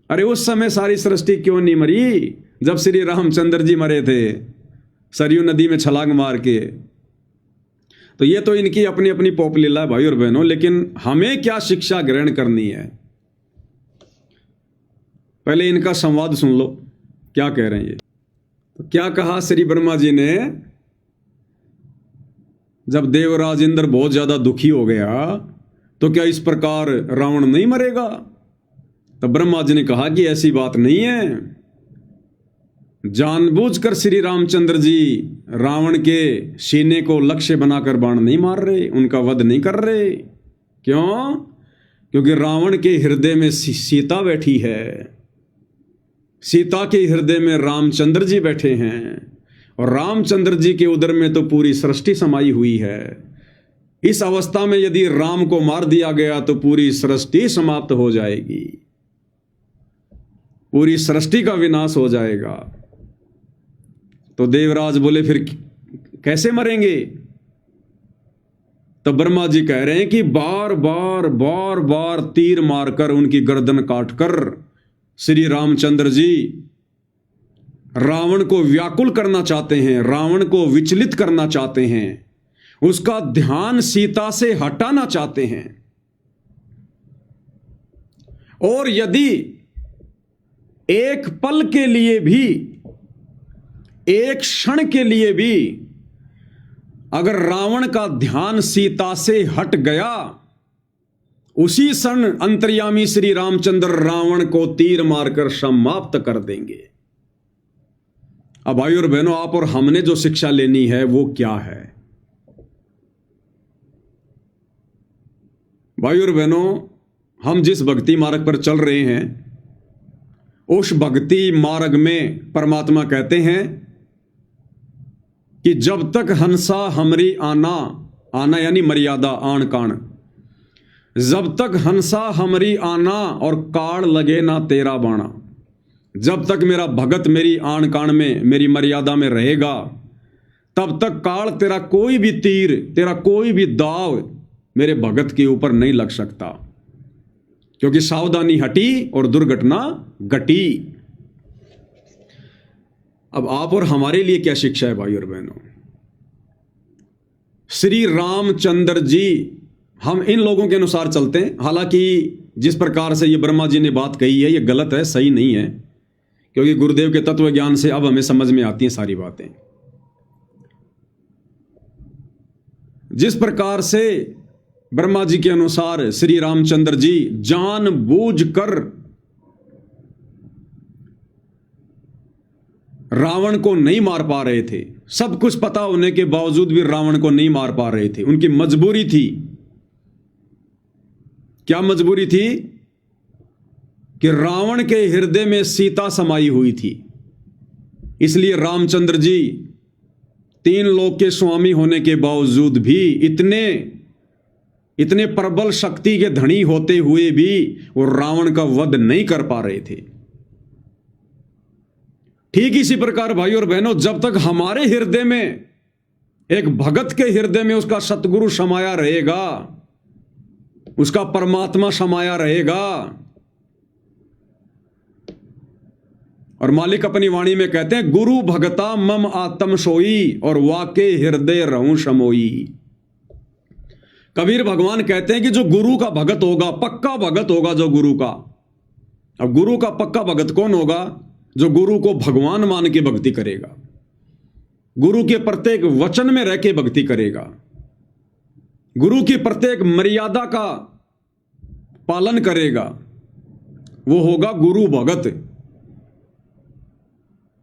अरे उस समय सारी सृष्टि क्यों नहीं मरी जब श्री रामचंद्र जी मरे थे सरयू नदी में छलांग मार के? तो ये तो इनकी अपनी अपनी पोप लीला है भाई और बहनों, लेकिन हमें क्या शिक्षा ग्रहण करनी है पहले इनका संवाद सुन लो, क्या कह रहे हैं ये। तो क्या कहा श्री ब्रह्मा जी ने, जब देवराज इंद्र बहुत ज्यादा दुखी हो गया तो क्या इस प्रकार रावण नहीं मरेगा? तब ब्रह्मा जी ने कहा कि ऐसी बात नहीं है। जानबूझकर श्री रामचंद्र जी रावण के सीने को लक्ष्य बनाकर बाण नहीं मार रहे, उनका वध नहीं कर रहे। क्यों? क्योंकि रावण के हृदय में सीता बैठी है, सीता के हृदय में रामचंद्र जी बैठे हैं, और रामचंद्र जी के उदर में तो पूरी सृष्टि समाई हुई है। इस अवस्था में यदि राम को मार दिया गया तो पूरी सृष्टि समाप्त हो जाएगी, पूरी सृष्टि का विनाश हो जाएगा। तो देवराज बोले फिर कैसे मरेंगे? तो ब्रह्मा जी कह रहे हैं कि बार बार तीर मारकर उनकी गर्दन काटकर श्री रामचंद्र जी रावण को व्याकुल करना चाहते हैं, रावण को विचलित करना चाहते हैं, उसका ध्यान सीता से हटाना चाहते हैं। और यदि एक पल के लिए भी, एक क्षण के लिए भी अगर रावण का ध्यान सीता से हट गया, उसी क्षण अंतर्यामी श्री रामचंद्र रावण को तीर मारकर समाप्त कर देंगे। अब भाई और बहनों, आप और हमने जो शिक्षा लेनी है वो क्या है? भाई और बहनों, हम जिस भक्ति मार्ग पर चल रहे हैं, उस भक्ति मार्ग में परमात्मा कहते हैं कि जब तक हंसा हमरी आना, आना यानी मर्यादा, आन कान, जब तक हंसा हमरी आना और काल लगे ना तेरा बाणा, जब तक मेरा भगत मेरी आन कान में, मेरी मर्यादा में रहेगा, तब तक काल तेरा कोई भी तीर, तेरा कोई भी दाव मेरे भगत के ऊपर नहीं लग सकता, क्योंकि सावधानी हटी और दुर्घटना घटी। अब आप और हमारे लिए क्या शिक्षा है भाई और बहनों? श्री रामचंद्र जी, हम इन लोगों के अनुसार चलते हैं। हालांकि जिस प्रकार से ये ब्रह्मा जी ने बात कही है, ये गलत है, सही नहीं है, क्योंकि गुरुदेव के तत्व ज्ञान से अब हमें समझ में आती हैं सारी बातें। जिस प्रकार से ब्रह्मा जी के अनुसार श्री रामचंद्र जी जानबूझकर रावण को नहीं मार पा रहे थे, सब कुछ पता होने के बावजूद भी रावण को नहीं मार पा रहे थे, उनकी मजबूरी थी। क्या मजबूरी थी? कि रावण के हृदय में सीता समाई हुई थी। इसलिए रामचंद्र जी तीन लोक के स्वामी होने के बावजूद भी, इतने प्रबल शक्ति के धनी होते हुए भी वो रावण का वध नहीं कर पा रहे थे। ठीक इसी प्रकार भाई और बहनों, जब तक हमारे हृदय में, एक भगत के हृदय में उसका सतगुरु समाया रहेगा, उसका परमात्मा समाया रहेगा, और मालिक अपनी वाणी में कहते हैं, गुरु भगता मम आत्म सोई और वाके हृदय रहूं समोई। कबीर भगवान कहते हैं कि जो गुरु का भगत होगा, पक्का भगत होगा जो गुरु का। अब गुरु का पक्का भगत कौन होगा? जो गुरु को भगवान मान के भक्ति करेगा, गुरु के प्रत्येक वचन में रह के भक्ति करेगा, गुरु की प्रत्येक मर्यादा का पालन करेगा, वो होगा गुरु भगत।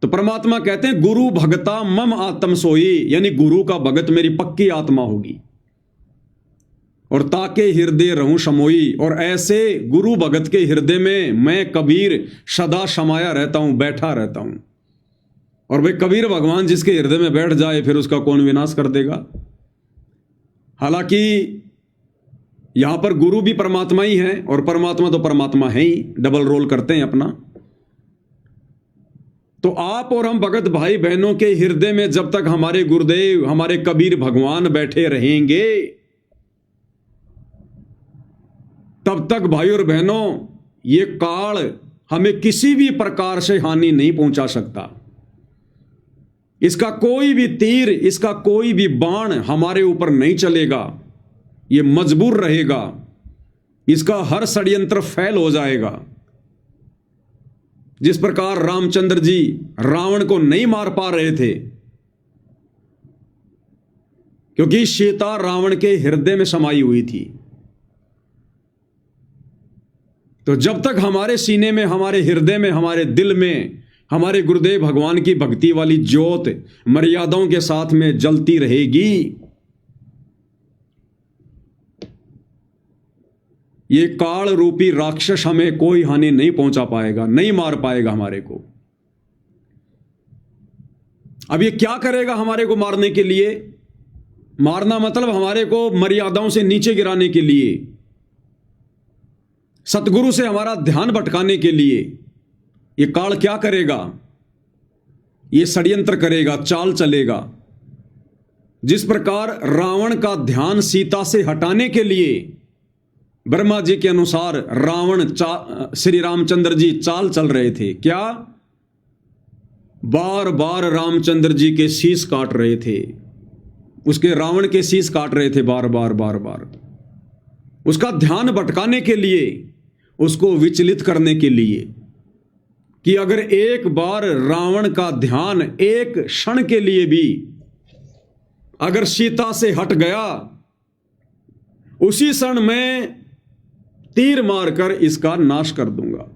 तो परमात्मा कहते हैं, गुरु भगता मम आत्म सोई, यानी गुरु का भगत मेरी पक्की आत्मा होगी, और ताके हृदय रहूं समोई, और ऐसे गुरु भगत के हृदय में मैं कबीर सदा समाया रहता हूं, बैठा रहता हूं। और भाई कबीर भगवान जिसके हृदय में बैठ जाए, फिर उसका कौन विनाश कर देगा? हालांकि यहां पर गुरु भी परमात्मा ही है, और परमात्मा तो परमात्मा है ही, डबल रोल करते हैं अपना। तो आप और हम भगत भाई बहनों के हृदय में जब तक हमारे गुरुदेव, हमारे कबीर भगवान बैठे रहेंगे, तब तक भाई और बहनों ये काल हमें किसी भी प्रकार से हानि नहीं पहुंचा सकता। इसका कोई भी तीर, इसका कोई भी बाण हमारे ऊपर नहीं चलेगा, ये मजबूर रहेगा, इसका हर षड्यंत्र फेल हो जाएगा। जिस प्रकार रामचंद्र जी रावण को नहीं मार पा रहे थे, क्योंकि सीता रावण के हृदय में समाई हुई थी। तो जब तक हमारे सीने में, हमारे हृदय में, हमारे दिल में हमारे गुरुदेव भगवान की भक्ति वाली ज्योत मर्यादाओं के साथ में जलती रहेगी, ये काल रूपी राक्षस हमें कोई हानि नहीं पहुंचा पाएगा, नहीं मार पाएगा हमारे को। अब ये क्या करेगा हमारे को मारने के लिए? मारना मतलब हमारे को मर्यादाओं से नीचे गिराने के लिए, सतगुरु से हमारा ध्यान भटकाने के लिए। ये काल क्या करेगा? ये षड्यंत्र करेगा, चाल चलेगा। जिस प्रकार रावण का ध्यान सीता से हटाने के लिए ब्रह्मा जी के अनुसार रावण श्री रामचंद्र जी चाल चल रहे थे। क्या? बार बार रामचंद्र जी के शीश काट रहे थे, उसके रावण के शीश काट रहे थे बार बार बार बार, उसका ध्यान भटकाने के लिए, उसको विचलित करने के लिए कि अगर एक बार रावण का ध्यान एक क्षण के लिए भी अगर सीता से हट गया, उसी क्षण मैं तीर मारकर इसका नाश कर दूंगा।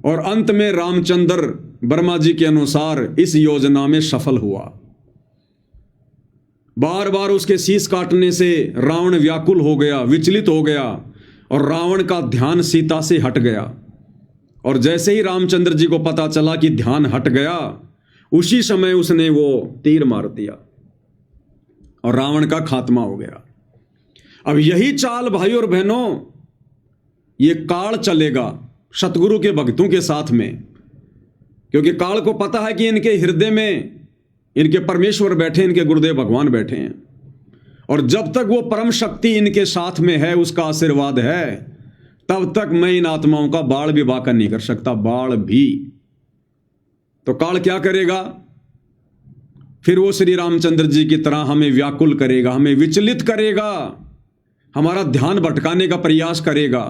और अंत में रामचंद्र वर्मा जी के अनुसार इस योजना में सफल हुआ। बार बार उसके शीश काटने से रावण व्याकुल हो गया, विचलित हो गया और रावण का ध्यान सीता से हट गया। और जैसे ही रामचंद्र जी को पता चला कि ध्यान हट गया, उसी समय उसने वो तीर मार दिया और रावण का खात्मा हो गया। अब यही चाल भाई और बहनों, ये काल चलेगा सतगुरु के भक्तों के साथ में, क्योंकि काल को पता है कि इनके हृदय में इनके परमेश्वर बैठे, इनके गुरुदेव भगवान बैठे हैं। और जब तक वो परम शक्ति इनके साथ में है, उसका आशीर्वाद है, तब तक मैं इन आत्माओं का बाढ़ भी बाका नहीं कर सकता, बाढ़ भी। तो काल क्या करेगा? फिर वो श्री रामचंद्र जी की तरह हमें व्याकुल करेगा, हमें विचलित करेगा, हमारा ध्यान भटकाने का प्रयास करेगा,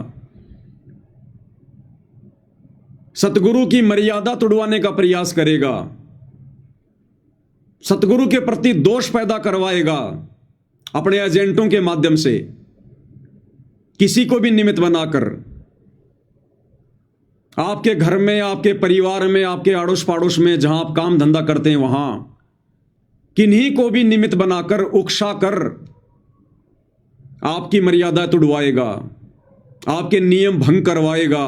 सतगुरु की मर्यादा तुड़वाने का प्रयास करेगा, सतगुरु के प्रति दोष पैदा करवाएगा अपने एजेंटों के माध्यम से, किसी को भी निमित्त बनाकर। आपके घर में, आपके परिवार में, आपके आड़ोस पाड़ोस में, जहां आप काम धंधा करते हैं, वहां किन्हीं को भी निमित्त बनाकर, उकसा कर आपकी मर्यादा तुड़वाएगा, आपके नियम भंग करवाएगा।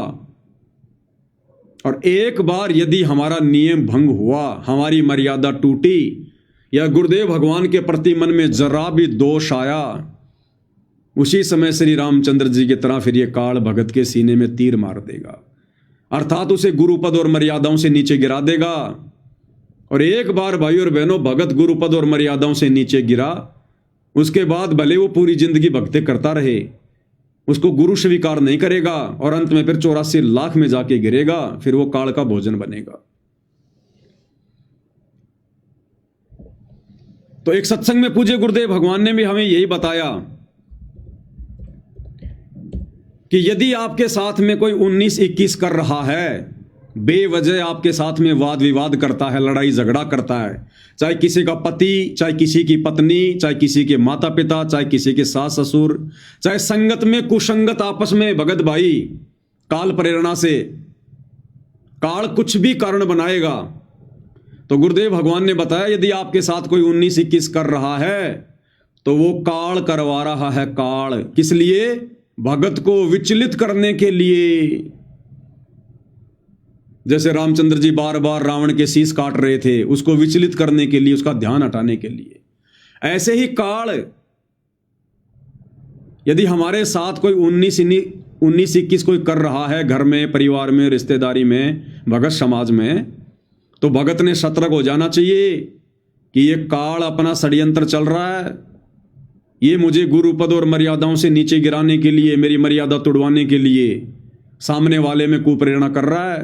और एक बार यदि हमारा नियम भंग हुआ, हमारी मर्यादा टूटी, या गुरुदेव भगवान के प्रति मन में जरा भी दोष आया, उसी समय श्री रामचंद्र जी की तरह फिर ये काल भगत के सीने में तीर मार देगा, अर्थात उसे गुरुपद और मर्यादाओं से नीचे गिरा देगा। और एक बार भाई और बहनों, भगत गुरुपद और मर्यादाओं से नीचे गिरा, उसके बाद भले वो पूरी जिंदगी भक्ति करता रहे, उसको गुरु स्वीकार नहीं करेगा और अंत में फिर 84 लाख में जाके गिरेगा, फिर वो काल का भोजन बनेगा। तो एक सत्संग में पूज्य गुरुदेव भगवान ने भी हमें यही बताया कि यदि आपके साथ में कोई 19-21 कर रहा है, बेवजह आपके साथ में वाद विवाद करता है, लड़ाई झगड़ा करता है, चाहे किसी का पति, चाहे किसी की पत्नी, चाहे किसी के माता पिता, चाहे किसी के सास ससुर, चाहे संगत में कुसंगत आपस में, भगत भाई, काल प्रेरणा से काल कुछ भी कारण बनाएगा। तो गुरुदेव भगवान ने बताया यदि आपके साथ कोई 19-21 कर रहा है तो वो काल करवा रहा है। काल किस लिए? भगत को विचलित करने के लिए। जैसे रामचंद्र जी बार बार रावण के शीश काट रहे थे, उसको विचलित करने के लिए, उसका ध्यान हटाने के लिए। ऐसे ही काल यदि हमारे साथ कोई 19-21 कोई कर रहा है, घर में, परिवार में, रिश्तेदारी में, भगत समाज में, तो भगत ने सतर्क हो जाना चाहिए कि ये काल अपना षड्यंत्र चल रहा है, ये मुझे गुरुपद और मर्यादाओं से नीचे गिराने के लिए, मेरी मर्यादा तोड़वाने के लिए सामने वाले में कुप्रेरणा कर रहा है।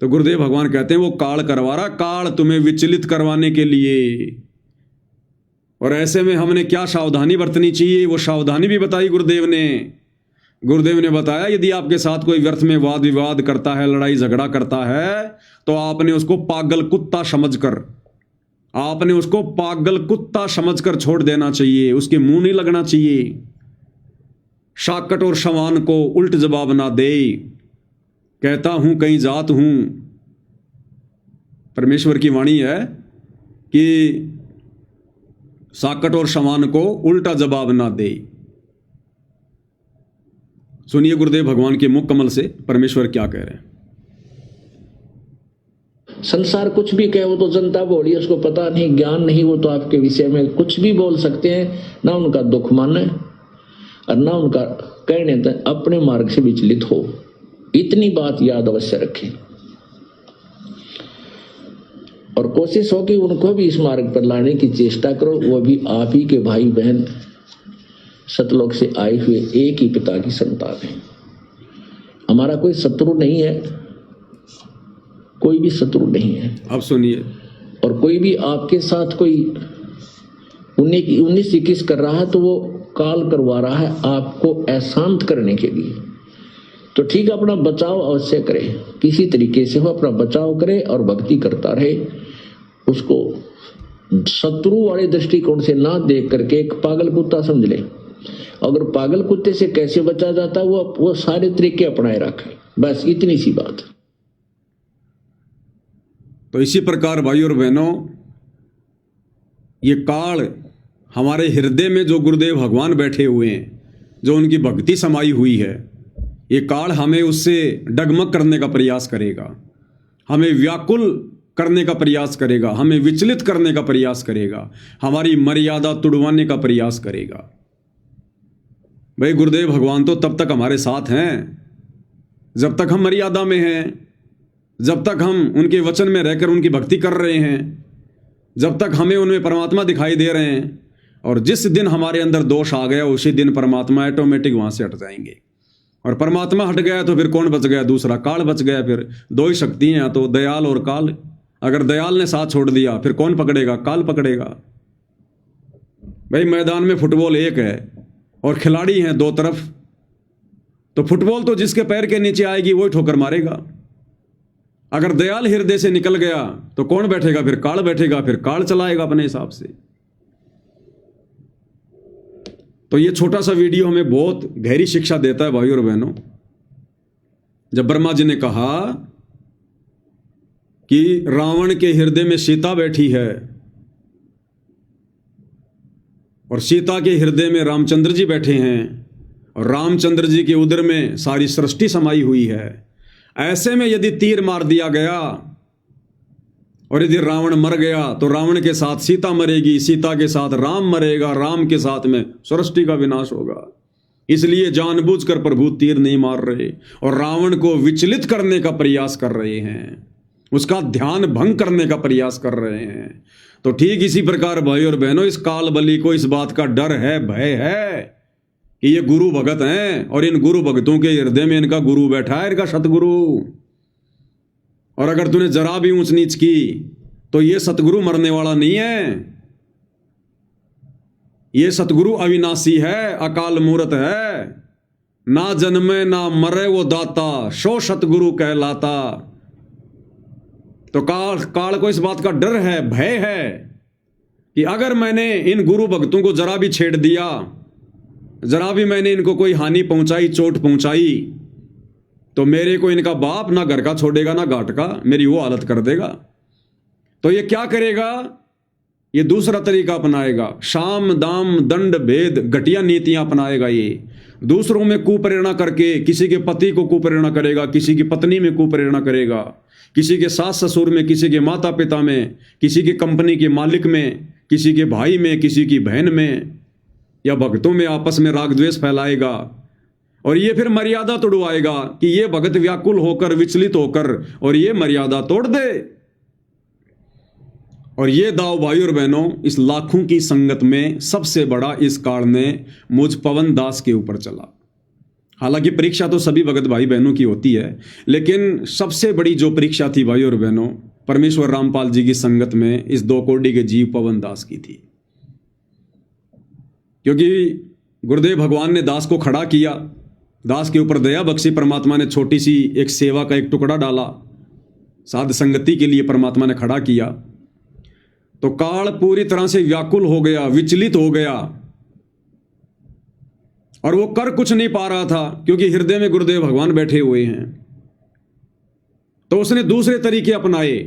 तो गुरुदेव भगवान कहते हैं वो काल करवा रहा, काल तुम्हें विचलित करवाने के लिए। और ऐसे में हमने क्या सावधानी बरतनी चाहिए, वो सावधानी भी बताई गुरुदेव ने। गुरुदेव ने बताया यदि आपके साथ कोई व्यर्थ में वाद विवाद करता है, लड़ाई झगड़ा करता है, तो आपने उसको पागल कुत्ता समझकर, आपने उसको पागल कुत्ता समझकर छोड़ देना चाहिए, उसके मुंह नहीं लगना चाहिए। शाकट और शवान को उल्ट जवाब ना दे, कहता हूं कहीं जात हूं। परमेश्वर की वाणी है कि साकट और शवान को उल्टा जवाब ना दे। सुनिए गुरुदेव भगवान के मुख कमल से परमेश्वर क्या कह रहे हैं। संसार कुछ भी कहे, वो तो जनता बोली, उसको पता नहीं, ज्ञान नहीं, वो तो आपके विषय में कुछ भी बोल सकते हैं। ना उनका दुख माने और ना उनका कहने तक अपने मार्ग से विचलित हो। इतनी बात याद अवश्य रखें और कोशिश हो कि उनको भी इस मार्ग पर लाने की चेष्टा करो। वो भी आप ही के भाई बहन, सतलोक से आए हुए एक ही पिता की संतान है। हमारा कोई शत्रु नहीं है, कोई भी शत्रु नहीं है। अब सुनिए, और कोई भी आपके साथ कोई 19-21 कर रहा है तो वो काल करवा रहा है आपको अशांत करने के लिए। तो ठीक है, अपना बचाव अवश्य करे, किसी तरीके से हो अपना बचाव करे और भक्ति करता रहे। उसको शत्रु वाले दृष्टिकोण से ना देख करके एक पागल कुत्ता समझ ले। अगर पागल कुत्ते से कैसे बचा जाता है वो सारे तरीके अपनाए रखे, बस इतनी सी बात। तो इसी प्रकार भाइयों और बहनों, ये काल हमारे हृदय में जो गुरुदेव भगवान बैठे हुए हैं, जो उनकी भक्ति समाई हुई है, ये काल हमें उससे डगमग करने का प्रयास करेगा, हमें व्याकुल करने का प्रयास करेगा, हमें विचलित करने का प्रयास करेगा, हमारी मर्यादा तुड़वाने का प्रयास करेगा। भाई गुरुदेव भगवान तो तब तक हमारे साथ हैं जब तक हम मर्यादा में हैं, जब तक हम उनके वचन में रहकर उनकी भक्ति कर रहे हैं, जब तक हमें उनमें परमात्मा दिखाई दे रहे हैं। और जिस दिन हमारे अंदर दोष आ गया उसी दिन परमात्मा ऑटोमेटिक वहां से हट जाएंगे। और परमात्मा हट गया तो फिर कौन बच गया? दूसरा काल बच गया। फिर दो ही शक्ति हैं, तो दयाल और काल। अगर दयाल ने साथ छोड़ दिया फिर कौन पकड़ेगा? काल पकड़ेगा। भाई मैदान में फुटबॉल एक है और खिलाड़ी हैं दो तरफ, तो फुटबॉल तो जिसके पैर के नीचे आएगी वही ठोकर मारेगा। अगर दयाल हृदय से निकल गया तो कौन बैठेगा? फिर काल बैठेगा, फिर काल चलाएगा अपने हिसाब से। तो ये छोटा सा वीडियो हमें बहुत गहरी शिक्षा देता है भाइयों और बहनों। जब ब्रह्मा जी ने कहा कि रावण के हृदय में सीता बैठी है और सीता के हृदय में रामचंद्र जी बैठे हैं और रामचंद्र जी के उदर में सारी सृष्टि समाई हुई है, ऐसे में यदि तीर मार दिया गया और यदि रावण मर गया तो रावण के साथ सीता मरेगी, सीता के साथ राम मरेगा, राम के साथ में सृष्टि का विनाश होगा। इसलिए जानबूझकर प्रभु तीर नहीं मार रहे और रावण को विचलित करने का प्रयास कर रहे हैं, उसका ध्यान भंग करने का प्रयास कर रहे हैं। तो ठीक इसी प्रकार भाई और बहनों, इस काल बलि को इस बात का डर है, भय है कि ये गुरु भगत हैं और इन गुरु भगतों के हृदय में इनका गुरु बैठा है, इनका सतगुरु। और अगर तूने जरा भी ऊंच नीच की तो ये सतगुरु मरने वाला नहीं है, ये सतगुरु अविनाशी है, अकाल मूर्त है, ना जन्मे ना मरे वो दाता, सो सतगुरु कहलाता। तो काल को इस बात का डर है, भय है कि अगर मैंने इन गुरु भक्तों को जरा भी छेड़ दिया, जरा भी मैंने इनको कोई हानि पहुंचाई, चोट पहुंचाई, तो मेरे को इनका बाप ना घर का छोड़ेगा ना घाट का, मेरी वो हालत कर देगा। तो ये क्या करेगा? ये दूसरा तरीका अपनाएगा, शाम दाम दंड भेद घटिया नीतियां अपनाएगा। ये दूसरों में कुप्रेरणा करके किसी के पति को कुप्रेरणा करेगा, किसी की पत्नी में कुप्रेरणा करेगा, किसी के सास ससुर में, किसी के माता पिता में, किसी की कंपनी के मालिक में, किसी के भाई में, किसी की बहन में या भक्तों में आपस में राग द्वेष फैलाएगा। और ये फिर मर्यादा तोड़वाएगा कि ये भगत व्याकुल होकर, विचलित होकर और ये मर्यादा तोड़ दे। और ये दाव भाई और बहनों, इस लाखों की संगत में सबसे बड़ा इस काल ने मुझ पवन दास के ऊपर चला। हालांकि परीक्षा तो सभी भगत भाई बहनों की होती है, लेकिन सबसे बड़ी जो परीक्षा थी भाई और बहनों, परमेश्वर रामपाल जी की संगत में इस दो कोटि के जीव पवन दास की थी। क्योंकि गुरुदेव भगवान ने दास को खड़ा किया, दास के ऊपर दया बख्शी, परमात्मा ने छोटी सी एक सेवा का एक टुकड़ा डाला, साध संगति के लिए परमात्मा ने खड़ा किया। तो काल पूरी तरह से व्याकुल हो गया, विचलित हो गया और वो कर कुछ नहीं पा रहा था क्योंकि हृदय में गुरुदेव भगवान बैठे हुए हैं। तो उसने दूसरे तरीके अपनाए,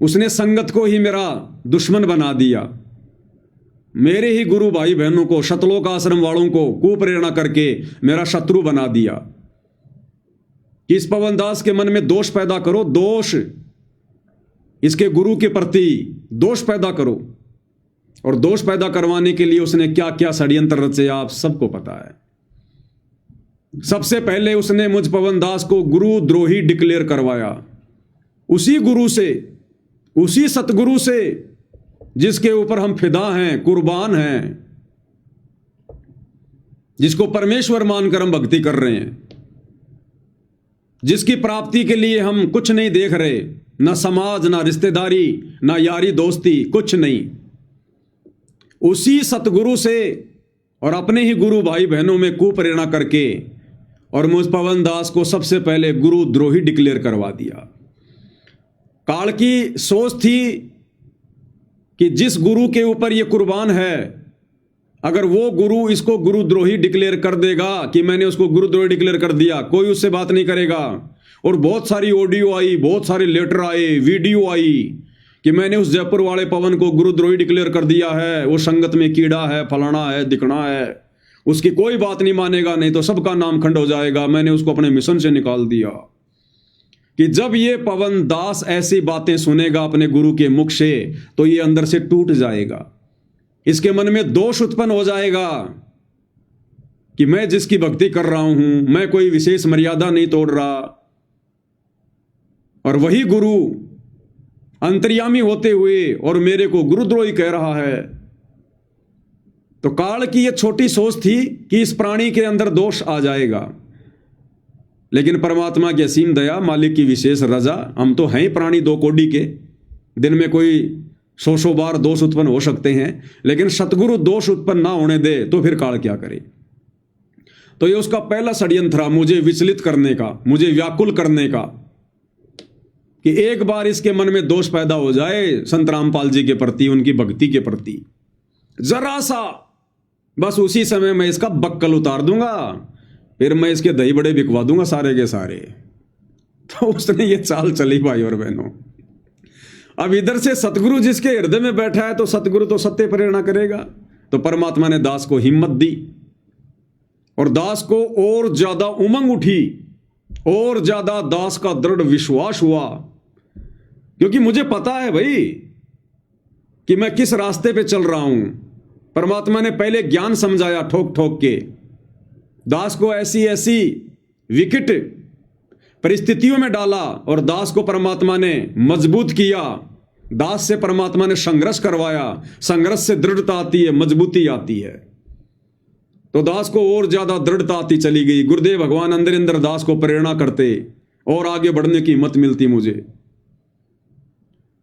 उसने संगत को ही मेरा दुश्मन बना दिया, मेरे ही गुरु भाई बहनों को, शतलोक आश्रम वालों को कुप्रेरणा करके मेरा शत्रु बना दिया। कि इस पवन दास के मन में दोष पैदा करो, दोष, इसके गुरु के प्रति दोष पैदा करो। और दोष पैदा करवाने के लिए उसने क्या क्या षड्यंत्र रचे आप सबको पता है। सबसे पहले उसने मुझ पवन दास को गुरु द्रोही डिक्लेयर करवाया, उसी गुरु से, उसी सतगुरु से जिसके ऊपर हम फिदा हैं, कुर्बान हैं, जिसको परमेश्वर मानकर हम भक्ति कर रहे हैं, जिसकी प्राप्ति के लिए हम कुछ नहीं देख रहे, ना समाज, ना रिश्तेदारी, ना यारी दोस्ती, कुछ नहीं। उसी सतगुरु से और अपने ही गुरु भाई बहनों में कुप्रेरणा करके और मुझ पवन दास को सबसे पहले गुरु द्रोही डिक्लेयर करवा दिया। काल की सोच थी कि जिस गुरु के ऊपर ये कुर्बान है, अगर वो गुरु इसको गुरुद्रोही डिक्लेयर कर देगा कि मैंने उसको गुरुद्रोही डिक्लेयर कर दिया, कोई उससे बात नहीं करेगा। और बहुत सारी ऑडियो आई, बहुत सारे लेटर आए, वीडियो आई कि मैंने उस जयपुर वाले पवन को गुरुद्रोही डिक्लेयर कर दिया है, वो संगत में कीड़ा है, फलाना है, दिखना है, उसकी कोई बात नहीं मानेगा, नहीं तो सबका नाम खंड हो जाएगा, मैंने उसको अपने मिशन से निकाल दिया। कि जब ये पवन दास ऐसी बातें सुनेगा अपने गुरु के मुख से, तो ये अंदर से टूट जाएगा, इसके मन में दोष उत्पन्न हो जाएगा कि मैं जिसकी भक्ति कर रहा हूं, मैं कोई विशेष मर्यादा नहीं तोड़ रहा, और वही गुरु अंतर्यामी होते हुए और मेरे को गुरुद्रोही कह रहा है। तो काल की यह छोटी सोच थी कि इस प्राणी के अंदर दोष आ जाएगा, लेकिन परमात्मा की असीम दया, मालिक की विशेष रजा, हम तो हैं प्राणी दो कोडी के, दिन में कोई 100 बार दोष उत्पन्न हो सकते हैं, लेकिन सतगुरु दोष उत्पन्न ना होने दे तो फिर काल क्या करे। तो ये उसका पहला षड्यंत्र था, मुझे विचलित करने का, मुझे व्याकुल करने का, कि एक बार इसके मन में दोष पैदा हो जाए संत रामपाल जी के प्रति, उनकी भक्ति के प्रति, जरा सा, बस उसी समय मैं इसका बक्कल उतार दूंगा, फिर मैं इसके दही बड़े बिकवा दूंगा सारे के सारे। तो उसने ये चाल चली भाई और बहनों। अब इधर से सतगुरु जिसके हृदय में बैठा है, तो सतगुरु तो सत्य प्रेरणा करेगा। तो परमात्मा ने दास को हिम्मत दी और दास को और ज्यादा उमंग उठी, और ज्यादा दास का दृढ़ विश्वास हुआ, क्योंकि मुझे पता है भाई कि मैं किस रास्ते पे चल रहा हूं। परमात्मा ने पहले ज्ञान समझाया ठोक ठोक के, दास को ऐसी ऐसी विकट परिस्थितियों में डाला और दास को परमात्मा ने मजबूत किया, दास से परमात्मा ने संघर्ष करवाया, संघर्ष से दृढ़ता आती है, मजबूती आती है। तो दास को और ज्यादा दृढ़ता आती चली गई। गुरुदेव भगवान अंदर अंदर दास को प्रेरणा करते और आगे बढ़ने की हिम्मत मिलती मुझे।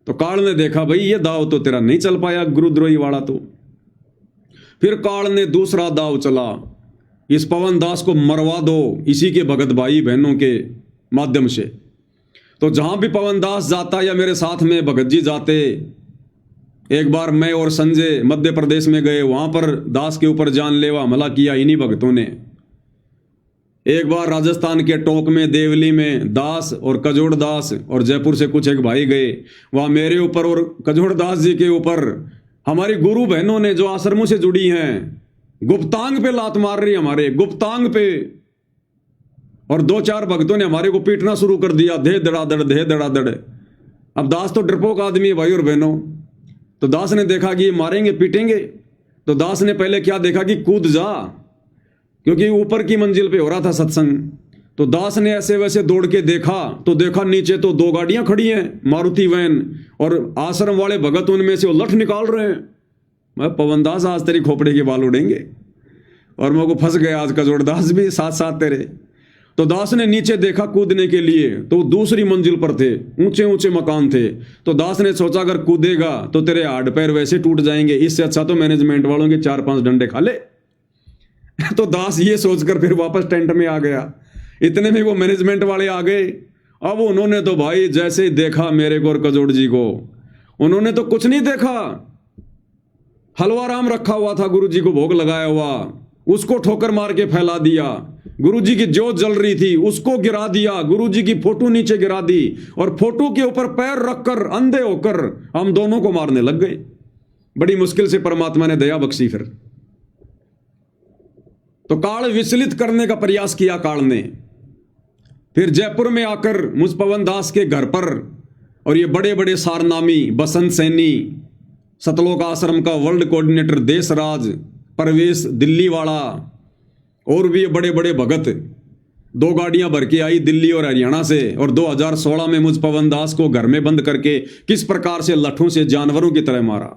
तो काल ने देखा भाई ये दाव तो तेरा नहीं चल पाया गुरुद्रोही वाला। तो फिर काल ने दूसरा दाव चला, इस पवन दास को मरवा दो इसी के भगत भाई बहनों के माध्यम से। तो जहां भी पवन दास जाता या मेरे साथ में भगत जी जाते, एक बार मैं और संजय मध्य प्रदेश में गए, वहां पर दास के ऊपर जानलेवा हमला किया इन्हीं भक्तों ने। एक बार राजस्थान के टोंक में, देवली में दास और कजोड़ दास और जयपुर से कुछ एक भाई गए, वहां मेरे ऊपर और कजोड़ दास जी के ऊपर हमारी गुरु बहनों ने जो आश्रमों से जुड़ी हैं गुप्तांग पे लात मार रही, हमारे गुप्तांग पे, और 2-4 भक्तों ने हमारे को पीटना शुरू कर दिया, धे धड़ाधड़ धे धड़ाधड़। अब दास तो डरपोक आदमी है भाई और बहनों। तो दास ने देखा कि ये मारेंगे पीटेंगे, तो दास ने पहले क्या देखा कि कूद जा, क्योंकि ऊपर की मंजिल पे हो रहा था सत्संग। तो दास ने ऐसे वैसे दौड़ के देखा, तो देखा नीचे तो 2 गाड़ियां खड़ी हैं, मारुति वैन, और आश्रम वाले भगत उनमें से वो लठ निकाल रहे हैं। मैं पवन दास आज तेरी खोपड़े के बाल उड़ेंगे, और मेरे को फंस गए आज कजोड़ दास भी साथ साथ तेरे। तो दास ने नीचे देखा कूदने के लिए, तो दूसरी मंजिल पर थे, ऊंचे ऊंचे मकान थे। तो दास ने सोचा अगर कूदेगा तो तेरे हाथ पैर वैसे टूट जाएंगे, इससे अच्छा तो मैनेजमेंट वालों के 4-5 डंडे खा ले। तो दास ये सोचकर फिर वापस टेंट में आ गया। इतने में वो मैनेजमेंट वाले आ गए। अब उन्होंने तो भाई जैसे ही देखा मेरे को और कजोड़ जी को, उन्होंने तो कुछ नहीं देखा, हलवा राम रखा हुआ था गुरु जी को भोग लगाया हुआ, उसको ठोकर मार के फैला दिया। गुरुजी की जोत जल रही थी उसको गिरा दिया, गुरुजी की फोटो नीचे गिरा दी, और फोटो के ऊपर पैर रखकर अंधे होकर हम दोनों को मारने लग गए। बड़ी मुश्किल से परमात्मा ने दया बख्शी। फिर तो काल विचलित करने का प्रयास किया काल ने। फिर जयपुर में आकर मुझ पवन दास के घर पर, और ये बड़े बड़े सारनामी, बसंत सैनी, सतलोक आश्रम का वर्ल्ड कोऑर्डिनेटर देशराज, परवेश दिल्ली वाला, और भी बड़े बड़े भगत, 2 गाड़ियां भर के आई दिल्ली और हरियाणा से। और 2016 में मुझ पवन दास को घर में बंद करके किस प्रकार से लठों से जानवरों की तरह मारा।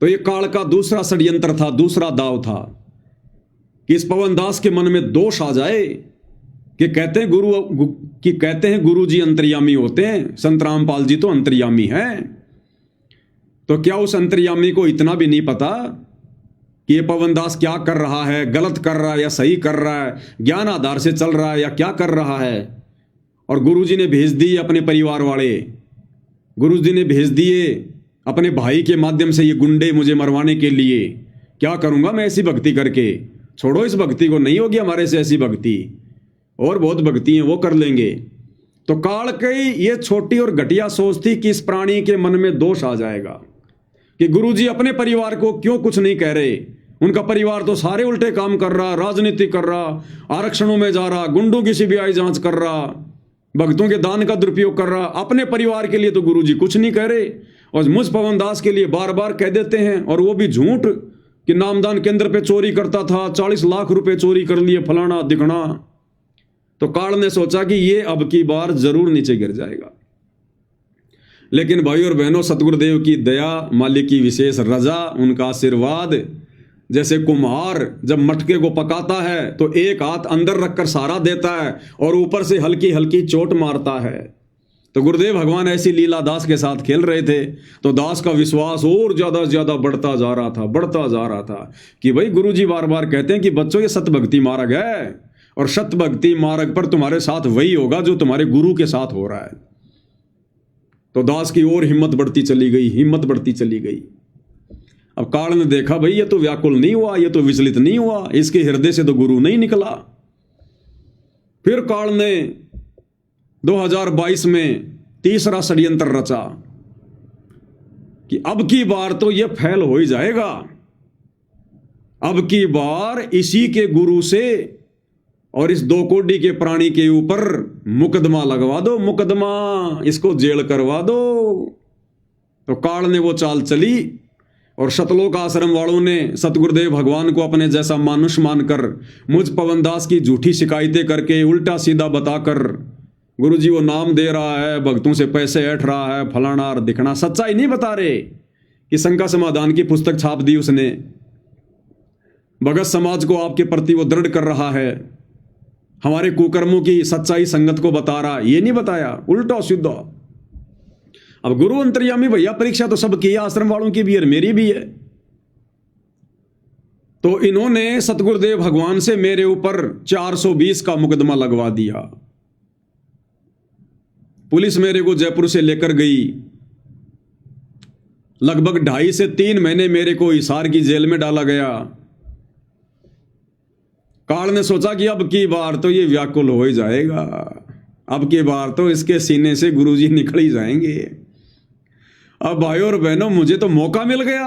तो ये काल का दूसरा षड्यंत्र था, दूसरा दाव था कि इस पवन दास के मन में दोष आ जाए कि कहते हैं गुरु जी अंतर्यामी होते हैं, संत रामपाल जी तो अंतर्यामी हैं। तो क्या उस अंतर्यामी को इतना भी नहीं पता कि ये पवनदास क्या कर रहा है, गलत कर रहा है या सही कर रहा है, ज्ञान आधार से चल रहा है या क्या कर रहा है? और गुरुजी ने भेज दिए अपने परिवार वाले, गुरुजी ने भेज दिए अपने भाई के माध्यम से ये गुंडे मुझे मरवाने के लिए। क्या करूंगा मैं ऐसी भक्ति करके? छोड़ो इस भक्ति को, नहीं होगी हमारे से ऐसी भक्ति, और बहुत भक्ति है वो कर लेंगे। तो काल की ये छोटी और घटिया सोच थी कि इस प्राणी के मन में दोष आ जाएगा कि गुरुजी अपने परिवार को क्यों कुछ नहीं कह रहे। उनका परिवार तो सारे उल्टे काम कर रहा, राजनीति कर रहा, आरक्षणों में जा रहा, गुंडों की सीबीआई जांच कर रहा, भक्तों के दान का दुरुपयोग कर रहा। अपने परिवार के लिए तो गुरुजी कुछ नहीं कह रहे, और मुझ पवनदास के लिए बार बार कह देते हैं, और वो भी झूठ कि नामदान केंद्र पे चोरी करता था, 40 लाख रुपए चोरी कर लिए, फलाना दिखना। तो काल ने सोचा कि ये अब की बार जरूर नीचे गिर जाएगा। लेकिन भाई और बहनों, सतगुरुदेव की दया, मालिक की विशेष रजा, उनका आशीर्वाद, जैसे कुम्हार जब मटके को पकाता है तो एक हाथ अंदर रखकर सहारा देता है और ऊपर से हल्की हल्की चोट मारता है। तो गुरुदेव भगवान ऐसी लीला दास के साथ खेल रहे थे, तो दास का विश्वास और ज्यादा से ज्यादा बढ़ता जा रहा था कि भाई गुरुजी बार बार कहते हैं कि बच्चों ये सत भक्ति मार्ग है, और सत भक्ति मार्ग पर तुम्हारे साथ वही होगा जो तुम्हारे गुरु के साथ हो रहा है। तो दास की और हिम्मत बढ़ती चली गई। अब काल ने देखा भाई ये तो व्याकुल नहीं हुआ, ये तो विचलित नहीं हुआ, इसके हृदय से तो गुरु नहीं निकला। फिर काल ने 2022 में तीसरा षड्यंत्र रचा कि अब की बार तो ये फैल हो ही जाएगा, अब की बार इसी के गुरु से और इस 2 कोड़ी के प्राणी के ऊपर मुकदमा लगवा दो, मुकदमा, इसको जेल करवा दो। तो काल ने वो चाल चली, और सतलोक आश्रम वालों ने सतगुरुदेव भगवान को अपने जैसा मानुष मानकर मुझ पवनदास की झूठी शिकायतें करके, उल्टा सीधा बताकर, गुरुजी वो नाम दे रहा है, भक्तों से पैसे ऐंठ रहा है, फलाना और दिखना, सच्चाई नहीं बता रहे कि शंका समाधान की पुस्तक छाप दी उसने, भगत समाज को आपके प्रति वो दृढ़ कर रहा है, हमारे कुकर्मों की सच्चाई संगत को बता रहा, ये नहीं बताया, उल्टा सीधा। अब गुरु अंतर्यामी भैया, परीक्षा तो सबकी है, आश्रम वालों की भी है, मेरी भी है। तो इन्होंने सतगुरुदेव भगवान से मेरे ऊपर 420 का मुकदमा लगवा दिया। पुलिस मेरे को जयपुर से लेकर गई, लगभग 2.5 से 3 महीने मेरे को हिसार की जेल में डाला गया। काल ने सोचा कि अब की बार तो ये व्याकुल हो ही जाएगा, अब की बार तो इसके सीने से गुरुजी निकल ही जाएंगे। अब भाई और बहनों, मुझे तो मौका मिल गया।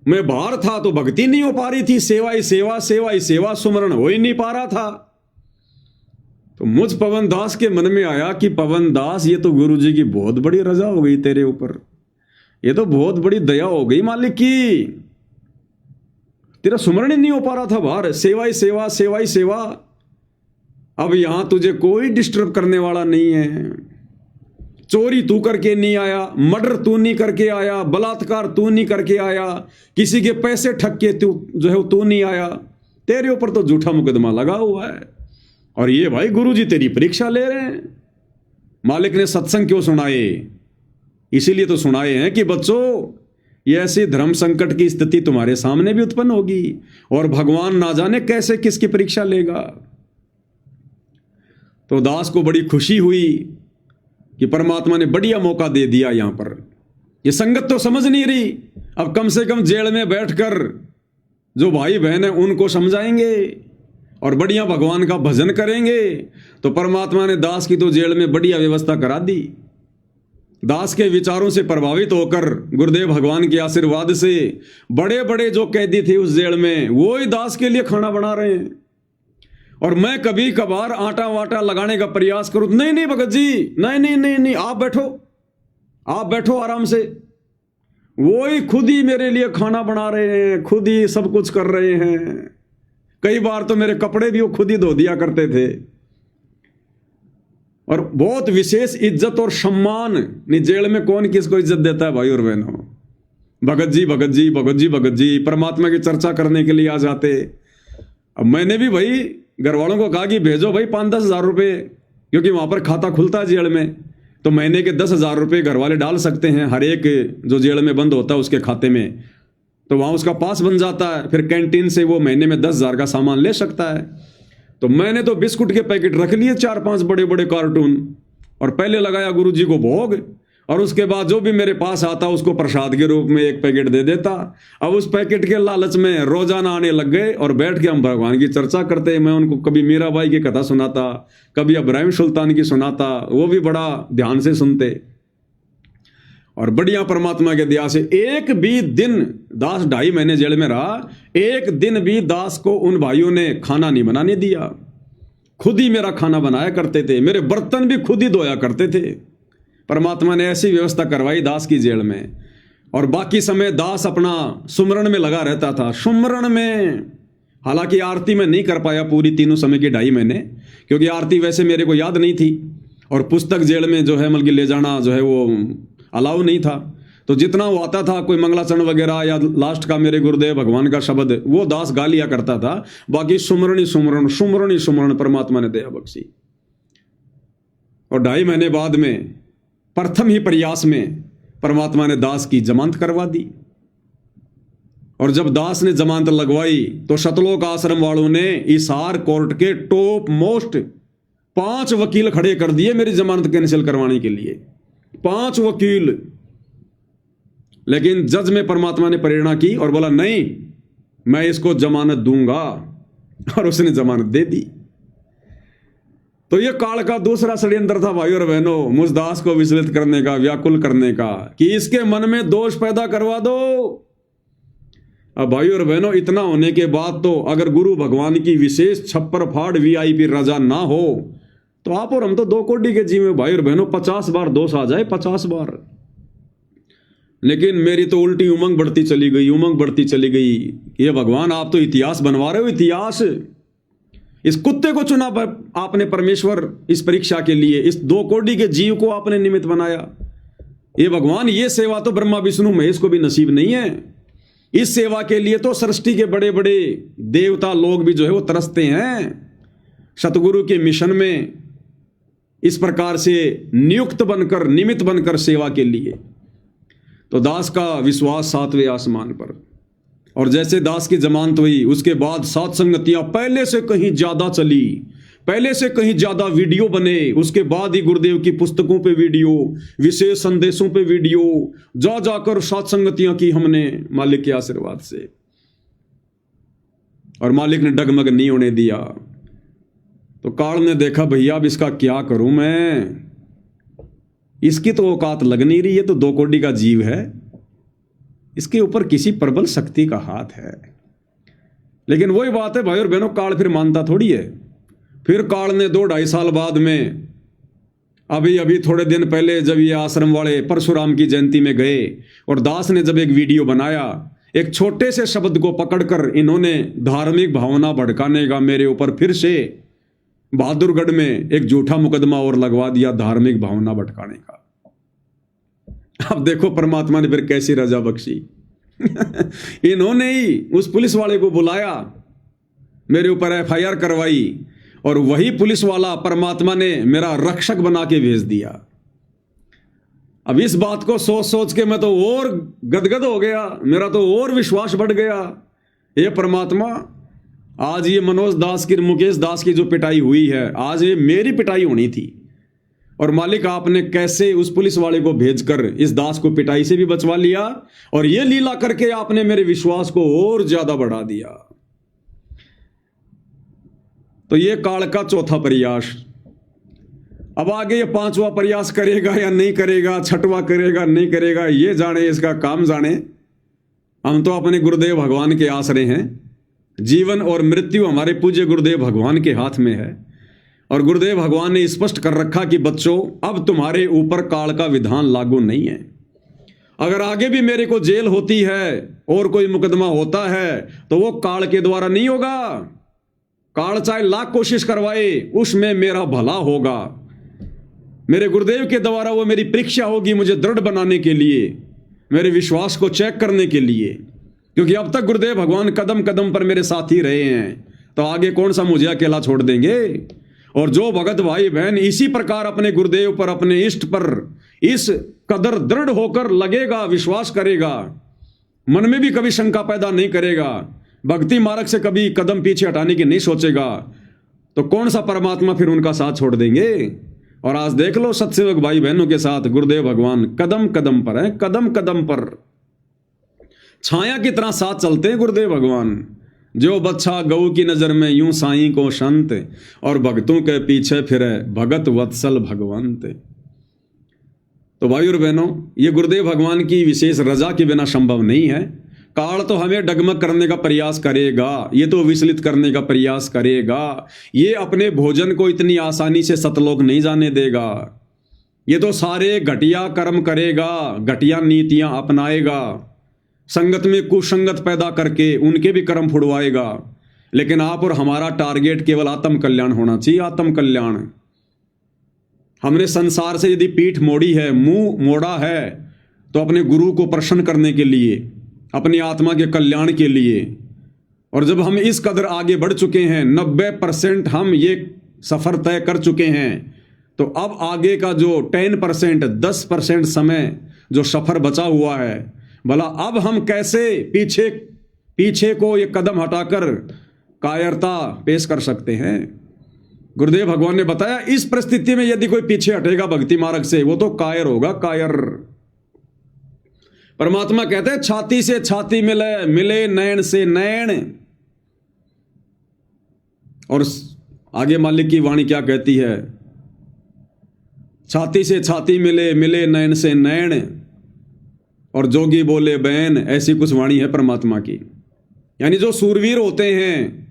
मैं बाहर था तो भक्ति नहीं हो पा रही थी, सेवा ही सेवा, सुमरण हो ही नहीं पा रहा था। तो मुझ पवनदास के मन में आया कि पवनदास, ये तो गुरुजी की बहुत बड़ी रजा हो गई तेरे ऊपर, ये तो बहुत बड़ी दया हो गई मालिक की, तेरा सुमरण ही नहीं हो पा रहा था बाहर, सेवा ही सेवा। अब यहां तुझे कोई डिस्टर्ब करने वाला नहीं है, चोरी तू करके नहीं आया, मर्डर तू नहीं करके आया, बलात्कार तू नहीं करके आया, किसी के पैसे ठग के तू जो है तू नहीं आया, तेरे ऊपर तो झूठा मुकदमा लगा हुआ है। और ये भाई गुरुजी तेरी परीक्षा ले रहे हैं। मालिक ने सत्संग क्यों सुनाए? इसीलिए तो सुनाए हैं कि बच्चों, ये ऐसी धर्म संकट की स्थिति तुम्हारे सामने भी उत्पन्न होगी, और भगवान ना जाने कैसे किसकी परीक्षा लेगा। तो दास को बड़ी खुशी हुई कि परमात्मा ने बढ़िया मौका दे दिया। यहां पर ये संगत तो समझ नहीं रही, अब कम से कम जेल में बैठकर जो भाई बहन है उनको समझाएंगे और बढ़िया भगवान का भजन करेंगे। तो परमात्मा ने दास की तो जेल में बढ़िया व्यवस्था करा दी। दास के विचारों से प्रभावित होकर गुरुदेव भगवान के आशीर्वाद से बड़े बड़े जो कैदी थे उस जेल में, वो ही दास के लिए खाना बना रहे हैं। और मैं कभी कभार आटा वाटा लगाने का प्रयास करूं, नहीं भगत जी, नहीं, आप बैठो आराम से। वो ही खुद ही मेरे लिए खाना बना रहे हैं, खुद ही सब कुछ कर रहे हैं। कई बार तो मेरे कपड़े भी वो खुद ही धो दिया करते थे। और बहुत विशेष इज्जत और सम्मान, नहीं जेल में कौन किसको इज्जत देता है भाई और बहनों। भगत जी परमात्मा की चर्चा करने के लिए आ जाते। अब मैंने भी भाई घर वालों को कहा कि भेजो भाई 5-10 हज़ार रुपये, क्योंकि वहां पर खाता खुलता है जेल में। तो महीने के 10,000 रुपये घर वाले डाल सकते हैं हर एक जो जेल में बंद होता है उसके खाते में, तो वहाँ उसका पास बन जाता है, फिर कैंटीन से वो महीने में 10,000 का सामान ले सकता है। तो मैंने तो बिस्कुट के पैकेट रख लिए 4-5 बड़े बड़े कार्टून, और पहले लगाया गुरुजी को भोग, और उसके बाद जो भी मेरे पास आता उसको प्रसाद के रूप में एक पैकेट दे देता। अब उस पैकेट के लालच में रोजाना आने लग गए और बैठ के हम भगवान की चर्चा करते। मैं उनको कभी मीराबाई की कथा सुनाता, कभी इब्राहिम सुल्तान की सुनाता, वो भी बड़ा ध्यान से सुनते। और बढ़िया परमात्मा के दया से एक भी दिन, दास 2.5 महीने जेल में रहा, एक दिन भी दास को उन भाइयों ने खाना नहीं बनाने दिया। खुद ही मेरा खाना बनाया करते थे, मेरे बर्तन भी खुद ही धोया करते थे। परमात्मा ने ऐसी व्यवस्था करवाई दास की जेल में। और बाकी समय दास अपना सुमरण में लगा रहता था। सुमरण में, हालांकि आरती में नहीं कर पाया पूरी तीनों समय के 2.5 महीने, क्योंकि आरती वैसे मेरे को याद नहीं थी, और पुस्तक जेल में जो है मतलब ले जाना जो है वो अलाउ नहीं था। तो जितना वो आता था, कोई मंगलाचरण वगैरह या लास्ट का मेरे गुरुदेव भगवान का शब्द, वो दास गा लिया करता था। बाकी सुमरण ही सुमरण, सुमरण ही सुमरण परमात्मा ने दया बख्शी। और 2.5 महीने बाद में प्रथम ही प्रयास में परमात्मा ने दास की जमानत करवा दी। और जब दास ने जमानत लगवाई तो सतलोक आश्रम वालों ने हिसार कोर्ट के टॉप मोस्ट 5 वकील खड़े कर दिए मेरी जमानत कैंसिल करवाने के लिए। 5 वकील। लेकिन जज में परमात्मा ने प्रेरणा की और बोला नहीं, मैं इसको जमानत दूंगा, और उसने जमानत दे दी। तो यह काल का दूसरा षड्यंत्र था भाई और बहनों, मुझ दास को विचलित करने का, व्याकुल करने का, कि इसके मन में दोष पैदा करवा दो। अब भाई और बहनों, इतना होने के बाद तो अगर गुरु भगवान की विशेष छप्पर फाड़ VIP रजा ना हो तो आप और हम तो 2 कोड़ी के जीव में भाई और बहनों। 50 बार दोष आ जाए, 50 बार। लेकिन मेरी तो उल्टी उमंग बढ़ती चली गई, उमंग बढ़ती चली गई। ये भगवान, आप तो इतिहास बनवा रहे हो, इतिहास। इस कुत्ते को चुना आपने परमेश्वर इस परीक्षा के लिए, इस 2 कोड़ी के जीव को आपने निमित्त बनाया। ये भगवान, ये सेवा तो ब्रह्मा विष्णु महेश को भी नसीब नहीं है। इस सेवा के लिए तो सृष्टि के बड़े बड़े देवता लोग भी जो है वो तरसते हैं। सतगुरु के मिशन में इस प्रकार से नियुक्त बनकर, निमित्त बनकर सेवा के लिए। तो दास का विश्वास 7वें आसमान पर। और जैसे दास की जमानत हुई उसके बाद 7 संगतियां पहले से कहीं ज्यादा चली, पहले से कहीं ज्यादा वीडियो बने। उसके बाद ही गुरुदेव की पुस्तकों पे वीडियो, विशेष संदेशों पे वीडियो, जा जाकर 7 संगतियां की हमने मालिक के आशीर्वाद से। और मालिक ने डगमग नहीं होने दिया। तो काल ने देखा, भैया अब इसका क्या करूं मैं, इसकी तो औकात लग नहीं रही है, तो 2 कोड़ी का जीव है, इसके ऊपर किसी प्रबल शक्ति का हाथ है। लेकिन वही बात है भाई और बहनों, काल फिर मानता थोड़ी है। फिर काल ने 2-2.5 साल बाद में, अभी थोड़े दिन पहले जब ये आश्रम वाले परशुराम की जयंती में गए और दास ने जब एक वीडियो बनाया, एक छोटे से शब्द को पकड़कर इन्होंने धार्मिक भावना भड़काने का मेरे ऊपर फिर से बहादुरगढ़ में एक झूठा मुकदमा और लगवा दिया, धार्मिक भावना भटकाने का। अब देखो परमात्मा ने फिर कैसी रजा बख्शी। इन्होंने ही उस पुलिस वाले को बुलाया, मेरे ऊपर FIR करवाई, और वही पुलिस वाला परमात्मा ने मेरा रक्षक बना के भेज दिया। अब इस बात को सोच सोच के मैं तो और गदगद हो गया, मेरा तो और विश्वास बढ़ गया। ये परमात्मा, आज ये मनोज दास की, मुकेश दास की जो पिटाई हुई है, आज ये मेरी पिटाई होनी थी। और मालिक, आपने कैसे उस पुलिस वाले को भेजकर इस दास को पिटाई से भी बचवा लिया, और ये लीला करके आपने मेरे विश्वास को और ज्यादा बढ़ा दिया। तो ये काल का चौथा प्रयास। अब आगे ये 5वां प्रयास करेगा या नहीं करेगा, 6वां करेगा नहीं करेगा, ये जाने, इसका काम जाने। हम तो अपने गुरुदेव भगवान के आश्रय हैं। जीवन और मृत्यु हमारे पूज्य गुरुदेव भगवान के हाथ में है। और गुरुदेव भगवान ने स्पष्ट कर रखा कि बच्चों, अब तुम्हारे ऊपर काल का विधान लागू नहीं है। अगर आगे भी मेरे को जेल होती है और कोई मुकदमा होता है तो वो काल के द्वारा नहीं होगा। काल चाहे लाख कोशिश करवाए, उसमें मेरा भला होगा। मेरे गुरुदेव के द्वारा वो मेरी परीक्षा होगी, मुझे दृढ़ बनाने के लिए, मेरे विश्वास को चेक करने के लिए। क्योंकि अब तक गुरुदेव भगवान कदम कदम पर मेरे साथ ही रहे हैं, तो आगे कौन सा मुझे अकेला छोड़ देंगे। और जो भगत भाई बहन इसी प्रकार अपने गुरुदेव पर, अपने इष्ट पर इस कदर दृढ़ होकर लगेगा, विश्वास करेगा, मन में भी कभी शंका पैदा नहीं करेगा, भक्ति मार्ग से कभी कदम पीछे हटाने की नहीं सोचेगा, तो कौन सा परमात्मा फिर उनका साथ छोड़ देंगे। और आज देख लो सत्सेवक भाई बहनों के साथ गुरुदेव भगवान कदम कदम पर है, कदम कदम पर छाया की तरह साथ चलते हैं गुरुदेव भगवान। जो बच्चा गऊ की नजर में यूं साईं को संत, और भक्तों के पीछे फिरे भगत वत्सल भगवंत। तो भाई और बहनों, ये गुरुदेव भगवान की विशेष रजा के बिना संभव नहीं है। काल तो हमें डगमग करने का प्रयास करेगा, ये तो विचलित करने का प्रयास करेगा, ये अपने भोजन को इतनी आसानी से सतलोक नहीं जाने देगा, ये तो सारे घटिया कर्म करेगा, घटिया नीतियां अपनाएगा, संगत में कुसंगत पैदा करके उनके भी कर्म फुड़वाएगा। लेकिन आप और हमारा टारगेट केवल आत्म कल्याण होना चाहिए, आत्म कल्याण। हमने संसार से यदि पीठ मोड़ी है, मुंह मोड़ा है, तो अपने गुरु को प्रसन्न करने के लिए, अपनी आत्मा के कल्याण के लिए। और जब हम इस कदर आगे बढ़ चुके हैं, 90% हम ये सफर तय कर चुके हैं, तो अब आगे का जो 10%, 10% समय जो सफर बचा हुआ है, भला अब हम कैसे पीछे को ये कदम हटाकर कायरता पेश कर सकते हैं। गुरुदेव भगवान ने बताया इस परिस्थिति में यदि कोई पीछे हटेगा भक्ति मार्ग से, वो तो कायर होगा, कायर। परमात्मा कहते हैं छाती से छाती मिले, मिले नैन से नैन। और आगे मालिक की वाणी क्या कहती है, छाती से छाती मिले, मिले नैन से नैन, और जोगी बोले बैन। ऐसी कुछ वाणी है परमात्मा की। यानी जो सूरवीर होते हैं,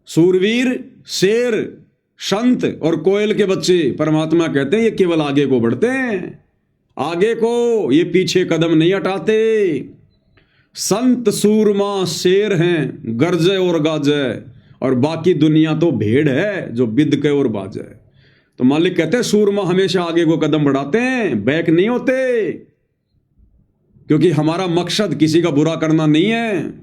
सूरवीर, शेर, संत और कोयल के बच्चे, परमात्मा कहते हैं ये केवल आगे को बढ़ते हैं, आगे को, ये पीछे कदम नहीं हटाते। संत सूरमा शेर हैं, गरजे और गाजे, और बाकी दुनिया तो भेड़ है जो बिद के और बाजे। तो मालिक कहते हैं सूरमा हमेशा आगे को कदम बढ़ाते हैं, बैक नहीं होते, क्योंकि हमारा मकसद किसी का बुरा करना नहीं है।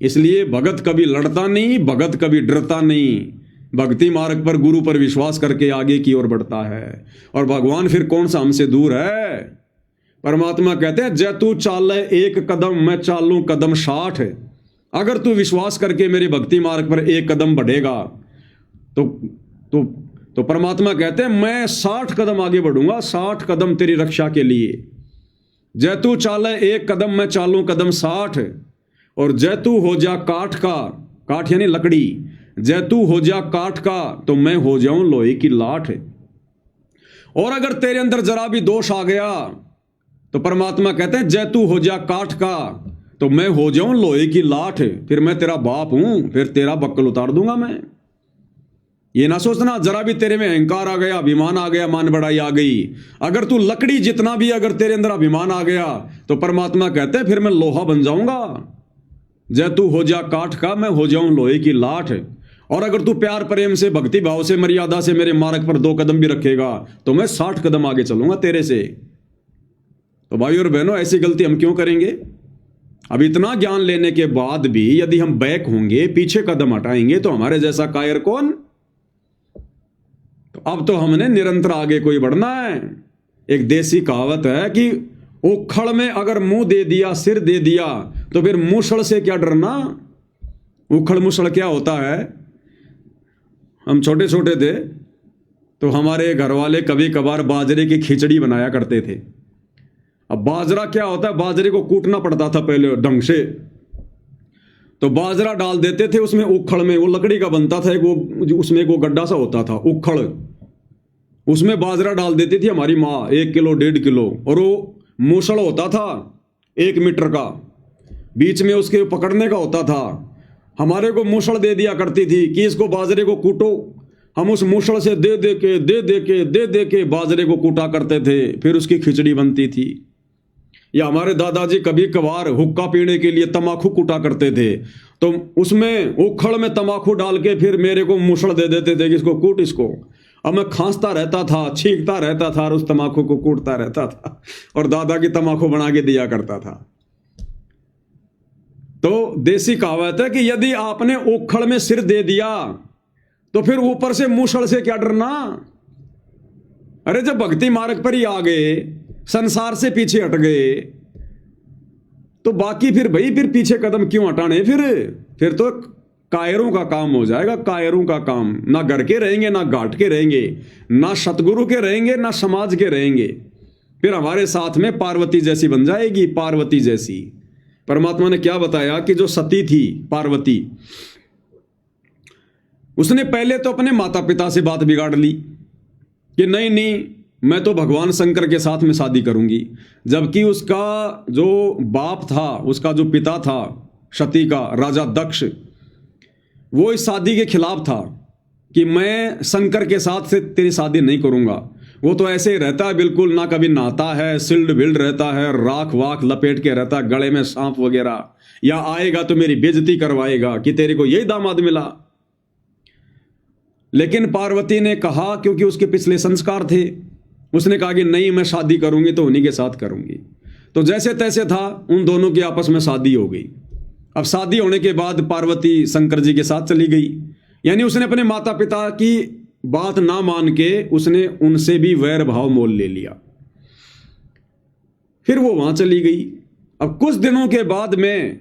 इसलिए भगत कभी लड़ता नहीं, भगत कभी डरता नहीं, भक्ति मार्ग पर गुरु पर विश्वास करके आगे की ओर बढ़ता है। और भगवान फिर कौन सा हमसे दूर है। परमात्मा कहते हैं जय तू चाले एक कदम, मैं चालूं कदम 60। अगर तू विश्वास करके मेरे भक्ति मार्ग पर एक कदम बढ़ेगा तो परमात्मा कहते हैं मैं 60 कदम आगे बढ़ूंगा, 60 कदम तेरी रक्षा के लिए। जय तू चाले एक कदम, मैं चालूं कदम 60। और जय तू हो जा काठ का, काठ यानी लकड़ी, जय तू हो जा काठ का, तो मैं हो जाऊं लोहे की लाठ। और अगर तेरे अंदर जरा भी दोष आ गया, तो परमात्मा कहते हैं जय तू हो जा काठ का, तो मैं हो जाऊं लोहे की लाठ। फिर मैं तेरा बाप हूं, फिर तेरा बक्कल उतार दूंगा मैं। ये ना सोचना जरा भी तेरे में अहंकार आ गया, अभिमान आ गया, मान बढ़ाई आ गई, अगर तू लकड़ी जितना भी अगर तेरे अंदर अभिमान आ गया, तो परमात्मा कहते हैं फिर मैं लोहा बन जाऊंगा। जय तू हो जा काठ का, मैं हो जाऊं लोहे की लाठ। और अगर तू प्यार प्रेम से, भक्ति भाव से, मर्यादा से मेरे मार्ग पर 2 कदम भी रखेगा, तो मैं 60 कदम आगे चलूंगा तेरे से। तो भाई और बहनों, ऐसी गलती हम क्यों करेंगे। अब इतना ज्ञान लेने के बाद भी यदि हम बैक होंगे, पीछे कदम हटाएंगे, तो हमारे जैसा कायर कौन। तो अब तो हमने निरंतर आगे कोई बढ़ना है। एक देसी कहावत है कि उखड़ में अगर मुंह दे दिया, सिर दे दिया, तो फिर मूसड़ से क्या डरना। उखड़ मुसड़ क्या होता है। हम छोटे छोटे थे तो हमारे घर वाले कभी कभार बाजरे की खिचड़ी बनाया करते थे। अब बाजरा क्या होता है, बाजरे को कूटना पड़ता था पहले ढंग से। तो बाजरा डाल देते थे उसमें, उखड़ में, वो लकड़ी का बनता था, वो उसमें वो गड्ढा सा होता था उखड़, उसमें बाजरा डाल देती थी हमारी माँ, 1 किलो 1.5 किलो। और वो मूसड़ होता था 1 मीटर का, बीच में उसके पकड़ने का होता था। हमारे को मूसड़ दे दिया करती थी कि इसको बाजरे को कूटो। हम उस मूसड़ से दे के बाजरे को कूटा करते थे, फिर उसकी खिचड़ी बनती थी। या हमारे दादाजी कभी कभार हुक्का पीने के लिए तमाकू कूटा करते थे, तो उसमें उखड़ में तमाकू डाल के फिर मेरे को मूसड़ दे देते थे कि इसको कूट इसको। अब मैं खांसता रहता था, छींकता रहता था और उस तमाकू को कूटता रहता था, और दादा की तमाकू बना के दिया करता था। तो देसी कहावत है कि यदि आपने उखड़ में सिर दे दिया, तो फिर ऊपर से मूसल से क्या डरना। अरे जब भक्ति मार्ग पर ही आ गए, संसार से पीछे हट गए, तो बाकी फिर भाई फिर पीछे कदम क्यों हटाने। फिर तो कायरों का काम हो जाएगा, कायरों का काम। ना घर के रहेंगे, ना घाट के रहेंगे, ना सतगुरु के रहेंगे, ना समाज के रहेंगे। फिर हमारे साथ में पार्वती जैसी बन जाएगी, पार्वती जैसी। परमात्मा ने क्या बताया कि जो सती थी पार्वती, उसने पहले तो अपने माता पिता से बात बिगाड़ ली कि नहीं नहीं, मैं तो भगवान शंकर के साथ में शादी करूंगी। जबकि उसका जो बाप था, उसका जो पिता था सती का, राजा दक्ष, वो इस शादी के खिलाफ था कि मैं शंकर के साथ से तेरी शादी नहीं करूंगा। वो तो ऐसे ही रहता है बिल्कुल, ना कभी नहाता है, सिल्ड बिल्ड रहता है, राख वाख लपेट के रहता है, गले में सांप वगैरह, या आएगा तो मेरी बेइज्जती करवाएगा कि तेरे को यही दामाद मिला। लेकिन पार्वती ने कहा, क्योंकि उसके पिछले संस्कार थे, उसने कहा कि नहीं, मैं शादी करूंगी तो उन्हीं के साथ करूंगी। तो जैसे तैसे था, उन दोनों की आपस में शादी हो गई। अब शादी होने के बाद पार्वती शंकर जी के साथ चली गई, यानी उसने अपने माता पिता की बात ना मान के उसने उनसे भी वैर भाव मोल ले लिया। फिर वो वहां चली गई। अब कुछ दिनों के बाद में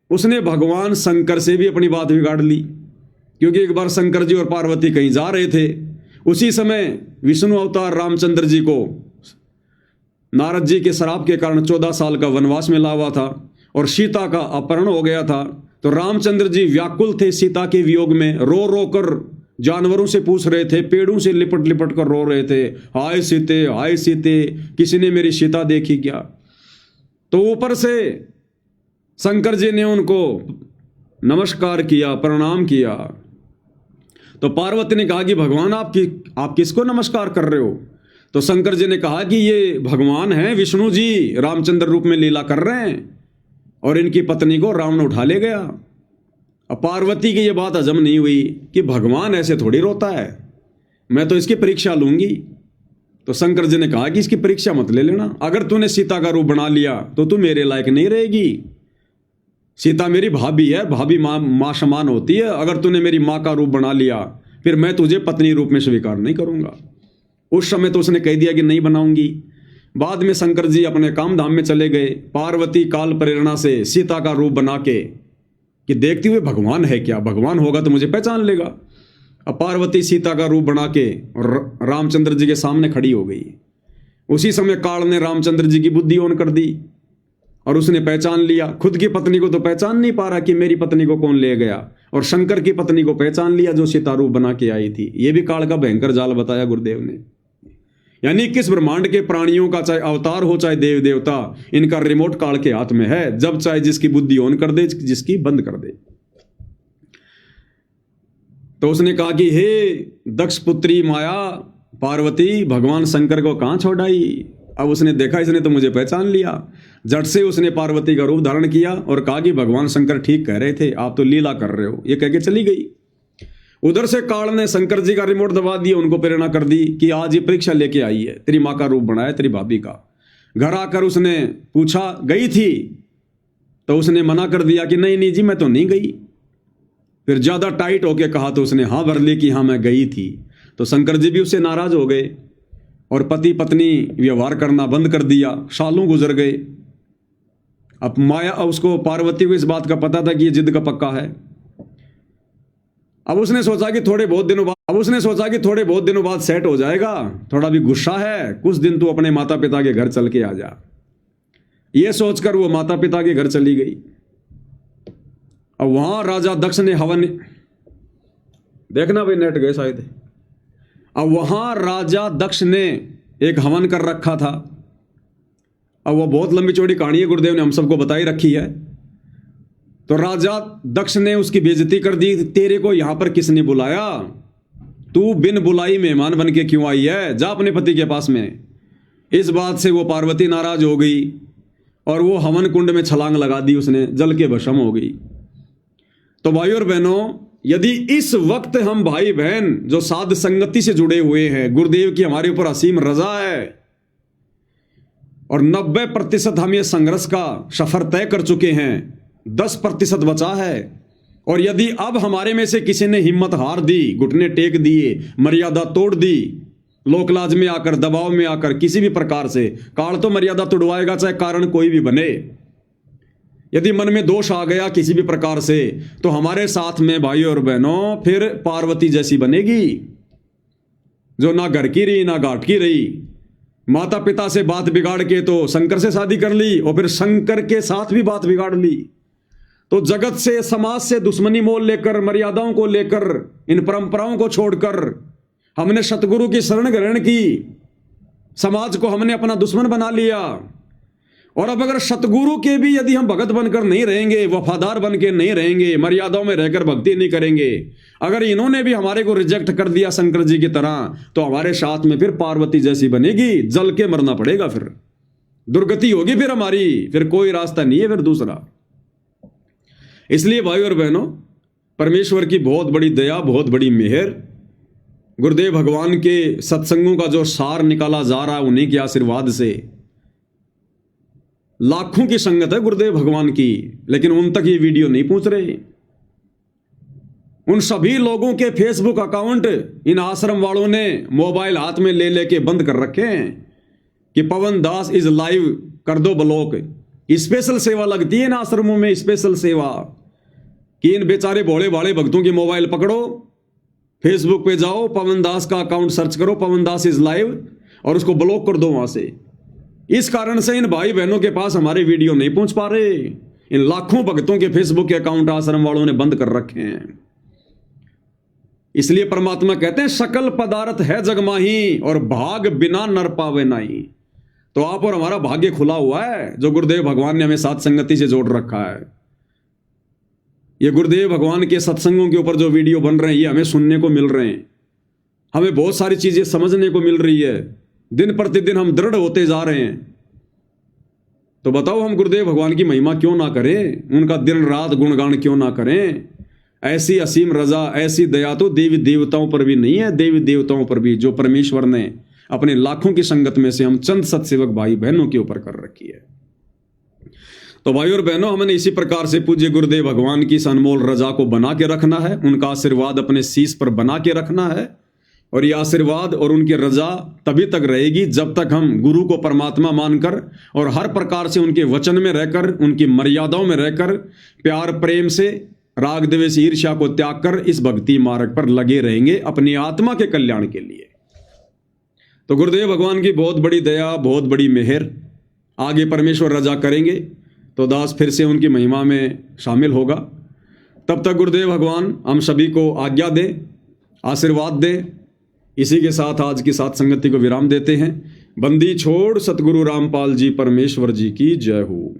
उसने भगवान शंकर से भी अपनी बात बिगाड़ ली, क्योंकि एक बार शंकर जी और पार्वती कहीं जा रहे थे। उसी समय विष्णु अवतार रामचंद्र जी को नारद जी के श्राप के कारण 14 साल का वनवास मिला हुआ था और सीता का अपहरण हो गया था। तो रामचंद्र जी व्याकुल थे सीता के वियोग में, रो रो कर जानवरों से पूछ रहे थे, पेड़ों से लिपट लिपट कर रो रहे थे, हाय सीते, हाय सीते, किसी ने मेरी सीता देखी क्या। तो ऊपर से शंकर जी ने उनको नमस्कार किया, प्रणाम किया। तो पार्वती ने कहा कि भगवान आप किसको नमस्कार कर रहे हो। तो शंकर जी ने कहा कि ये भगवान हैं विष्णु जी, रामचंद्र रूप में लीला कर रहे हैं और इनकी पत्नी को रावण उठा ले गया। अब पार्वती की ये बात हजम नहीं हुई कि भगवान ऐसे थोड़ी रोता है, मैं तो इसकी परीक्षा लूंगी। तो शंकर जी ने कहा कि इसकी परीक्षा मत ले लेना, अगर तूने सीता का रूप बना लिया तो तू मेरे लायक नहीं रहेगी। सीता मेरी भाभी है, भाभी माँ समान होती है। अगर तूने मेरी माँ का रूप बना लिया फिर मैं तुझे पत्नी रूप में स्वीकार नहीं करूंगा। उस समय तो उसने कह दिया कि नहीं बनाऊंगी। बाद में शंकर जी अपने काम धाम में चले गए। पार्वती काल प्रेरणा से सीता का रूप बना के कि देखती हुए भगवान है क्या, भगवान होगा तो मुझे पहचान लेगा। अब पार्वती सीता का रूप बना के रामचंद्र जी के सामने खड़ी हो गई। उसी समय काल ने रामचंद्र जी की बुद्धि ऑन कर दी और उसने पहचान लिया। खुद की पत्नी को तो पहचान नहीं पा रहा कि मेरी पत्नी को कौन ले गया, और शंकर की पत्नी को पहचान लिया जो सीता रूप बना के आई थी। यह भी काल का भयंकर जाल बताया गुरुदेव ने। यानी किस ब्रह्मांड के प्राणियों का चाहे अवतार हो चाहे देव देवता, इनका रिमोट काल के हाथ में है, जब चाहे जिसकी बुद्धि ऑन कर दे, जिसकी बंद कर दे। तो उसने कहा कि हे दक्ष पुत्री माया पार्वती, भगवान शंकर को कहां छोड़ाई। अब उसने देखा इसने तो मुझे पहचान लिया। झट से उसने पार्वती का रूप धारण किया और कहा कि भगवान शंकर ठीक कह रहे थे, आप तो लीला कर रहे हो। ये कह के चली गई। उधर से काल ने शंकर जी का रिमोट दबा दिया, उनको प्रेरणा कर दी कि आज ये परीक्षा लेके आई है, तेरी माँ का रूप बनाया, तेरी भाभी का। घर आकर उसने पूछा गई थी, तो उसने मना कर दिया कि नहीं नहीं जी मैं तो नहीं गई। फिर ज्यादा टाइट होके कहा तो उसने हाँ भर ली कि हाँ मैं गई थी। तो शंकर जी भी उससे नाराज हो गए और पति पत्नी व्यवहार करना बंद कर दिया। सालों गुजर गए। अब माया उसको पार्वती को इस बात का पता था कि ये जिद का पक्का है। अब उसने सोचा कि थोड़े बहुत दिनों बाद सेट हो जाएगा, थोड़ा भी गुस्सा है, कुछ दिन तू अपने माता पिता के घर चल के आ जा। ये सोचकर वो माता पिता के घर चली गई। अब वहां राजा दक्ष ने हवन, देखना भाई नेट गए शायद। अब वहां राजा दक्ष ने एक हवन कर रखा था। अब वो बहुत लंबी चौड़ी कहानी है, गुरुदेव ने हम सबको बताई रखी है। तो राजा दक्ष ने उसकी बेइज्जती कर दी। तेरे को यहां पर किसने बुलाया, तू बिन बुलाई मेहमान बन के क्यों आई है, जा अपने पति के पास में। इस बात से वो पार्वती नाराज हो गई और वो हवन कुंड में छलांग लगा दी, उसने जल के भस्म हो गई। तो भाइयों और बहनों, यदि इस वक्त हम भाई बहन जो साध संगति से जुड़े हुए हैं, गुरुदेव की हमारे ऊपर असीम रजा है और 90% हम ये संघर्ष का सफर तय कर चुके हैं, 10% बचा है। और यदि अब हमारे में से किसी ने हिम्मत हार दी, घुटने टेक दिए, मर्यादा तोड़ दी, लोकलाज में आकर, दबाव में आकर, किसी भी प्रकार से, काल तो मर्यादा तोड़वाएगा चाहे कारण कोई भी बने। यदि मन में दोष आ गया किसी भी प्रकार से, तो हमारे साथ में भाइयों और बहनों फिर पार्वती जैसी बनेगी, जो ना घर की रही ना घाट की रही। माता पिता से बात बिगाड़ के तो शंकर से शादी कर ली, और फिर शंकर के साथ भी बात बिगाड़ ली। तो जगत से, समाज से दुश्मनी मोल लेकर, मर्यादाओं को लेकर, इन परंपराओं को छोड़कर हमने सतगुरु की शरण ग्रहण की, समाज को हमने अपना दुश्मन बना लिया। और अब अगर सतगुरु के भी यदि हम भगत बनकर नहीं रहेंगे, वफादार बनकर नहीं रहेंगे, मर्यादाओं में रहकर भक्ति नहीं करेंगे, अगर इन्होंने भी हमारे को रिजेक्ट कर दिया शंकर जी की तरह, तो हमारे साथ में फिर पार्वती जैसी बनेगी, जल के मरना पड़ेगा, फिर दुर्गति होगी फिर हमारी, फिर कोई रास्ता नहीं है फिर दूसरा। इसलिए भाइयों और बहनों, परमेश्वर की बहुत बड़ी दया, बहुत बड़ी मेहर, गुरुदेव भगवान के सत्संगों का जो सार निकाला जा रहा है उन्हीं के आशीर्वाद से। लाखों की संगत है गुरुदेव भगवान की, लेकिन उन तक ये वीडियो नहीं पहुंच रहे। उन सभी लोगों के फेसबुक अकाउंट इन आश्रम वालों ने मोबाइल हाथ में ले लेके बंद कर रखे हैं कि पवन दास इज लाइव, कर दो ब्लॉक। स्पेशल सेवा लगती है इन आश्रमों में, स्पेशल सेवा, कि इन बेचारे भोले भाले भक्तों की मोबाइल पकड़ो, फेसबुक पे जाओ, पवन दास का अकाउंट सर्च करो, पवन दास इज लाइव, और उसको ब्लॉक कर दो वहां से। इस कारण से इन भाई बहनों के पास हमारे वीडियो नहीं पहुंच पा रहे। इन लाखों भक्तों के फेसबुक के अकाउंट आश्रम वालों ने बंद कर रखे हैं। इसलिए परमात्मा कहते हैं सकल पदार्थ है जगमाही, और भाग बिना नर पावे नाही। तो आप और हमारा भाग्य खुला हुआ है, जो गुरुदेव भगवान ने हमें साथ संगति से जोड़ रखा है। ये गुरुदेव भगवान के सत्संगों के ऊपर जो वीडियो बन रहे हैं, ये हमें सुनने को मिल रहे हैं, हमें बहुत सारी चीजें समझने को मिल रही है, दिन प्रतिदिन हम दृढ़ होते जा रहे हैं। तो बताओ हम गुरुदेव भगवान की महिमा क्यों ना करें, उनका दिन रात गुणगान क्यों ना करें। ऐसी असीम रजा, ऐसी दया तो देवी देवताओं पर भी नहीं है, देवी देवताओं पर भी, जो परमेश्वर ने अपने लाखों की संगत में से हम चंद सत्सेवक भाई बहनों के ऊपर कर रखी है। तो भाई और बहनों, हमने इसी प्रकार से पूज्य गुरुदेव भगवान की इस अनमोल रजा को बना के रखना है, उनका आशीर्वाद अपने शीश पर बना के रखना है। और ये आशीर्वाद और उनकी रजा तभी तक रहेगी जब तक हम गुरु को परमात्मा मानकर और हर प्रकार से उनके वचन में रहकर, उनकी मर्यादाओं में रहकर, प्यार प्रेम से, राग द्वेष ईर्ष्या को त्याग कर इस भक्ति मार्ग पर लगे रहेंगे अपनी आत्मा के कल्याण के लिए। तो गुरुदेव भगवान की बहुत बड़ी दया, बहुत बड़ी मेहर, आगे परमेश्वर रजा करेंगे तो दास फिर से उनकी महिमा में शामिल होगा। तब तक गुरुदेव भगवान हम सभी को आज्ञा दें, आशीर्वाद दें। इसी के साथ आज की साथ संगति को विराम देते हैं। बंदी छोड़ सतगुरु रामपाल जी परमेश्वर जी की जय हो।